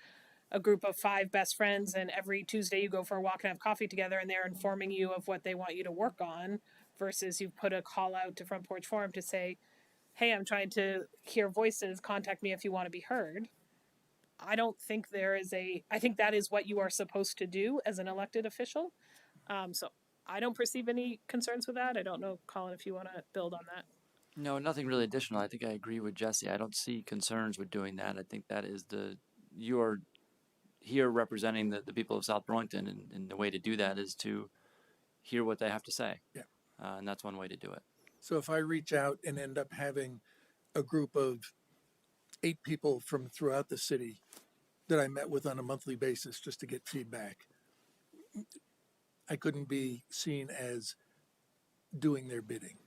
a group of 5 best friends and every Tuesday you go for a walk and have coffee together and they're informing you of what they want you to work on, versus you put a call out to Front Porch Forum to say, hey, I'm trying to hear voices, contact me if you want to be heard. I don't think I think that is what you are supposed to do as an elected official. So I don't perceive any concerns with that. I don't know, Colin, if you want to build on that. No, nothing really additional. I think I agree with Jesse. I don't see concerns with doing that. I think that is you're here representing the people of South Burlington, and the way to do that is to hear what they have to say. Yeah. And that's one way to do it. So if I reach out and end up having a group of 8 people from throughout the city that I met with on a monthly basis just to get feedback, I couldn't be seen as doing their bidding.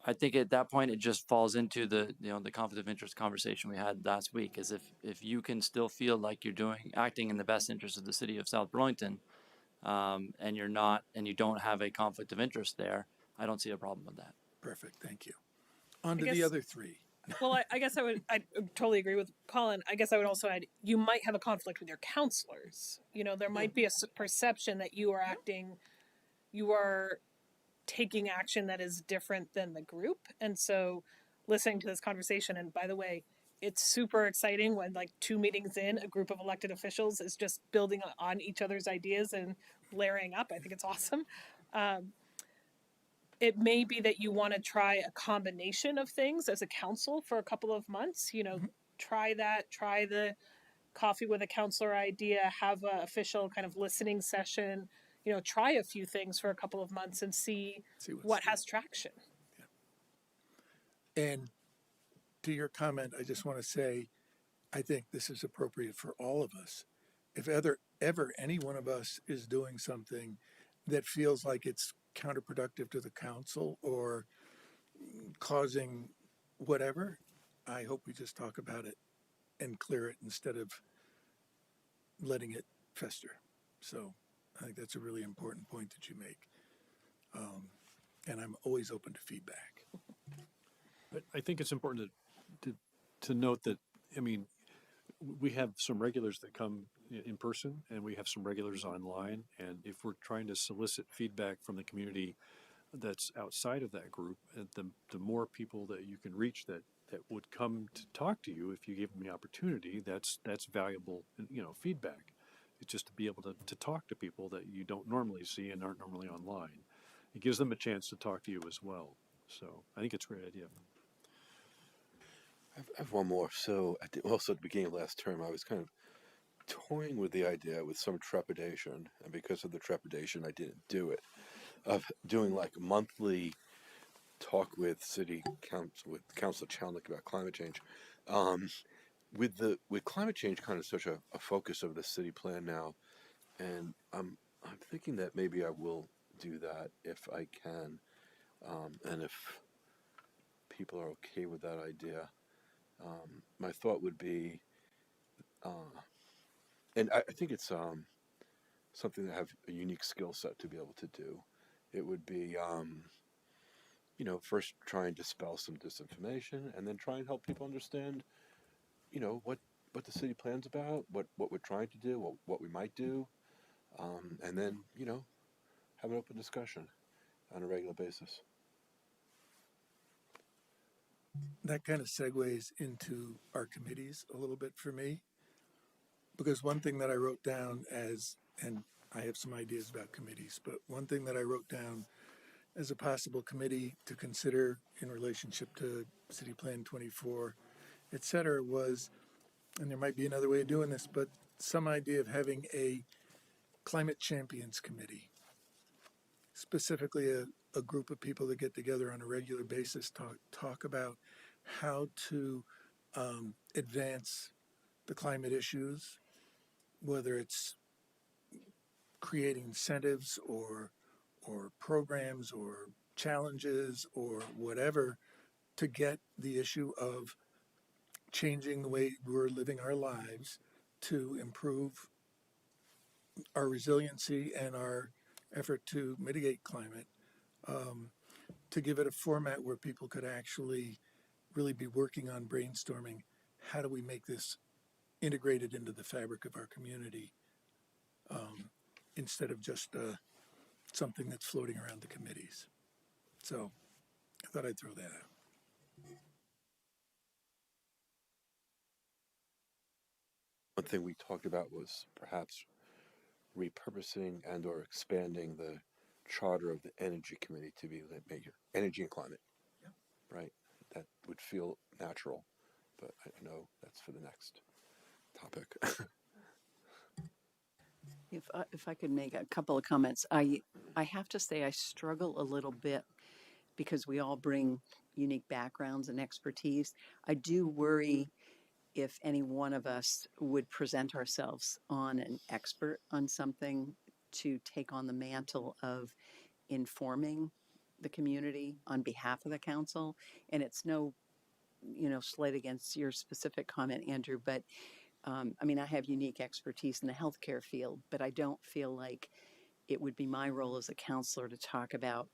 I think at that point it just falls into the the conflict of interest conversation we had last week. Is if you can still feel like you're acting in the best interest of the city of South Burlington, and you're not, and you don't have a conflict of interest there, I don't see a problem with that. Perfect, thank you. On to guess- the other 3. Well, I guess I totally agree with Colin. I guess I would also add, you might have a conflict with your counselors. There might be a perception that you are taking action that is different than the group. And so listening to this conversation, and by the way, it's super exciting when like 2 meetings in, a group of elected officials is just building on each other's ideas and layering up. I think it's awesome. It may be that you want to try a combination of things as a council for a couple of months. Try the coffee with a counselor idea, have an official kind of listening session, try a few things for a couple of months and see what has traction. Yeah. And to your comment, I just want to say, I think this is appropriate for all of us. If ever any one of us is doing something that feels like it's counterproductive to the council or causing whatever, I hope we just talk about it and clear it instead of letting it fester. So I think that's a really important point that you make. And I'm always open to feedback. But I think it's important to note that, I mean, we have some regulars that come in person and we have some regulars online. And if we're trying to solicit feedback from the community that's outside of that group, the more people that you can reach that would come to talk to you if you give them the opportunity, that's valuable, feedback. It's just to be able to talk to people that you don't normally see and aren't normally online. It gives them a chance to talk to you as well. So I think it's a great idea. I have one more. So also at the beginning of last term, I was kind of toying with the idea with some trepidation, and because of the trepidation, I didn't do it. Of doing like monthly talk with city council, with Councilor Chalnick about climate change. With climate change kind of such a focus of the city plan now, and I'm thinking that maybe I will do that if I can, and if people are okay with that idea. My thought would be, and I think it's something that have a unique skill set to be able to do. It would be, first try and dispel some disinformation, and then try and help people understand, what the city plan's about, what we're trying to do, what we might do, and then, have an open discussion on a regular basis. That kind of segues into our committees a little bit for me, because one thing that I wrote down and I have some ideas about committees, but one thing that I wrote down as a possible committee to consider in relationship to City Plan 24, et cetera, was, and there might be another way of doing this, but some idea of having a climate champions committee, specifically a group of people that get together on a regular basis, talk about how to advance the climate issues, whether it's creating incentives or programs or challenges or whatever to get the issue of changing the way we're living our lives to improve our resiliency and our effort to mitigate climate, to give it a format where people could actually really be working on brainstorming how do we make this integrated into the fabric of our community, instead of just something that's floating around the committees. So I thought I'd throw that out. One thing we talked about was perhaps repurposing and or expanding the charter of the Energy Committee to be like energy and climate. right? That would feel natural, but I know that's for the next topic. If I could make a couple of comments, I have to say I struggle a little bit because we all bring unique backgrounds and expertise. I do worry if any one of us would present ourselves on an expert on something to take on the mantle of informing the community on behalf of the council. And it's no, slight against your specific comment, Andrew, but I mean, I have unique expertise in the healthcare field, but I don't feel like it would be my role as a counselor to talk about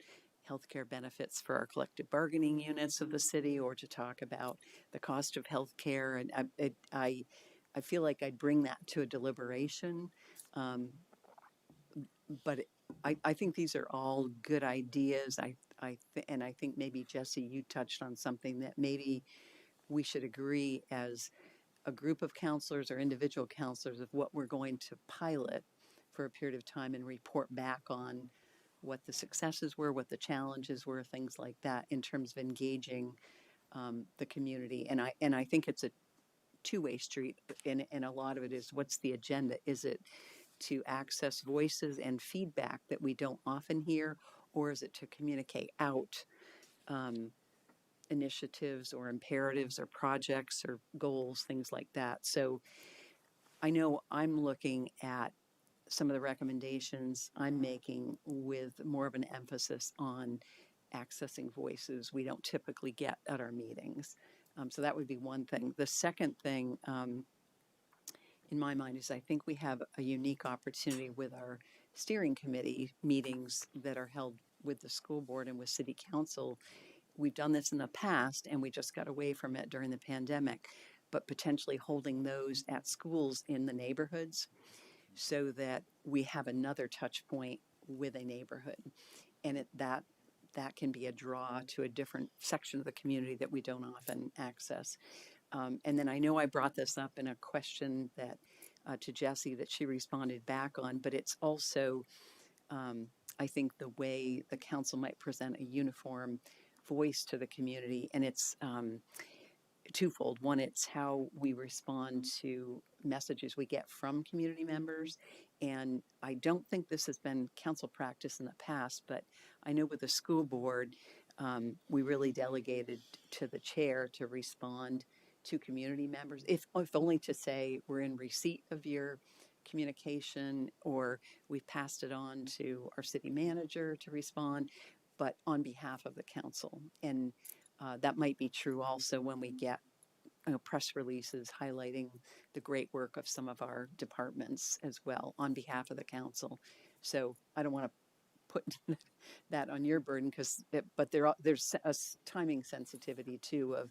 healthcare benefits for our collective bargaining units of the city, or to talk about the cost of healthcare. And I feel like I'd bring that to a deliberation. But I think these are all good ideas. And I think maybe Jesse, you touched on something that maybe we should agree as a group of counselors or individual counselors of what we're going to pilot for a period of time and report back on what the successes were, what the challenges were, things like that in terms of engaging the community. And I think it's a two-way street, and a lot of it is, what's the agenda? Is it to access voices and feedback that we don't often hear, or is it to communicate out initiatives or imperatives or projects or goals, things like that? So I know I'm looking at some of the recommendations I'm making with more of an emphasis on accessing voices we don't typically get at our meetings. So that would be one thing. The second thing in my mind is I think we have a unique opportunity with our steering committee meetings that are held with the school board and with city council. We've done this in the past and we just got away from it during the pandemic, but potentially holding those at schools in the neighborhoods so that we have another touch point with a neighborhood. And that can be a draw to a different section of the community that we don't often access. And then I know I brought this up in a question that to Jessie that she responded back on, but it's also, I think, the way the council might present a uniform voice to the community. And it's twofold. One, it's how we respond to messages we get from community members. And I don't think this has been council practice in the past, but I know with the school board, we really delegated to the chair to respond to community members, if only to say we're in receipt of your communication, or we've passed it on to our city manager to respond, but on behalf of the council. And that might be true also when we get press releases highlighting the great work of some of our departments as well on behalf of the council. So I don't want to put that on your burden, but there's a timing sensitivity too of,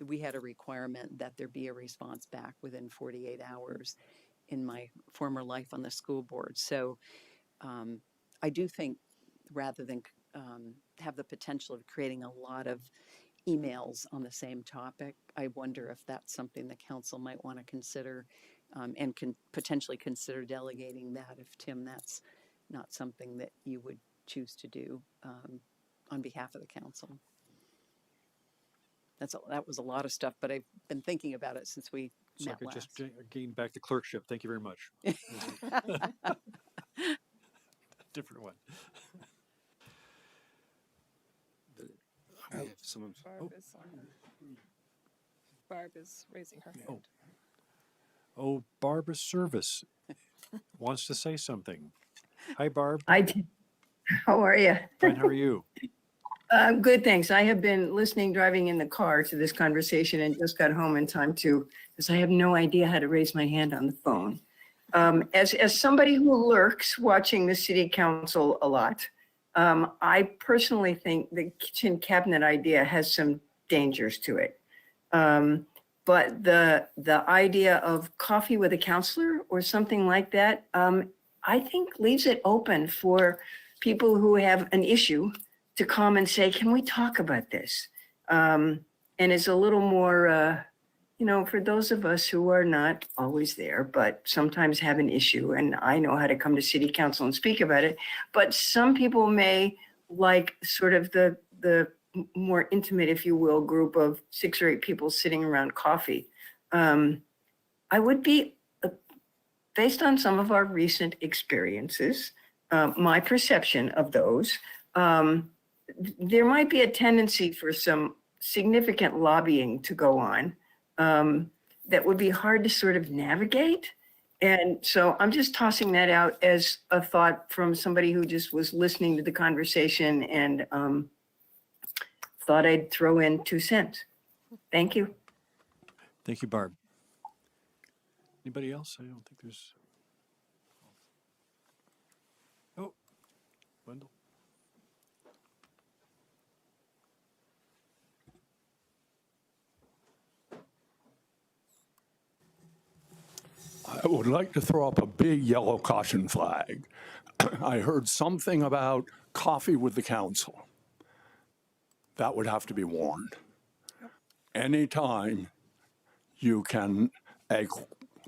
we had a requirement that there be a response back within 48 hours in my former life on the school board. So I do think rather than have the potential of creating a lot of emails on the same topic, I wonder if that's something the council might want to consider, and can potentially consider delegating that if, Tim, that's not something that you would choose to do on behalf of the council. That was a lot of stuff, but I've been thinking about it since we met I last. just gained back the clerkship. Thank you very much. Different one. We have someone. Barb is raising her hand. Oh, Barbara Service wants to say something. Hi, Barb. How are you? Fine, how are you? Good, thanks. I have been listening, driving in the car to this conversation and just got home in time because I have no idea how to raise my hand on the phone. As somebody who lurks watching the city council a lot, I personally think the kitchen cabinet idea has some dangers to it. But the idea of coffee with a counselor or something like that, I think leaves it open for people who have an issue to come and say, can we talk about this? And it's a little more, for those of us who are not always there, but sometimes have an issue, and I know how to come to city council and speak about it, but some people may like sort of the more intimate, if you will, group of 6 or 8 people sitting around coffee. I would be, based on some of our recent experiences, my perception of those, there might be a tendency for some significant lobbying to go on that would be hard to sort of navigate. And so I'm just tossing that out as a thought from somebody who just was listening to the conversation and thought I'd throw in 2 cents. Thank you. Thank you, Barb. Anybody else? I don't think there's. Oh, Wendell. I would like to throw up a big yellow caution flag. I heard something about coffee with the council. That would have to be warned. Anytime you can, the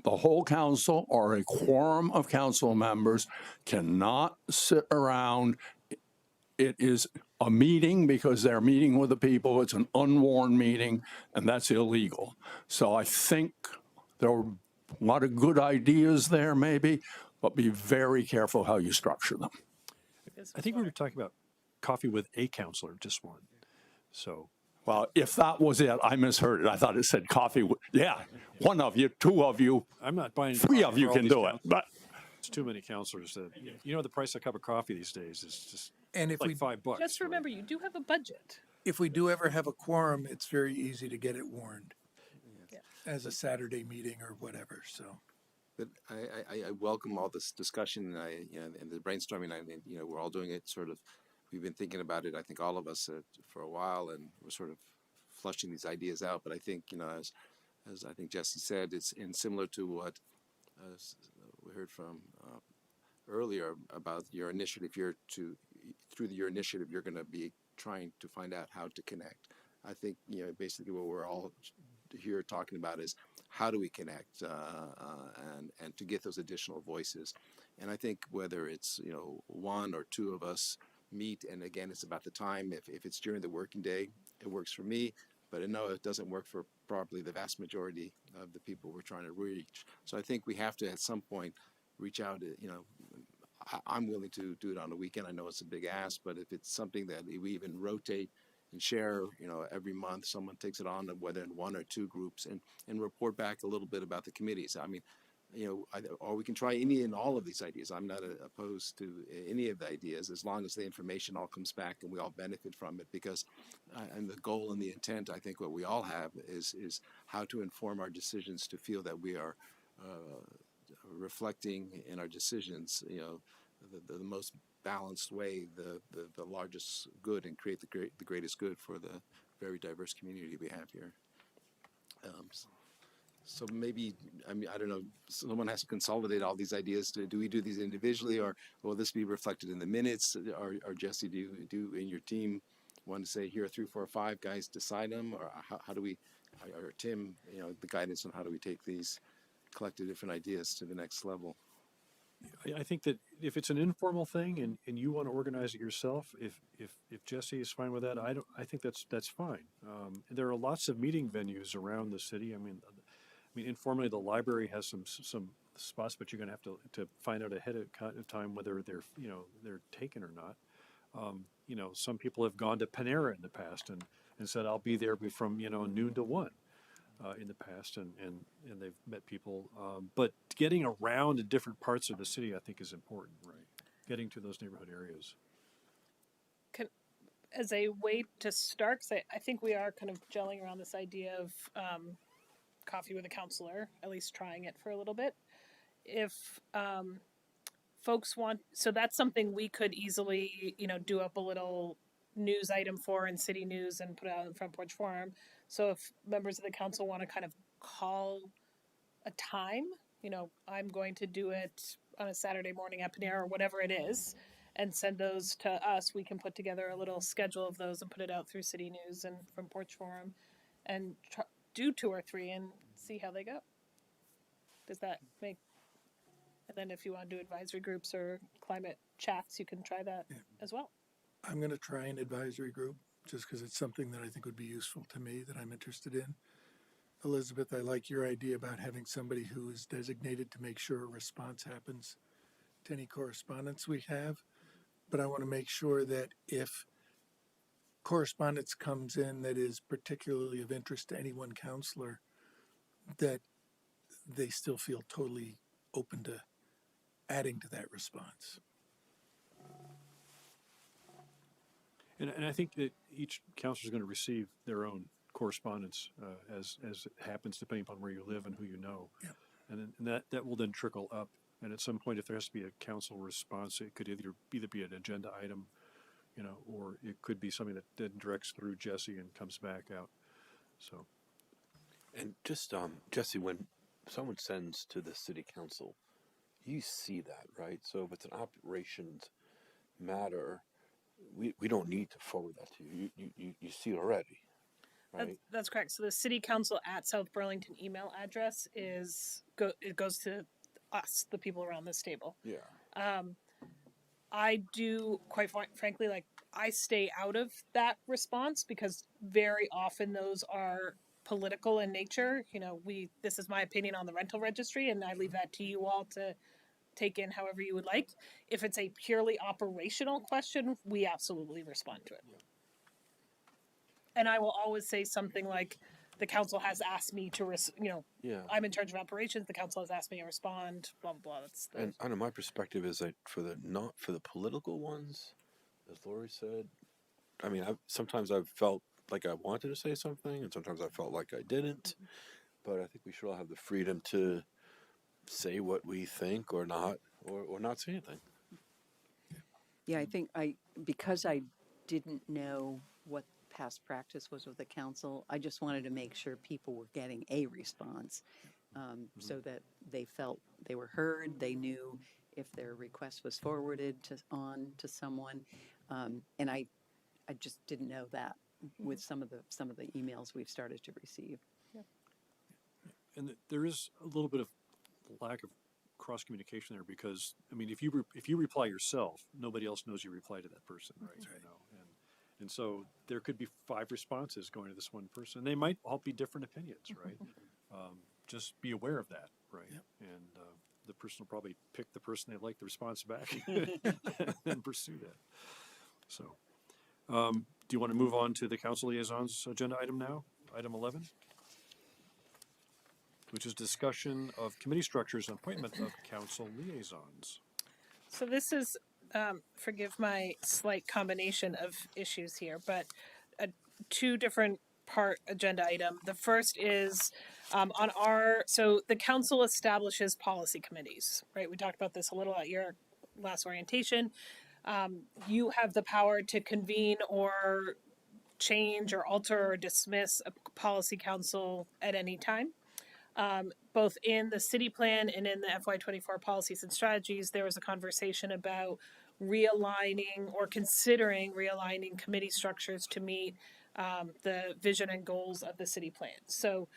whole council or a quorum of council members cannot sit around. It is a meeting because they're meeting with the people. It's an unwarned meeting, and that's illegal. So I think there are a lot of good ideas there, maybe, but be very careful how you structure them. I think we were talking about coffee with a counselor, just one. So. Well, if that was it, I misheard it. I thought it said coffee. Yeah, one of you, 2 of you. I'm not buying. 3 of you can do it, but it's too many counselors. That you know, the price of a cup of coffee these days is just And if like we $5. Just remember, you do have a budget. if we do ever have a quorum, it's very easy to get it warned as a Saturday meeting or whatever. So. But I welcome all this discussion and and the brainstorming. We're all doing it sort of. We've been thinking about it. I think all of us for a while, and we're sort of flushing these ideas out. But I think as I think Jesse said, it's similar to what we heard from earlier about your initiative. Through your initiative, you're going to be trying to find out how to connect. I think basically what we're all here talking about is how do we connect and to get those additional voices. And I think whether it's 1 or 2 of us meet, and again, it's about the time. If it's during the working day, it works for me. But I know it doesn't work for probably the vast majority of the people we're trying to reach. So I think we have to at some point reach out. I'm willing to do it on the weekend. I know it's a big ask, but if it's something that we even rotate and share, every month, someone takes it on, whether in 1 or 2 groups, and report back a little bit about the committees. I mean, or we can try any and all of these ideas. I'm not opposed to any of the ideas as long as the information all comes back and we all benefit from it. Because, and the goal and the intent, I think what we all have is how to inform our decisions to feel that we are reflecting in our decisions, the most balanced way, the largest good, and create the greatest good for the very diverse community we have here. So maybe, I don't know, someone has to consolidate all these ideas. Do we do these individually, or will this be reflected in the minutes? Or Jesse, do you in your team want to say, here are 3, 4, 5 guys, decide them? Or how do we, or Tim, the guidance on how do we take these collective different ideas to the next level? I think that if it's an informal thing and you want to organize it yourself, if Jesse is fine with that, I think that's fine. There are lots of meeting venues around the city. I mean, informally, the library has some spots, but you're going to have to find out ahead of time whether they're taken or not. Some people have gone to Panera in the past and said, I'll be there from noon to 1 in the past, and they've met people. But getting around in different parts of the city, I think, is important, right? Getting to those neighborhood areas. As a way to start, 'cause I think we are kind of gelling around this idea of coffee with a counselor, at least trying it for a little bit. If folks want, so that's something we could easily, do up a little news item for in City News and put it out in Front Porch Forum. So if members of the council want to kind of call a time, I'm going to do it on a Saturday morning at Panera or whatever it is, and send those to us, we can put together a little schedule of those and put it out through City News and Front Porch Forum, and do 2 or 3 and see how they go. Does that make? And then if you want to do advisory groups or climate chats, you can try that as well. I'm going to try an advisory group. just because it's something that I think would be useful to me that I'm interested in. Elizabeth, I like your idea about having somebody who is designated to make sure a response happens to any correspondence we have. But I want to make sure that if correspondence comes in that is particularly of interest to any one counselor, that they still feel totally open to adding to that response. And I think that each counselor is going to receive their own correspondence as it happens, depending upon where you live and who you know. Yeah. And that will then trickle up. And at some point, if there has to be a council response, it could either be an agenda item, or it could be something that then directs through Jesse and comes back out. So. And just Jesse, when someone sends to the city council, you see that, right? So if it's an operations matter, we don't need to forward that to you. You see it already, right? That's correct. So the city council at South Burlington email address it goes to us, the people around this table. Yeah. I do, quite frankly, I stay out of that response because very often those are political in nature. This is my opinion on the rental registry, and I leave that to you all to take in however you would like. If it's a purely operational question, we absolutely respond to it. Yeah. And I will always say something like, the council has asked me to, I'm in charge of operations. The council has asked me to respond, blah, blah, blah. And I know my perspective is that not for the political ones, as Lori said, I mean, sometimes I've felt like I wanted to say something and sometimes I felt like I didn't, but I think we should all have the freedom to say what we think or not, or not say anything. Yeah, I think because I didn't know what past practice was with the council, I just wanted to make sure people were getting a response, so that they felt they were heard, they knew if their request was forwarded to someone, and I just didn't know that with some of the emails we've started to receive. Yeah. And there is a little bit of lack of cross communication there because if you reply yourself, nobody else knows you reply to that person, right? That's right. And so there could be 5 responses going to this one person. They might all be different opinions, right? Just be aware of that, right? Yep. And the person will probably pick the person they like the response back and pursue that. So, do you want to move on to the council liaisons agenda item now? Item 11, which is discussion of committee structures and appointment of council liaisons. So this is, forgive my slight combination of issues here, but 2 different part agenda item. The first is so the council establishes policy committees, right? We talked about this a little at your last orientation. You have the power to convene or change or alter or dismiss a policy council at any time. Both in the city plan and in the FY24 policies and strategies, there was a conversation about realigning or considering realigning committee structures to meet the vision and goals of the city plan. So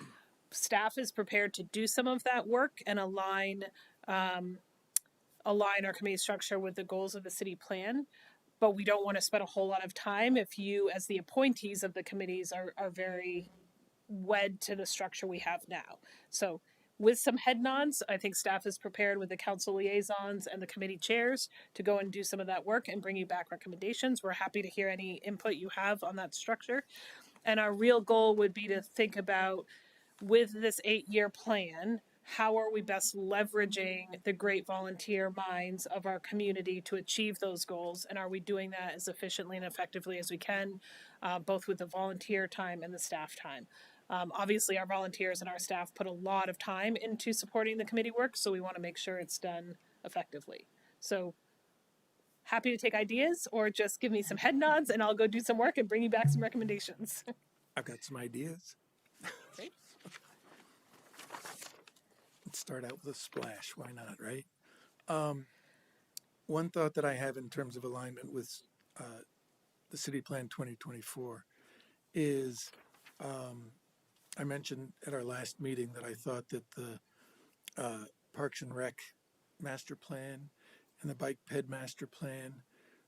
staff is prepared to do some of that work and align our committee structure with the goals of the city plan. But we don't want to spend a whole lot of time if you, as the appointees of the committees, are very wed to the structure we have now. So with some head nods, I think staff is prepared with the council liaisons and the committee chairs to go and do some of that work and bring you back recommendations. We're happy to hear any input you have on that structure. And our real goal would be to think about, with this 8-year plan, how are we best leveraging the great volunteer minds of our community to achieve those goals? And are we doing that as efficiently and effectively as we can, both with the volunteer time and the staff time? Obviously, our volunteers and our staff put a lot of time into supporting the committee work, so we want to make sure it's done effectively. So happy to take ideas, or just give me some head nods and I'll go do some work and bring you back some recommendations. I've got some ideas. Great. Let's start out with a splash. Why not, right? One thought that I have in terms of alignment with the City Plan 2024 is I mentioned at our last meeting that I thought that the Parks and Rec master plan and the bike ped master plan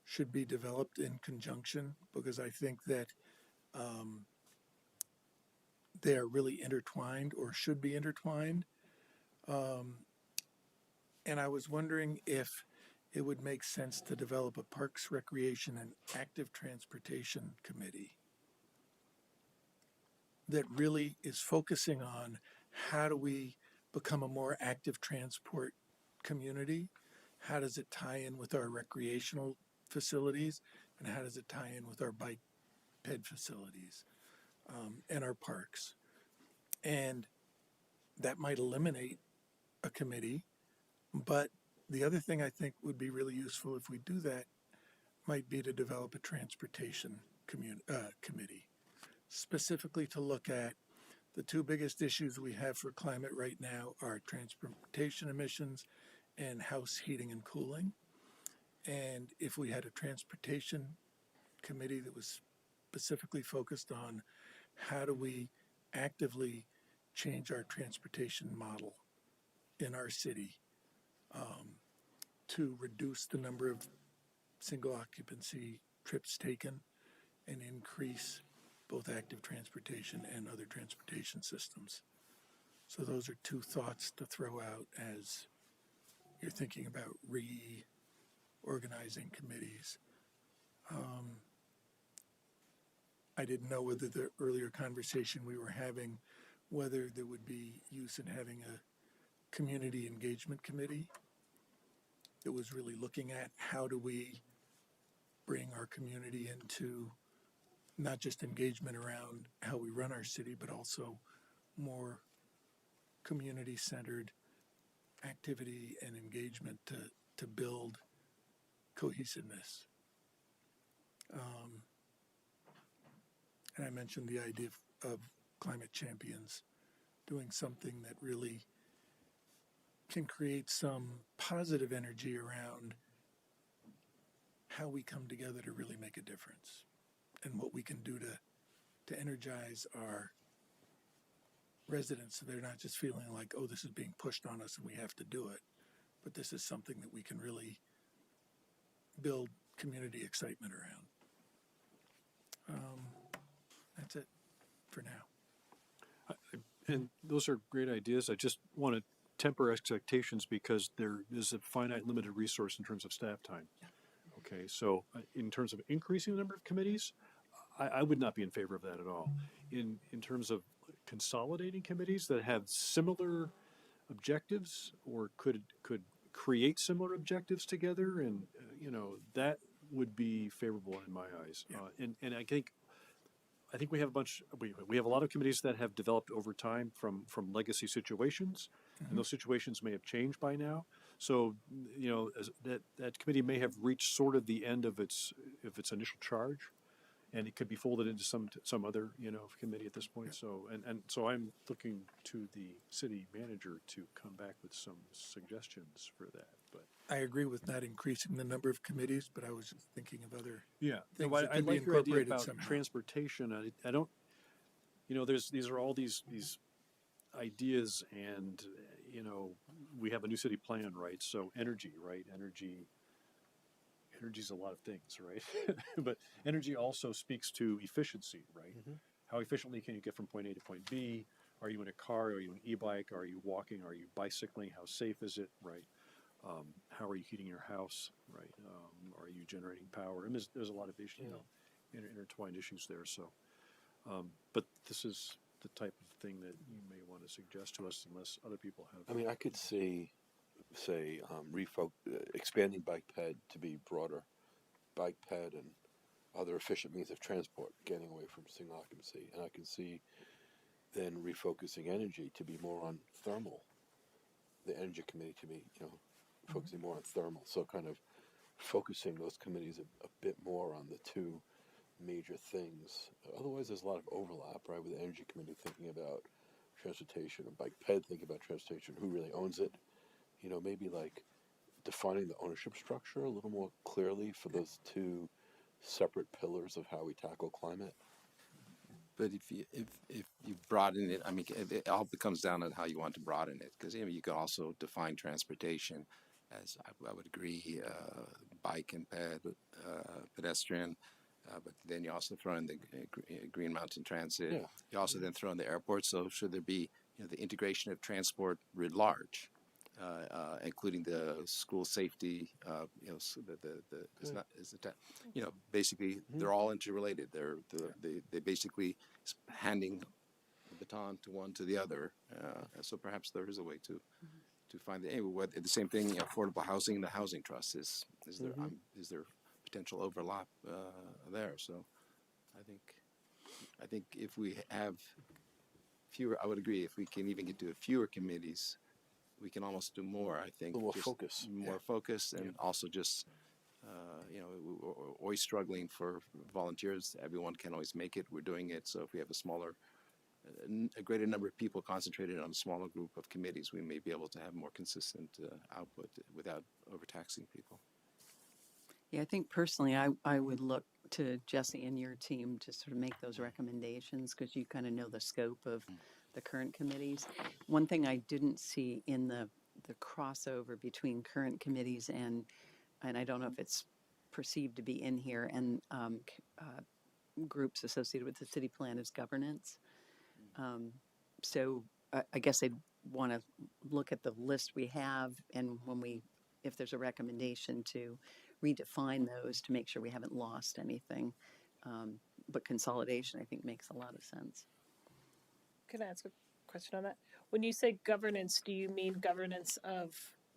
should be developed in conjunction, because I think that um, they are really intertwined or should be intertwined. And I was wondering if it would make sense to develop a Parks, Recreation, and Active Transportation Committee that really is focusing on how do we become a more active transport community? How does it tie in with our recreational facilities? And how does it tie in with our bike ped facilities and our parks? And that might eliminate a committee. But the other thing I think would be really useful if we do that might be to develop a transportation committee, specifically to look at the two biggest issues we have for climate right now are transportation emissions and house heating and cooling. And if we had a transportation committee that was specifically focused on how do we actively change our transportation model in our city to reduce the number of single occupancy trips taken and increase both active transportation and other transportation systems. So those are two thoughts to throw out as you're thinking about reorganizing committees. I didn't know whether the earlier conversation we were having, whether there would be use in having a community engagement committee that was really looking at how do we bring our community into not just engagement around how we run our city, but also more community-centered activity and engagement to build cohesiveness. And I mentioned the idea of climate champions doing something that really can create some positive energy around how we come together to really make a difference and what we can do to energize our residents so they're not just feeling like, oh, this is being pushed on us and we have to do it, but this is something that we can really build community excitement around. That's it for now. And those are great ideas. I just want to temper expectations because there is a finite limited resource in terms of staff time. Okay, so in terms of increasing the number of committees, I would not be in favor of that at all. In terms of consolidating committees that have similar objectives or could create similar objectives together, and that would be favorable in my eyes. Yeah. And I think we have we have a lot of committees that have developed over time from legacy situations, and those situations may have changed by now. So that committee may have reached sort of the end of its initial charge, and it could be folded into some other committee at this point. So so I'm looking to the city manager to come back with some suggestions for that. But I agree with not increasing the number of committees, but I was just thinking of other yeah, things no, that I could be like your idea incorporated about somehow. transportation. I don't, these are all these ideas, and we have a new city plan, right? So energy, right? Energy's a lot of things, right? But energy also speaks to efficiency, right? How efficiently can you get from point A to point B? Are you in a car? Are you an e-bike? Are you walking? Are you bicycling? How safe is it, right? How are you heating your house, right? Are you generating power? And there's a lot of issues, intertwined issues there. So, but this is the type of thing that you may want to suggest to us, unless other people have. I mean, I could say expanding bike ped to be broader, bike ped and other efficient means of transport, getting away from single occupancy, and I can see then refocusing energy to be more on thermal. The energy committee to be, focusing more on thermal. So kind of focusing those committees a bit more on the two major things. Otherwise, there's a lot of overlap, right, with the energy committee thinking about transportation and bike ped thinking about transportation, who really owns it. Maybe like defining the ownership structure a little more clearly for those two separate pillars of how we tackle climate. But if you broaden it, I mean, it all comes down to how you want to broaden it, because you could also define transportation as I would agree, bike and pedestrian, but then you also throw in the Green Mountain Transit. Yeah. You also then throw in the airport. So should there be, the integration of transport writ large, including the school safety, it's not, is it, basically they're all interrelated. They basically handing the baton to one to the other. So perhaps there is a way to find the same thing. Affordable housing, the housing trust is there potential overlap there? So I think if we have fewer, I would agree. If we can even get to fewer committees, we can almost do more. I think More just focus. more focus, and also just we're always struggling for volunteers. Everyone can always make it. We're doing it. So if we have a greater number of people concentrated on a smaller group of committees, we may be able to have more consistent output without overtaxing people. Yeah, I think personally, I would look to Jesse and your team to sort of make those recommendations because you kind of know the scope of the current committees. One thing I didn't see in the crossover between current committees and I don't know if it's perceived to be in here, and groups associated with the city plan is governance. So I guess I'd want to look at the list we have, and if there's a recommendation to redefine those to make sure we haven't lost anything. But consolidation, I think, makes a lot of sense. Can I ask a question on that? When you say governance, do you mean governance of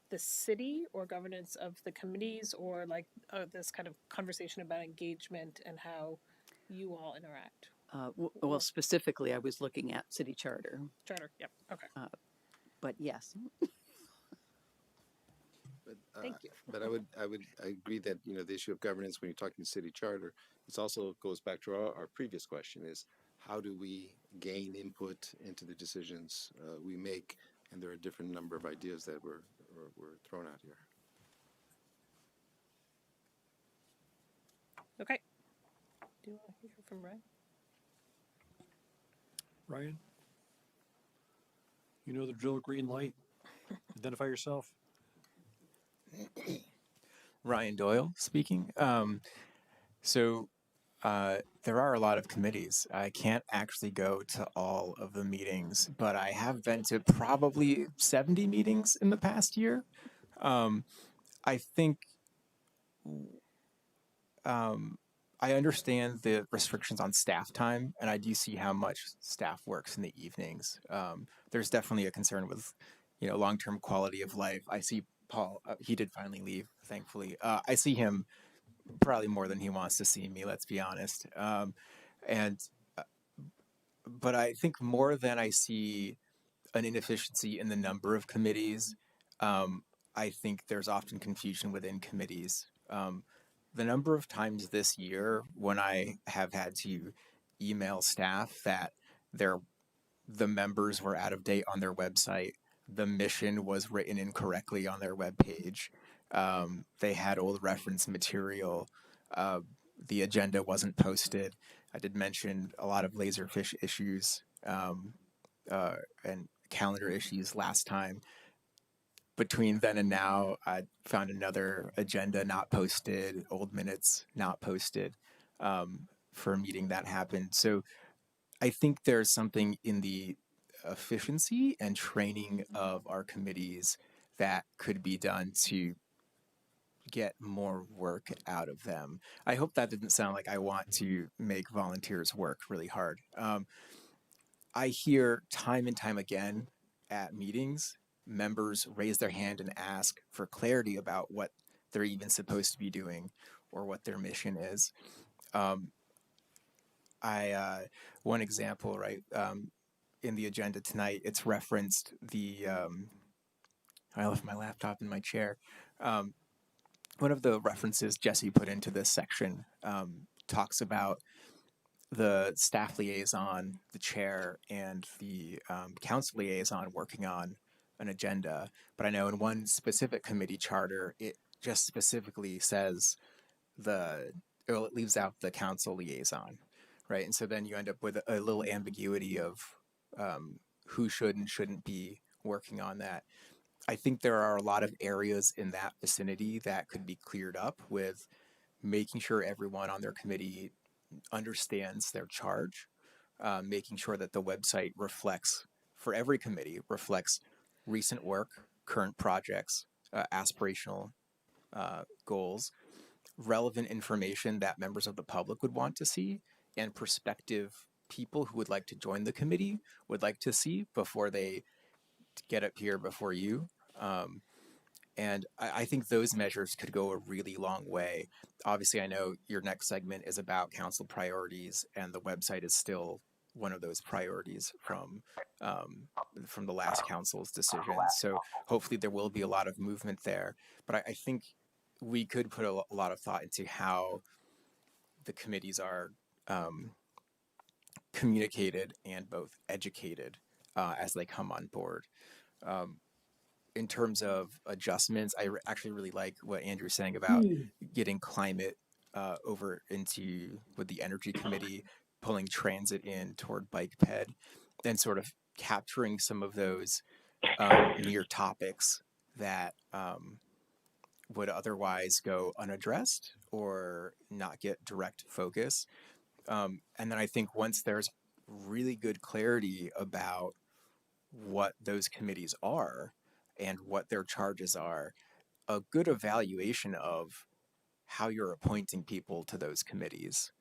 the city or governance of the committees, or like this kind of conversation about engagement and how you all interact? Well, specifically, I was looking at city charter. Charter, yep, okay. But yes. But, Thank you. But I agree that the issue of governance when you're talking city charter, it also goes back to our previous question: is how do we gain input into the decisions we make? And there are a different number of ideas that were thrown out here. Okay. Do you want to hear from Ryan? Ryan, you know the drill. Green light. Identify yourself. Ryan Doyle speaking. There are a lot of committees. I can't actually go to all of the meetings, but I have been to probably 70 meetings in the past year. I think I understand the restrictions on staff time, and I do see how much staff works in the evenings. There's definitely a concern with, long-term quality of life. I see Paul, he did finally leave, thankfully. I see him probably more than he wants to see me, let's be honest. But I think more than I see an inefficiency in the number of committees, I think there's often confusion within committees. The number of times this year when I have had to email staff that the members were out of date on their website, the mission was written incorrectly on their webpage, they had old reference material, the agenda wasn't posted. I did mention a lot of laserfish issues and calendar issues last time. Between then and now, I found another agenda not posted, old minutes not posted for a meeting that happened. So I think there's something in the efficiency and training of our committees that could be done to get more work out of them. I hope that didn't sound like I want to make volunteers work really hard. I hear time and time again at meetings, members raise their hand and ask for clarity about what they're even supposed to be doing or what their mission is. One example, right, in the agenda tonight, it's referenced I left my laptop in my chair. One of the references Jesse put into this section talks about the staff liaison, the chair, and the council liaison working on an agenda. But I know in one specific committee charter, it just specifically says it leaves out the council liaison, right? And so then you end up with a little ambiguity of who should and shouldn't be working on that. I think there are a lot of areas in that vicinity that could be cleared up with making sure everyone on their committee understands their charge, making sure that the website reflects, for every committee, reflects recent work, current projects, aspirational goals, relevant information that members of the public would want to see, and prospective people who would like to join the committee would like to see before they get up here before you. And I think those measures could go a really long way. Obviously, I know your next segment is about council priorities, and the website is still one of those priorities from the last council's decision. So hopefully there will be a lot of movement there. But I think we could put a lot of thought into how the committees are communicated and both educated as they come on board. In terms of adjustments, I actually really like what Andrew's saying about getting climate over into with the energy committee, pulling transit in toward bike ped, and sort of capturing some of those near topics that would otherwise go unaddressed or not get direct focus. And then I think once there's really good clarity about what those committees are and what their charges are, a good evaluation of how you're appointing people to those committees.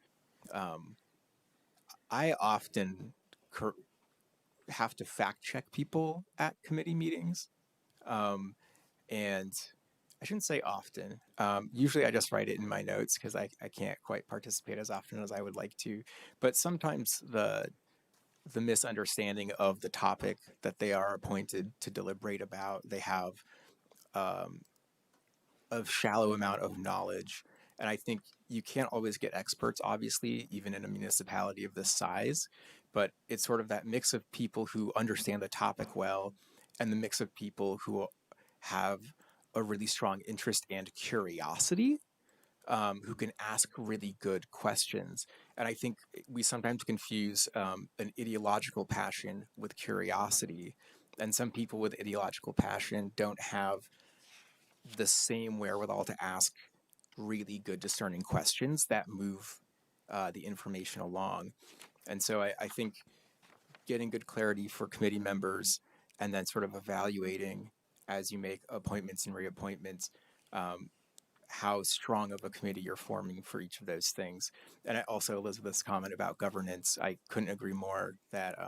I often have to fact check people at committee meetings. And I shouldn't say often. Usually I just write it in my notes because I can't quite participate as often as I would like to. But sometimes the misunderstanding of the topic that they are appointed to deliberate about, they have a shallow amount of knowledge. And I think you can't always get experts, obviously, even in a municipality of this size. But it's sort of that mix of people who understand the topic well and the mix of people who have a really strong interest and curiosity, who can ask really good questions. And I think we sometimes confuse an ideological passion with curiosity. And some people with ideological passion don't have the same wherewithal to ask really good discerning questions that move the information along. And so I think getting good clarity for committee members and then sort of evaluating as you make appointments and reappointments, how strong of a committee you're forming for each of those things. And also Elizabeth's comment about governance, I couldn't agree more that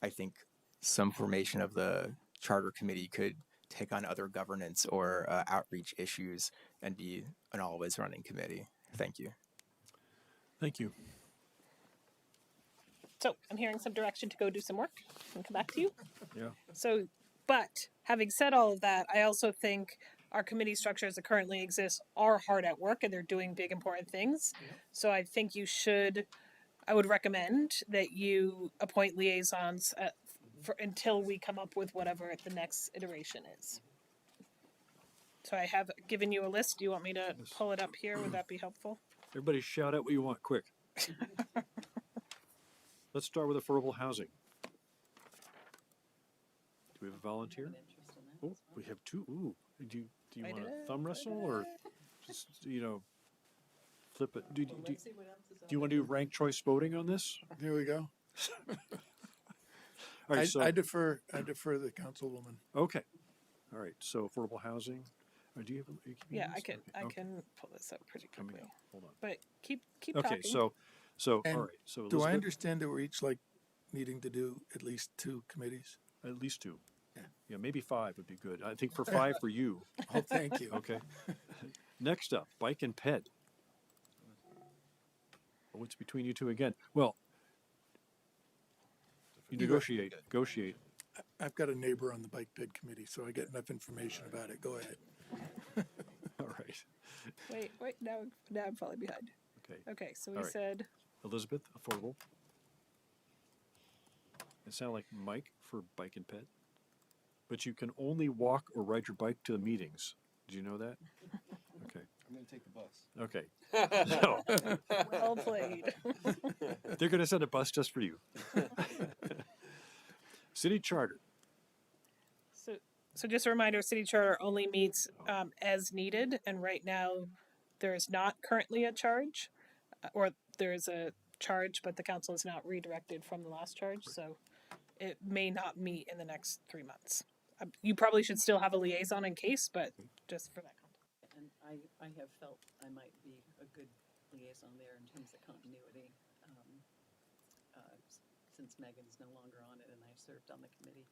I think some formation of the charter committee could take on other governance or outreach issues and be an always running committee. Thank you. Thank you. So I'm hearing some direction to go do some work and come back to you. Yeah. So, but having said all of that, I also think our committee structures that currently exist are hard at work and they're doing big, important things. So I think I would recommend that you appoint liaisons until we come up with whatever the next iteration is. So I have given you a list. Do you want me to pull it up here? Would that be helpful? Everybody shout out what you want, quick. Let's start with affordable housing. Do we have a volunteer? Oh, we have two. Ooh, do you want to thumb wrestle or just, flip it? Do you want to do ranked choice voting on this? Here we go. All right, I defer the councilwoman. Okay. All right. So affordable housing. Do you have? Yeah, I can pull this up pretty quickly. Hold on. But keep Okay. talking. So And all right. So do I Elizabeth? understand that we're each needing to do at least 2 committees? At least 2. Yeah. Yeah, maybe 5 would be good. I think for 5 for you. Oh, thank you. Okay. Next up, bike and ped. Oh, it's between you two again. Well, you negotiate. I've got a neighbor on the bike ped committee, so I get enough information about it. Go ahead. All right. Wait. Now I'm falling behind. Okay. So we said Elizabeth, affordable. It sounded like Mike for bike and ped. But you can only walk or ride your bike to the meetings. Did you know that? Okay. I'm going to take the bus. Okay. So, well played. they're going to send a bus just for you. City charter. So just a reminder, city charter only meets as needed, and right now there is not currently a charge, or there is a charge, but the council is not redirected from the last charge, so it may not meet in the next 3 months. You probably should still have a liaison in case, but just for that. And I have felt I might be a good liaison there in terms of continuity, since Megan's no longer on it and I served on the committee.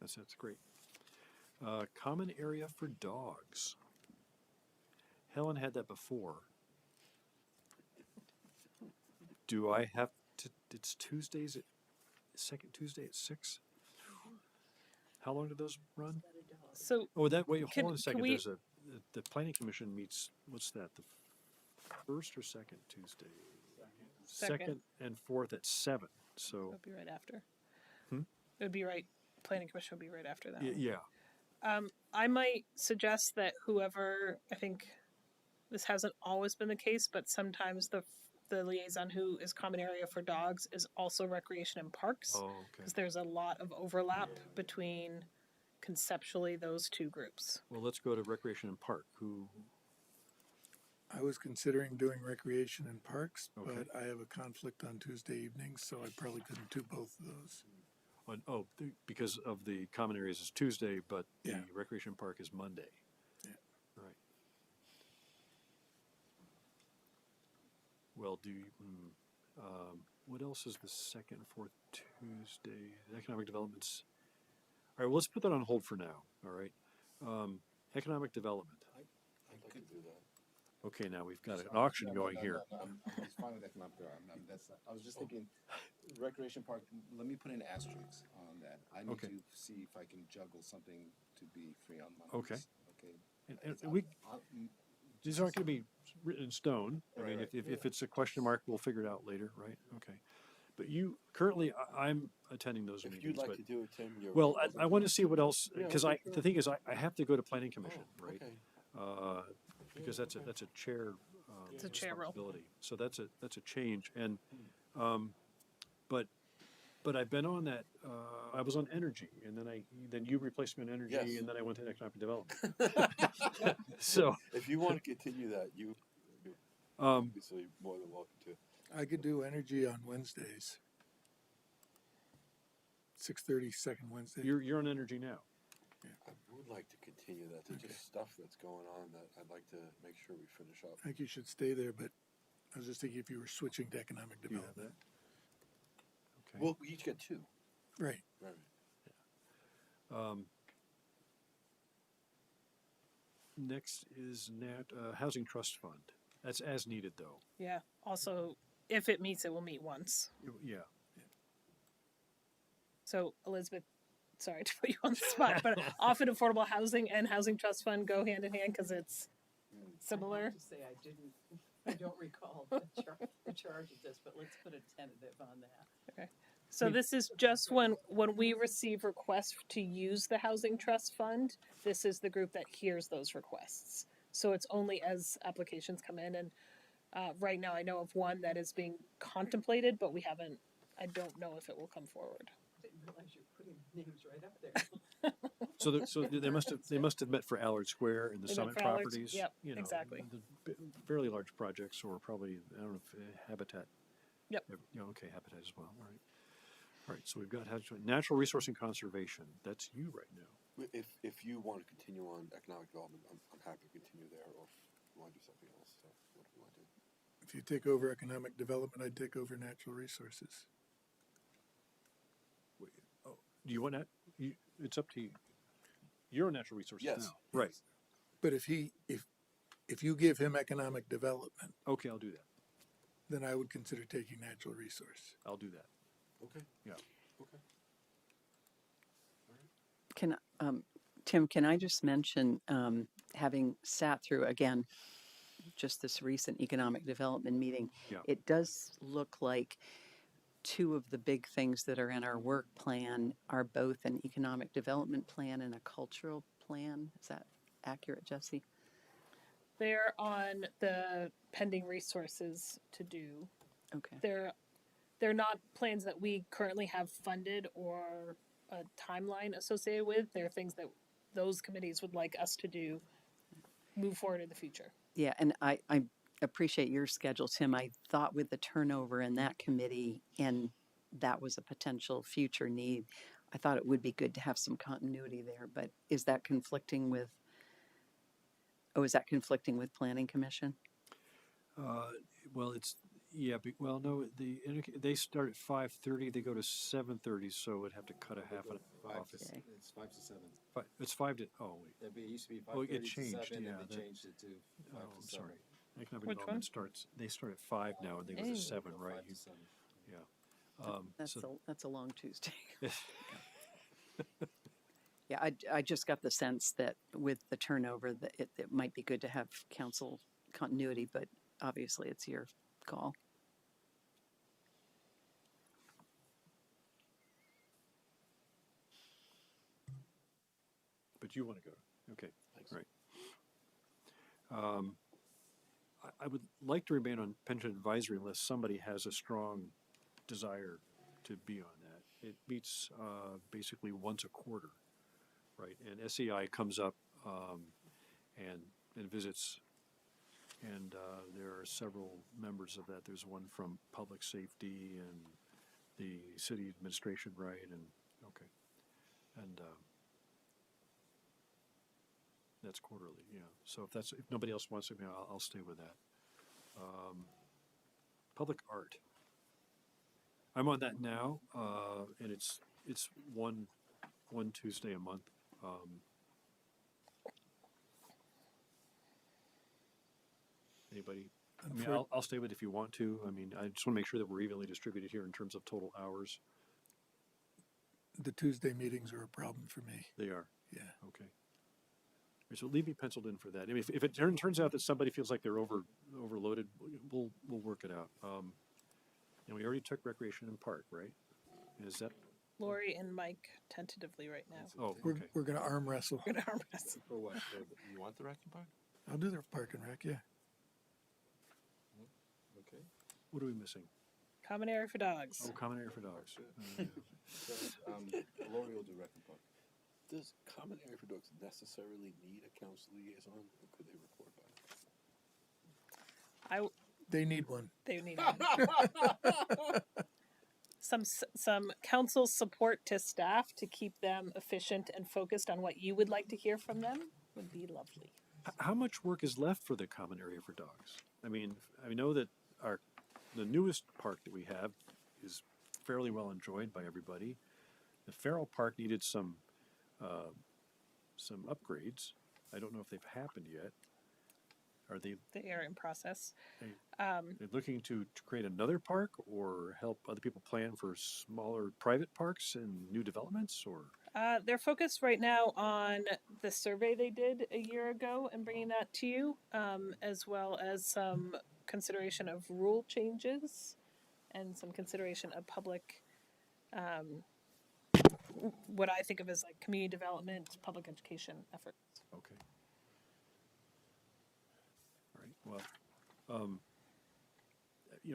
That's great. Common area for dogs. Helen had that before. Do I have to? It's Tuesdays at second Tuesday at 6. How long do those run? So Oh, that wait. Hold on a can second. we- There's the planning commission meets. What's that? The first or second Tuesday? Second and fourth at 7. So It'll be right after. Hmm? It would be right. Planning commission will be right after that. one. yeah. I might suggest that whoever, I think this hasn't always been the case, but sometimes the liaison who is common area for dogs is also recreation and parks, Oh, okay. because there's a lot of overlap between conceptually those two groups. Well, let's go to recreation and park. Who? I was considering doing recreation and parks, Okay. but I have a conflict on Tuesday evenings, so I probably couldn't do both of those. Because of the common areas is Tuesday, but Yeah. the recreation park is Monday. Yeah. Right. Well, what else is the second and fourth Tuesday? Economic developments. All right, well, let's put that on hold for now. All right. Economic development. I'd like to do that. Okay, now we've got an auction going here. I'm fine with economic development. I was just thinking, recreation park, let me put an asterisk on that. I need Okay. to see if I can juggle something to be free on Mondays. Okay. Okay. And these aren't going to be written in stone. I mean, if it's a question mark, we'll figure it out later, right? Okay. But you currently, I'm attending those If meetings. you'd like but, to do it, Tim, you're well, I want to see what else Yeah, because okay, sure. the thing is, I have to go to planning commission, Oh, right? okay. Because that's a chair. It's a chair role. responsibility. So that's a change. And but I've been on that. I was on energy, and then you replaced me on energy, Yes. and then I went to economic development. So if you want to continue that, you're obviously more than welcome to. I could do energy on Wednesdays. 6:30, second Wednesday. You're on energy now. I would like to continue that. There's just stuff that's going on that I'd like to make sure we finish up. I think you should stay there, but I was just thinking if you were switching to economic Do you have development. Okay. Well, we each get 2. Right. Right. Next is housing trust fund. That's as needed though. Yeah. Also, if it meets, it will meet once. Yeah. So Elizabeth, sorry to put you on the spot, but often affordable housing and housing trust fund go hand in hand because it's similar. I have to say I don't recall the charge of this, but let's put a tentative on that. Okay. So this is just when we receive requests to use the housing trust fund, this is the group that hears those requests. So it's only as applications come in, and right now I know of one that is being contemplated, but I don't know if it will come forward. I didn't realize you're putting names right up there. So they must have met for Allard Square and the They met Summit for Allard- properties. yep, you know, exactly. The fairly large projects, or probably I don't know if Habitat. Yep. Yeah. Okay, Habitat as well. All right. All right. So we've got natural resource and conservation. That's you right now. If you want to continue on economic development, I'm happy to continue there, or if you want to do something else. So what do you want to do? If you take over economic development, I'd take over natural resources. Do you want that? It's up to you. You're on natural resources Yes. now. Right. But if you give him economic development, Okay, I'll do that. then I would consider taking natural resource. I'll do that. Okay. Yeah. Okay. Tim, can I just mention, having sat through, again, just this recent economic development meeting, Yeah. it does look like 2 of the big things that are in our work plan are both an economic development plan and a cultural plan. Is that accurate, Jesse? They're on the pending resources to do. Okay. They're not plans that we currently have funded or a timeline associated with. They're things that those committees would like us to do. move forward in the future. Yeah, and I appreciate your schedule, Tim. I thought with the turnover in that committee, and that was a potential future need, I thought it would be good to have some continuity there, but is that conflicting with, is that conflicting with Planning Commission? Well, it's, yeah, well, no, they start at 5:30, they go to 7:30, so it'd have to cut a half an hour off. Okay. It's 5 to 7. It's 5 to, oh, wait. It used to be Oh, 5:30 it to changed, 7, yeah. and they that- changed it to 5 Oh, to I'm 7. sorry. Economic Which development one? they start at 5 now, and they go to 7, From right? 5 to 7. Yeah. That's a long Tuesday. Yeah, I just got the sense that with the turnover, that it might be good to have council continuity, but obviously it's your call. But you want to go, okay, right. I would like to remain on pension advisory unless somebody has a strong desire to be on that. It meets basically once a quarter, right? And SEI comes up and visits, and there are several members of that. There's one from public safety and the city administration, right? And okay, and that's quarterly, yeah. So if nobody else wants it, I'll stay with that. Public art. I'm on that now, and it's one Tuesday a month. Anybody? I mean, I'll stay with it if you want to. I mean, I just want to make sure that we're evenly distributed here in terms of total hours. The Tuesday meetings are a problem for me. They are. Yeah. Okay. So leave me penciled in for that. I mean, if it turns out that somebody feels like they're overloaded, we'll work it out. And we already took recreation and park, right? Is that? Lori and Mike tentatively right now. Oh, We're, okay. we're going to arm wrestle. We're gonna arm wrestle. For what? You want the rec and park? I'll do the park and rec, yeah. Okay. What are we missing? Common area for dogs. Oh, common area for dogs. Lori will do rec and park. Does common area for dogs necessarily need a council liaison, or could they report by? They need one. They need some council support to staff to keep them efficient and focused on what you would like to hear from them would be lovely. How much work is left for the common area for dogs? I mean, I know that the newest park that we have is fairly well enjoyed by everybody. The Farrell Park needed some upgrades. I don't know if they've happened yet. Are they? They are in process. They're looking to create another park or help other people plan for smaller private parks and new developments, or? They're focused right now on the survey they did a year ago and bringing that to you, as well as some consideration of rule changes and some consideration of public, what I think of as like community development, public education efforts. Okay. All right. Well,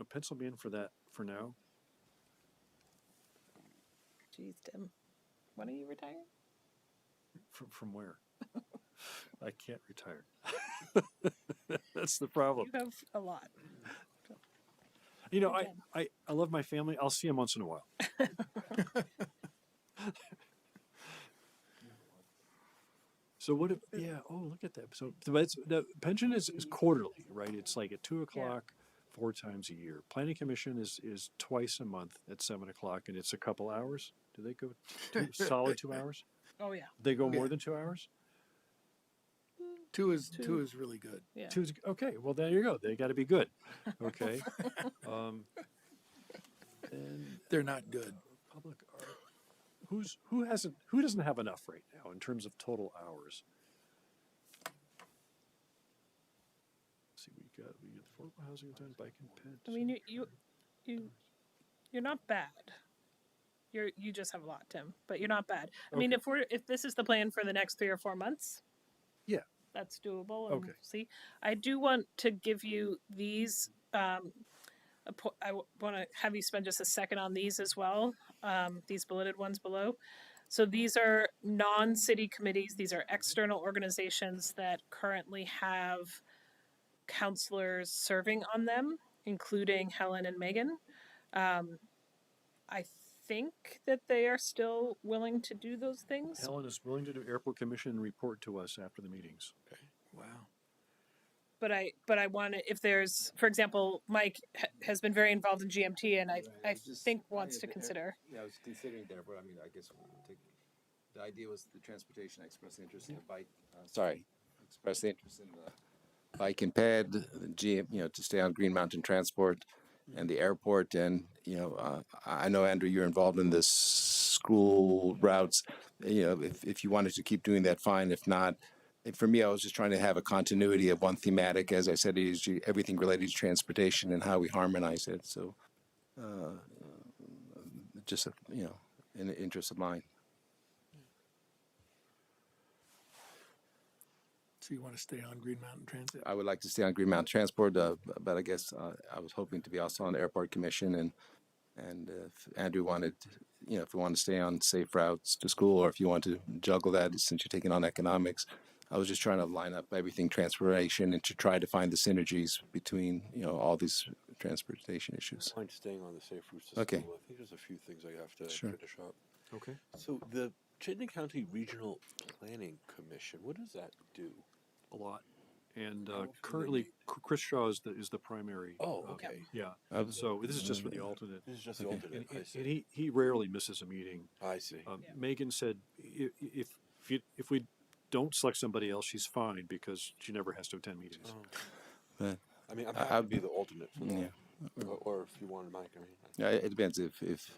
pencil me in for that for now. Geez, Tim, when are you retiring? From where? I can't retire. That's the problem. You have a lot. I love my family. I'll see them once in a while. So what if, yeah, oh, look at that. So the pension is quarterly, right? It's like at 2:00, 4 times a year. Planning Commission is twice a month at 7:00, and it's a couple hours. Do they go solid 2 hours? Oh yeah. They go more than 2 hours? Two is really good. Yeah. Two's, okay, well, there you go. They got to be good. Okay. And They're not good. public art. Who doesn't have enough right now in terms of total hours? Let's see, we got affordable housing, bike and pet. I mean, you're not bad. You just have a lot, Tim, but you're not bad. I mean, if this is the plan for the next 3 or 4 months, yeah, that's doable. And Okay. we'll see, I do want to give you these. I want to have you spend just a second on these as well. These bulleted ones below. So these are non-city committees. These are external organizations that currently have counselors serving on them, including Helen and Megan. I think that they are still willing to do those things. Helen is willing to do airport commission and report to us after the meetings. Wow. But I want to, if there's, for example, Mike has been very involved in GMT, and I think wants to consider. Yeah, I was considering there, but I mean, I guess the idea was the transportation. I expressed the interest in the bike. Expressed the interest in the bike and ped, the GM, to stay on Green Mountain Transport and the airport. And, I know, Andrew, you're involved in this school routes. If you wanted to keep doing that, fine. If not, for me, I was just trying to have a continuity of one thematic, as I said, is everything related to transportation and how we harmonize it. So, just, in the interest of mine. So you want to stay on Green Mountain Transit? I would like to stay on Green Mountain Transport, but I guess I was hoping to be also on the Airport Commission, and if Andrew wanted, if you want to stay on safe routes to school, or if you want to juggle that since you're taking on economics, I was just trying to line up everything transportation and to try to find the synergies between all these transportation issues. Mind staying on the safe routes to Okay. school. I think there's a few things I have to Sure. finish up. Okay. So the Chittenden County Regional Planning Commission, what does that do? A lot. And How often do they currently, meet? Chris Shaw is the primary. Oh, okay. Yeah. Uh, So this is just for the alternate. This is just the Okay. alternate. I see. And he rarely misses a meeting. I see. Megan said if we don't select somebody else, she's fine because she never has to attend meetings. Oh. But I mean, I'm happy to be the alternate for that. Yeah. Or if you wanted Mike, I mean. Yeah, it depends. If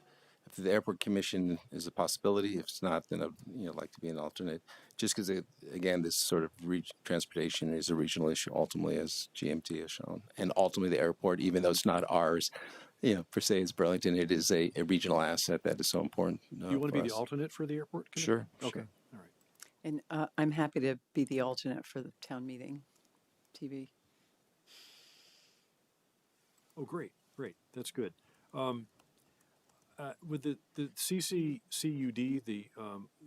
the Airport Commission is a possibility, if it's not, then I'd like to be an alternate. Just because, again, this sort of transportation is a regional issue ultimately, as GMT has shown, and ultimately the airport, even though it's not ours, per se, it's Burlington. It is a regional asset that is so important. You want to for be the us. alternate for the airport committee? Sure. Okay. Sure. All right. And I'm happy to be the alternate for the town meeting TV. Oh, great. That's good. With the CCCUD,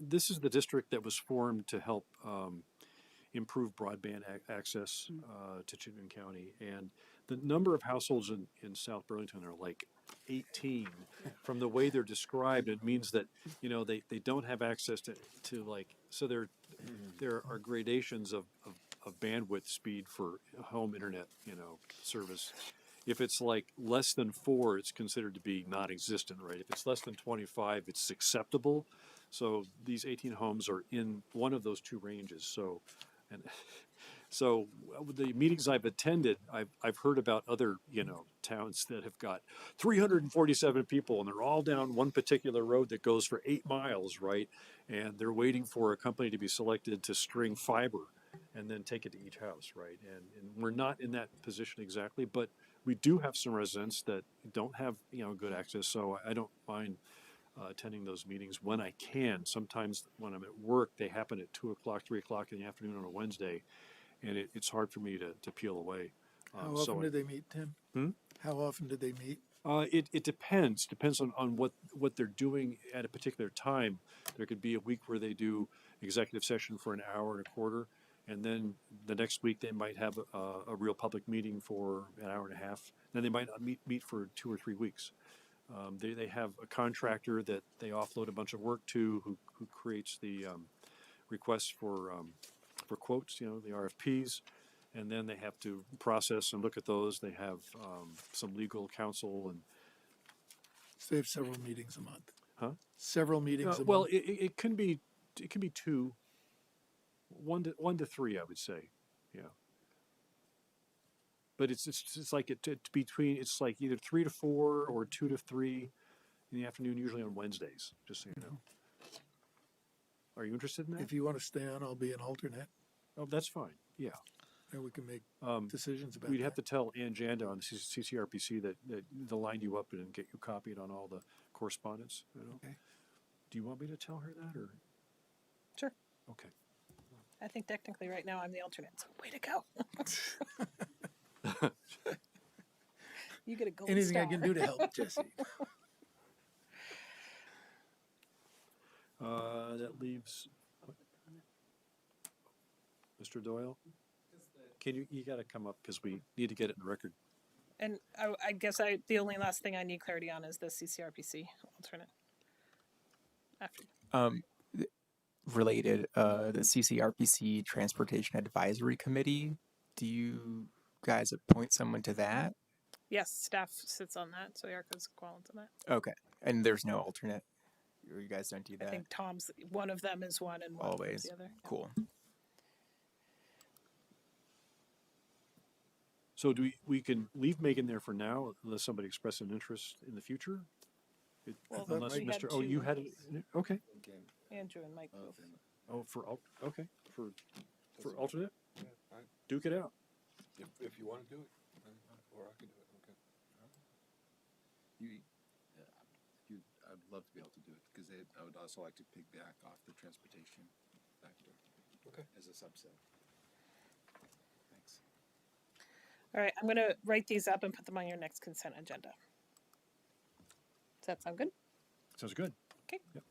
this is the district that was formed to help improve broadband access to Chittenden County, and the number of households in South Burlington are like 18. From the way they're described, it means that they don't have access to like, so there are gradations of bandwidth speed for home internet service. If it's like less than 4, it's considered to be non-existent, right? If it's less than 25, it's acceptable. So these 18 homes are in one of those two ranges. So the meetings I've attended, I've heard about other towns that have got 347 people, and they're all down one particular road that goes for 8 miles, right? And they're waiting for a company to be selected to string fiber and then take it to each house, right? And we're not in that position exactly, but we do have some residents that don't have good access, so I don't mind attending those meetings when I can. Sometimes when I'm at work, they happen at 2 o'clock, 3 o'clock in the afternoon on a Wednesday, and it's hard for me to peel away. How often do they meet, Tim? How often do they meet? It depends on what they're doing at a particular time. There could be a week where they do executive session for an hour and a quarter, and then the next week they might have a real public meeting for an hour and a half. Then they might not meet for 2 or 3 weeks. They have a contractor that they offload a bunch of work to, who creates the requests for quotes, the RFPs, and then they have to process and look at those. They have some legal counsel and. So they have several meetings a month. Huh? Several meetings a well, month. it can be 2, 1 to 3, I would say, yeah. But it's like between, it's like either 3 to 4 or 2 to 3 in the afternoon, usually on Wednesdays. Just so you know. Are you interested in that? If you want to stay on, I'll be an alternate, Oh, that's fine. Yeah. and we can make decisions about We'd that. have to tell Ann Janda on the CCRPC that they'll line you up and get you copied on all the correspondence. Okay. Do you want me to tell her that, or? Sure. Okay. I think technically right now I'm the alternate, so way to go. You get a gold Anything star. I can do to help, Jesse. leaves. Mr. Doyle, can you got to come up because we need to get it in the record. And I guess the only last thing I need clarity on is the CCRPC alternate. After. Related, the CCRPC Transportation Advisory Committee. Do you guys appoint someone to that? Yes, staff sits on that, so Erica's equivalent to that. Okay, and there's no alternate. Or you guys don't do that. I think Tom's one of them is one and one is Always the other. cool. So do we can leave Megan there for now unless somebody expresses an interest in the future? Well, Unless we had Mr. Oh, two. you had it. Okay. Andrew and Mike both. Oh, okay for alternate. Duke it out. If you want to do it, or I can do it. Okay. I'd love to be able to do it because I would also like to piggyback off the transportation factor. Okay. As a subset. Thanks. All right, I'm going to write these up and put them on your next consent agenda. Does that sound good? Sounds good. Okay. Yep.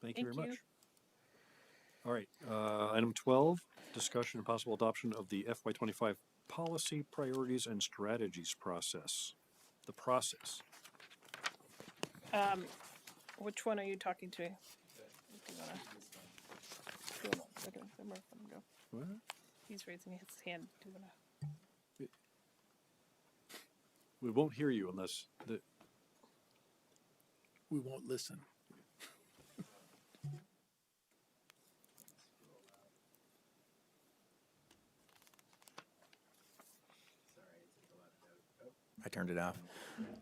Thank you very much. All right. Item 12, discussion and possible adoption of the FY25 policy priorities and strategies process. The process. Which one are you talking to? What? He's raising his hand. Do you wanna... We won't hear you unless We won't listen. I turned it off.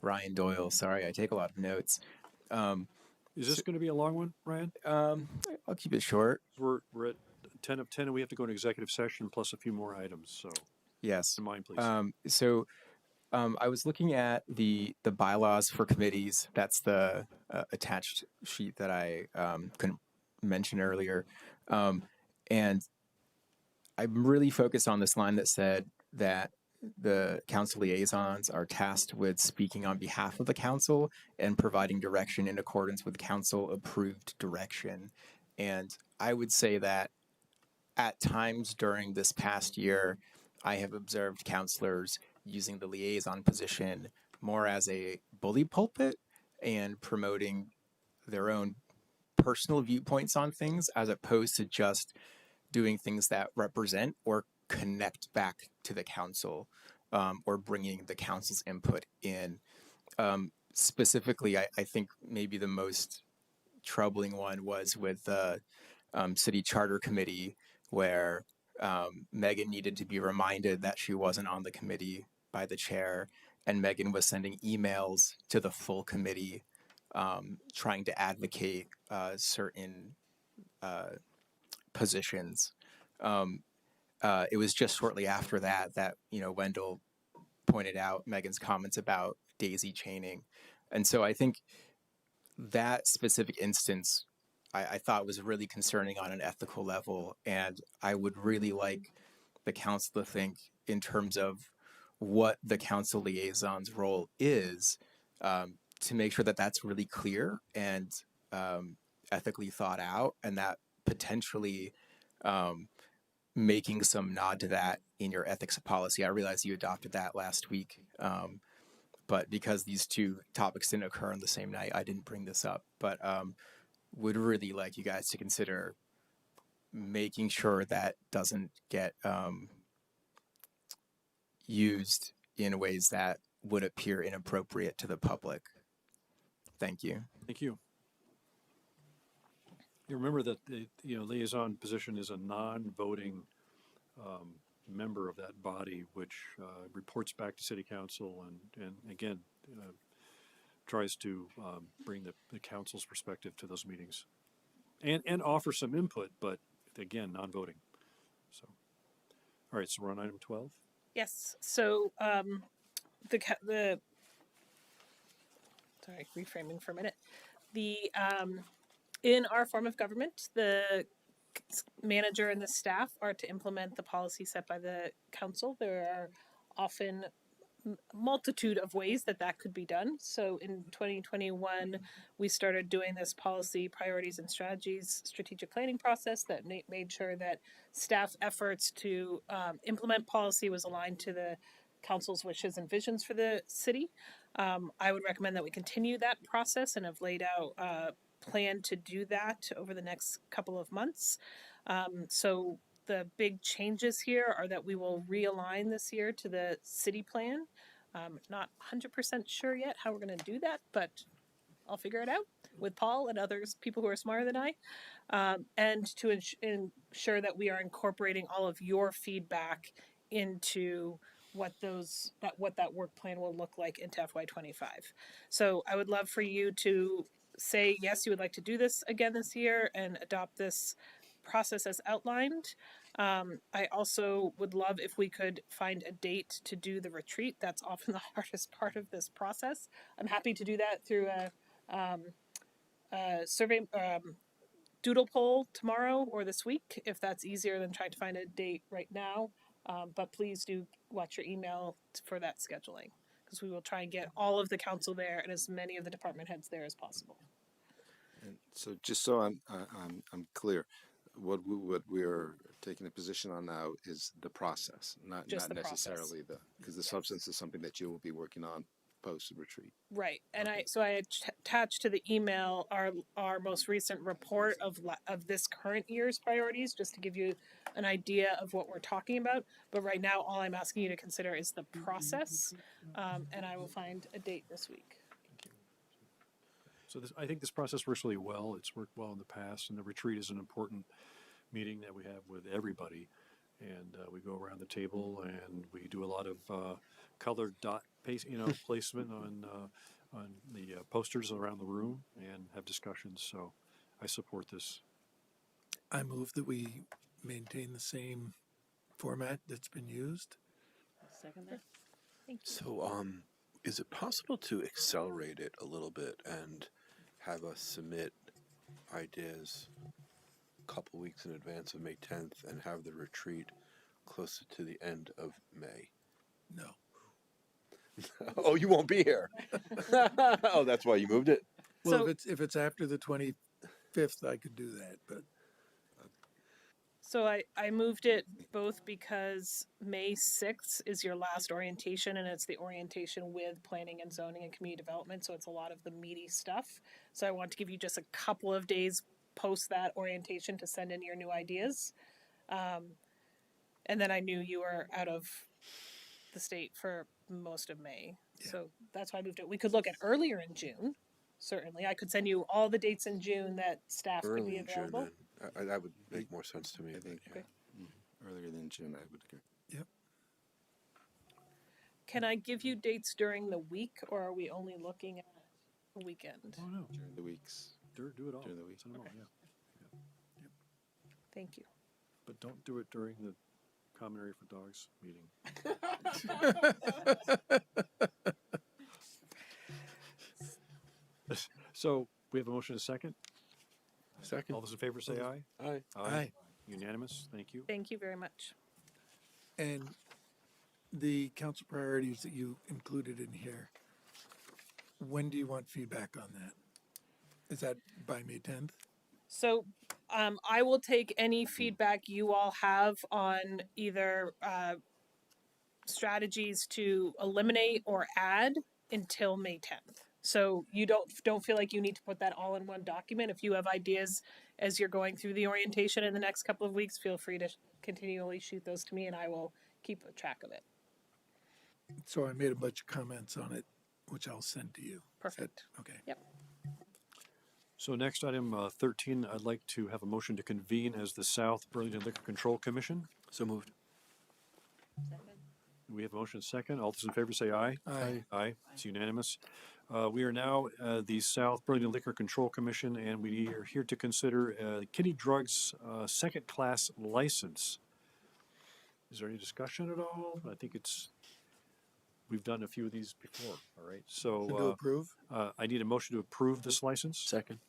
Ryan Doyle. Sorry, I take a lot of notes. Is this going to be a long one, Ryan? I'll keep it short. We're at 10 of 10, and we have to go into executive session plus a few more items. So yes, mind, please. I was looking at the bylaws for committees. That's the attached sheet that I couldn't mention earlier, and I'm really focused on this line that said that the council liaisons are tasked with speaking on behalf of the council and providing direction in accordance with council approved direction. And I would say that at times during this past year, I have observed councilors using the liaison position more as a bully pulpit and promoting their own personal viewpoints on things as opposed to just doing things that represent or connect back to the council, or bringing the council's input in. Specifically, I think maybe the most troubling one was with the city charter committee, where Megan needed to be reminded that she wasn't on the committee by the chair, and Megan was sending emails to the full committee trying to advocate certain positions. It was just shortly after that Wendell pointed out Megan's comments about daisy chaining. And so I think that specific instance I thought was really concerning on an ethical level. And I would really like the council to think in terms of what the council liaison's role is, to make sure that that's really clear and ethically thought out, and that potentially making some nod to that in your ethics policy. I realize you adopted that last week, but because these two topics didn't occur on the same night, I didn't bring this up. But would really like you guys to consider making sure that doesn't get used in ways that would appear inappropriate to the public. Thank you. Thank you. You remember that the liaison position is a non-voting member of that body, which reports back to city council and again tries to bring the council's perspective to those meetings and offer some input, but again, non-voting. So, all right, so we're on item 12. Yes. So the sorry, reframing for a minute. The in our form of government, the manager and the staff are to implement the policy set by the council. There are often multitude of ways that that could be done. So in 2021, we started doing this policy priorities and strategies strategic planning process that made sure that staff efforts to implement policy was aligned to the council's wishes and visions for the city. I would recommend that we continue that process and have laid out a plan to do that over the next couple of months. So the big changes here are that we will realign this year to the city plan. Not 100% sure yet how we're going to do that, but I'll figure it out with Paul and others, people who are smarter than I, and to ensure that we are incorporating all of your feedback into what that work plan will look like into FY25. So I would love for you to say yes, you would like to do this again this year and adopt this process as outlined. I also would love if we could find a date to do the retreat. That's often the hardest part of this process. I'm happy to do that through a survey doodle poll tomorrow or this week, if that's easier than trying to find a date right now. But please do watch your email for that scheduling, because we will try and get all of the council there and as many of the department heads there as possible. And so just so I'm clear, what we are taking a position on now is the process, not Just the necessarily because the substance is something that you will be working on post retreat. Right, and I attached to the email our most recent report of this current year's priorities, just to give you an idea of what we're talking about. But right now, all I'm asking you to consider is the process, and I will find a date this week. So I think this process works really well. It's worked well in the past, and the retreat is an important meeting that we have with everybody. And we go around the table and we do a lot of colored dot placement on the posters around the room and have discussions. So I support this. I move that we maintain the same format that's been used. Second that. Thank you. So, is it possible to accelerate it a little bit and have us submit ideas a couple weeks in advance of May 10th and have the retreat closer to the end of May? No. Oh, you won't be here. Oh, that's why you moved it. Well, So- if it's after the 25th, I could do that, but So I moved it both because May 6th is your last orientation, and it's the orientation with planning and zoning and community development, so it's a lot of the meaty stuff. So I want to give you just a couple of days post that orientation to send in your new ideas. And then I knew you were out of the state for most of May, so that's why I moved it. We could look at earlier in June, certainly. I could send you all the dates in June that staff could Early be in June, available. then. That would make more sense to me. I think Okay. earlier than June, I would agree. yep. Can I give you dates during the week, or are we only looking at a weekend? Oh, no. During the weeks. Do it all. During the week. Send them all, Okay. yeah. Thank you. But don't do it during the Common Area for Dogs meeting. So we have a motion and a second. Second. All those in favor say aye. Aye. Aye. Unanimous. Thank you. Thank you very much. And the council priorities that you included in here, when do you want feedback on that? Is that by May 10th? So I will take any feedback you all have on either strategies to eliminate or add until May 10th. So you don't feel like you need to put that all in one document. If you have ideas as you're going through the orientation in the next couple of weeks, feel free to continually shoot those to me and I will keep a track of it. So I made a bunch of comments on it, which I'll send to you. Perfect. Okay. Yep. So next item 13, I'd like to have a motion to convene as the South Burlington Liquor Control Commission. So moved. We have a motion second. All those in favor say aye. Aye. Aye. It's unanimous. We are now the South Burlington Liquor Control Commission, and we are here to consider Kitty Drugs second-class license. Is there any discussion at all? I think we've done a few of these before, all right? To So approve? I need a motion to approve this license. Second.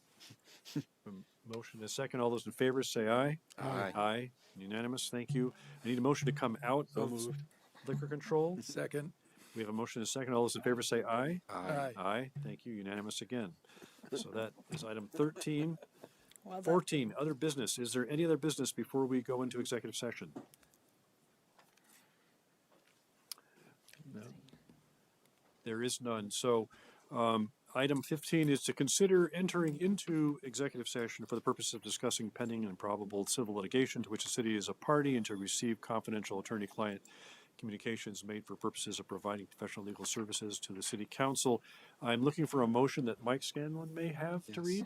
Motion is second. All those in favor say aye. Aye. Aye. Unanimous. Thank you. I need a motion to come out So of moved. liquor control. Second? We have a motion and a second. All those in favor say aye. Aye. Aye. Thank you. Unanimous again. So that is item 13. Well done. 14, other business. Is there any other business before we go into executive session? No. There is none. So item 15 is to consider entering into executive session for the purpose of discussing pending and probable civil litigation to which the city is a party and to receive confidential attorney-client communications made for purposes of providing professional legal services to the city council. I'm looking for a motion that Mike Scanlon may have to read.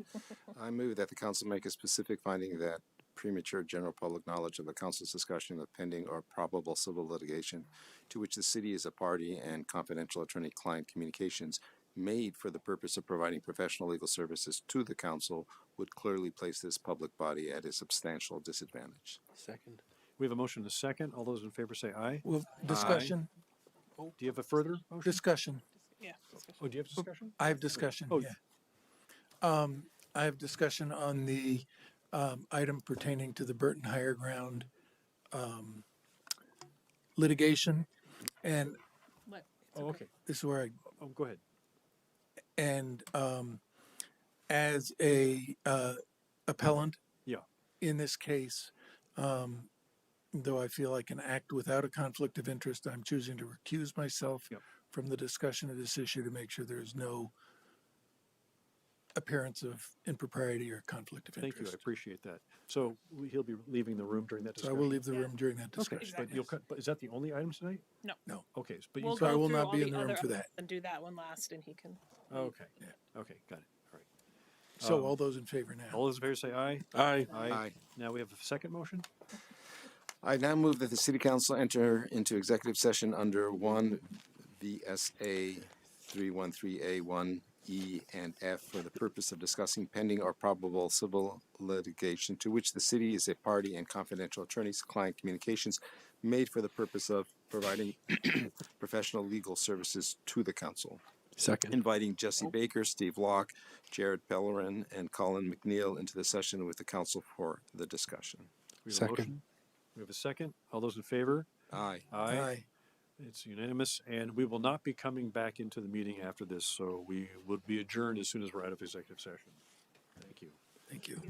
I move that the council make a specific finding that premature general public knowledge of the council's discussion of pending or probable civil litigation to which the city is a party and confidential attorney-client communications made for the purpose of providing professional legal services to the council would clearly place this public body at a substantial disadvantage. Second. We have a motion and a second. All those in favor say aye. Well, discussion, Do you have a further motion? discussion. Yeah. Oh, do you have discussion? I have discussion, Oh. yeah. I have discussion on the item pertaining to the Burton Higher Ground litigation. And What? Oh, okay. this is where Oh, go ahead. and as a appellant Yeah. in this case, though I feel I can act without a conflict of interest, I'm choosing to recuse myself Yep. from the discussion of this issue to make sure there's no appearance of impropriety or conflict of Thank you. I interest. appreciate that. So he'll be leaving the room during that So I discussion. will leave the Yeah. room during that Okay, discussion. but you'll cut, but is that the only item tonight? No. No. Okay, but We'll you, So I go will through not all be in the room other for that. items and do that one last, and he can. okay, Yeah. okay, got it. All right. So all those in favor now? All those in favor say aye. Aye. Aye. Now we have a second motion. I now move that the city council enter into executive session under 1 VSA 313A1 E and F for the purpose of discussing pending or probable civil litigation to which the city is a party and confidential attorneys client communications made for the purpose of providing professional legal services to the council. Second. Inviting Jesse Baker, Steve Locke, Jared Pellerin, and Colin McNeil into the session with the council for the discussion. We have a Second. motion. We have a second. All those in favor? Aye. Aye. It's unanimous, and we will not be coming back into the meeting after this, so we would be adjourned as soon as we're out of executive session. Thank you. Thank you.